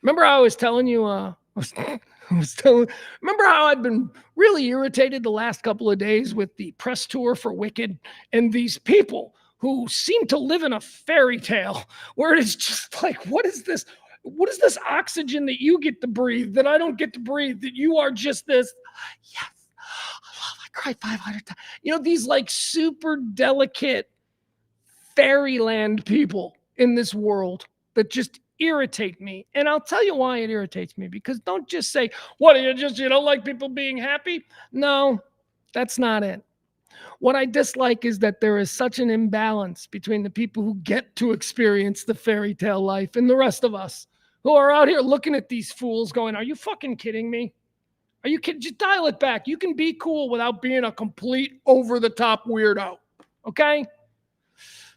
Remember how I was telling you, remember how I've been really irritated the last couple of days with the press tour for Wicked and these people who seem to live in a fairy tale where it is just like, what is this? What is this oxygen that you get to breathe that I don't get to breathe? That you are just this, yes. I cried 500 times. These like super delicate fairyland people in this world that just irritate me. And I'll tell you why it irritates me, because don't just say, what are you don't like people being happy? No, that's not it. What I dislike is that there is such an imbalance between the people who get to experience the fairy tale life and the rest of us who are out here looking at these fools going, are you fucking kidding me? Are you kidding? Just dial it back. You can be cool without being a complete over-the-top weirdo. Okay?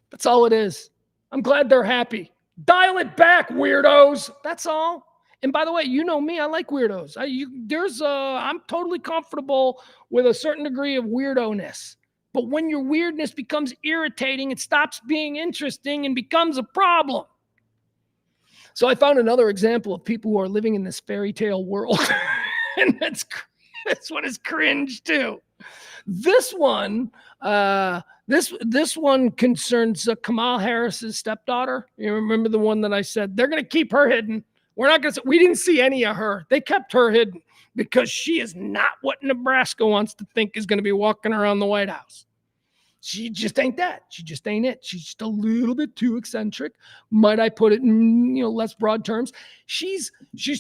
That's all it is. I'm glad they're happy. Dial it back, weirdos. That's all. And by the way, you know me. I like weirdos. I'm totally comfortable with a certain degree of weirdo-ness. But when your weirdness becomes irritating, it stops being interesting and becomes a problem. So I found another example of people who are living in this fairy tale world. And this one is cringe too. This one concerns Kamala Harris's stepdaughter. You remember the one that I said they're going to keep her hidden. We didn't see any of her. They kept her hidden because she is not what Nebraska wants to think is going to be walking around the White House. She just ain't that. She just ain't it. She's just a little bit too eccentric. Might I put it in less broad terms? She's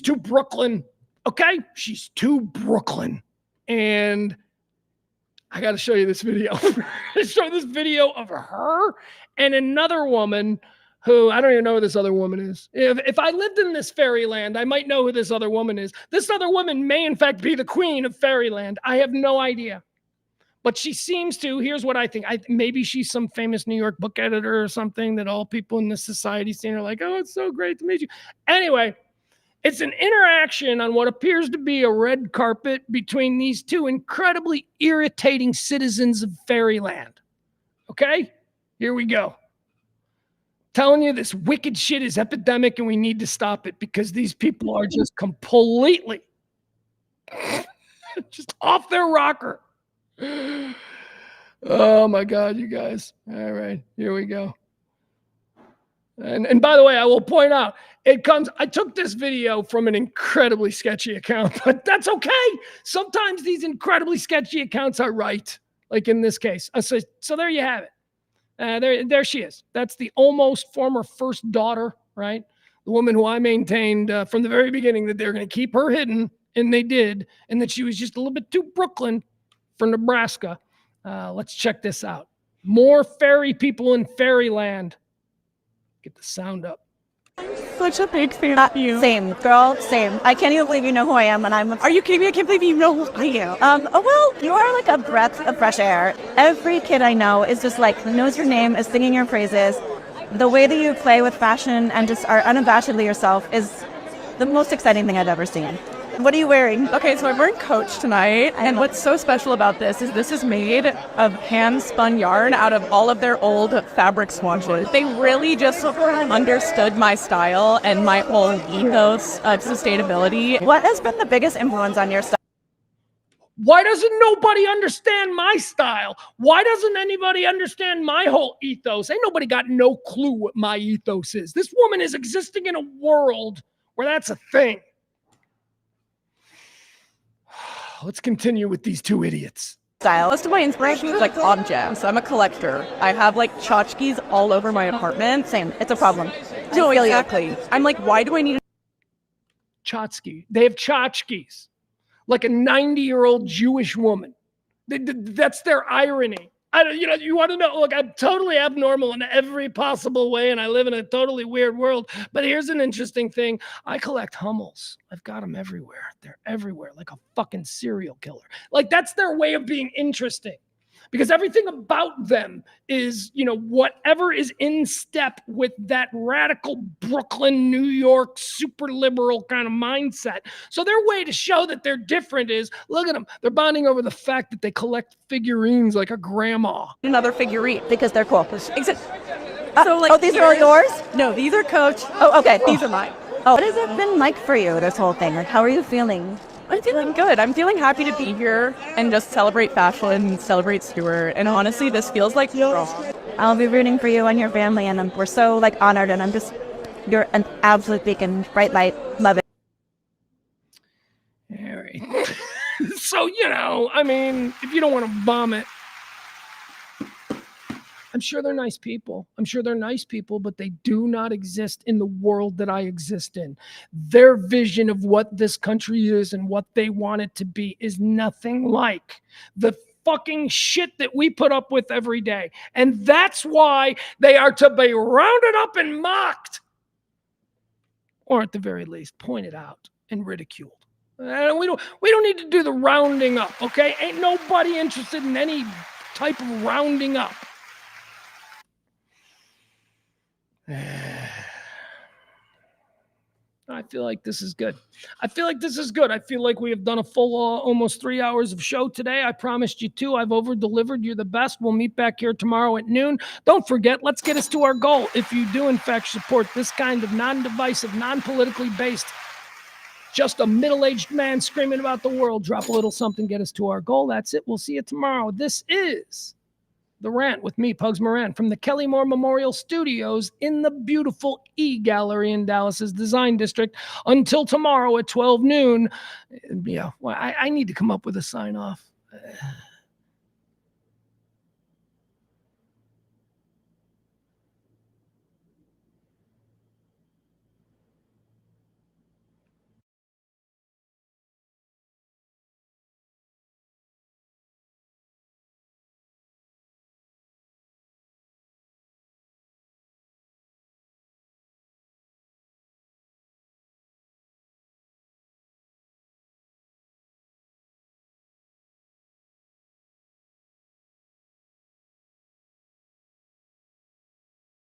too Brooklyn. Okay, she's too Brooklyn. And I got to show you this video. Show this video of her and another woman who, I don't even know who this other woman is. If I lived in this fairyland, I might know who this other woman is. This other woman may in fact be the queen of fairyland. I have no idea. But she seems to, here's what I think. Maybe she's some famous New York book editor or something that all people in this society see and are like, oh, it's so great to meet you. Anyway, it's an interaction on what appears to be a red carpet between these two incredibly irritating citizens of fairyland. Okay? Here we go. Telling you this wicked shit is epidemic and we need to stop it because these people are just completely just off their rocker. Oh my God, you guys. All right, here we go. And by the way, I will point out, I took this video from an incredibly sketchy account, but that's okay. Sometimes these incredibly sketchy accounts are right, like in this case. So there you have it. There she is. That's the almost former first daughter, right? The woman who I maintained from the very beginning that they're going to keep her hidden, and they did, and that she was just a little bit too Brooklyn for Nebraska. Let's check this out. More fairy people in fairyland. Get the sound up. Such a big fan of you. Same, girl, same. I can't even believe you know who I am, and are you kidding me? I can't believe you know who I am. Well, you are like a breath of fresh air. Every kid I know is just like, knows your name, is singing your praises. The way that you play with fashion and just are unabashedly yourself is the most exciting thing I've ever seen. What are you wearing? Okay, so I'm wearing Coach tonight, and what's so special about this is made of hand-spun yarn out of all of their old fabric swatches. They really just understood my style and my whole ethos of sustainability. What has been the biggest influence on your style? Why doesn't nobody understand my style? Why doesn't anybody understand my whole ethos? Ain't nobody got no clue what my ethos is. This woman is existing in a world where that's a thing. Let's continue with these two idiots. Most of my inspiration is like objects. I'm a collector. I have like tchotchkes all over my apartment. Same. It's a problem. No, exactly. I'm like, why do I need Tchotchke? They have tchotchkes. Like a 90-year-old Jewish woman. That's their irony. You want to know, look, I'm totally abnormal in every possible way, and I live in a totally weird world. But here's an interesting thing. I collect Hummels. I've got them everywhere. They're everywhere, like a fucking serial killer. Like, that's their way of being interesting. Because everything about them is, whatever is in step with that radical Brooklyn, New York, super liberal kind of mindset. So their way to show that they're different is, look at them. They're bonding over the fact that they collect figurines like a grandma. Another figurine? Because they're cool. So like, these are all yours? No, these are Coach. Oh, okay. These are mine. Oh, what has it been like for you, this whole thing? Like, how are you feeling? I'm feeling good. I'm feeling happy to be here and just celebrate fashion, celebrate Stuart. And honestly, this feels like I'll be rooting for you and your family, and we're so honored. And you're an absolute beacon, bright light. Love it. All right. So, if you don't want to bomb it, I'm sure they're nice people. But they do not exist in the world that I exist in. Their vision of what this country is and what they want it to be is nothing like the fucking shit that we put up with every day. And that's why they are to be rounded up and mocked. Or at the very least, pointed out and ridiculed. And we don't need to do the rounding up, okay? Ain't nobody interested in any type of rounding up. I feel like this is good. I feel like we have done a full almost 3 hours of show today. I promised you 2. I've over-delivered. You're the best. We'll meet back here tomorrow at noon. Don't forget, let's get us to our goal. If you do, in fact, support this kind of non-divisive, non-politically based, just a middle-aged man screaming about the world, drop a little something, get us to our goal. That's it. We'll see you tomorrow. This is The Rant with me, Pugs Moran, from the Kelly Moore Memorial Studios in the beautiful E Gallery in Dallas's Design District. Until tomorrow at 12 noon. Yeah, well, I need to come up with a sign-off.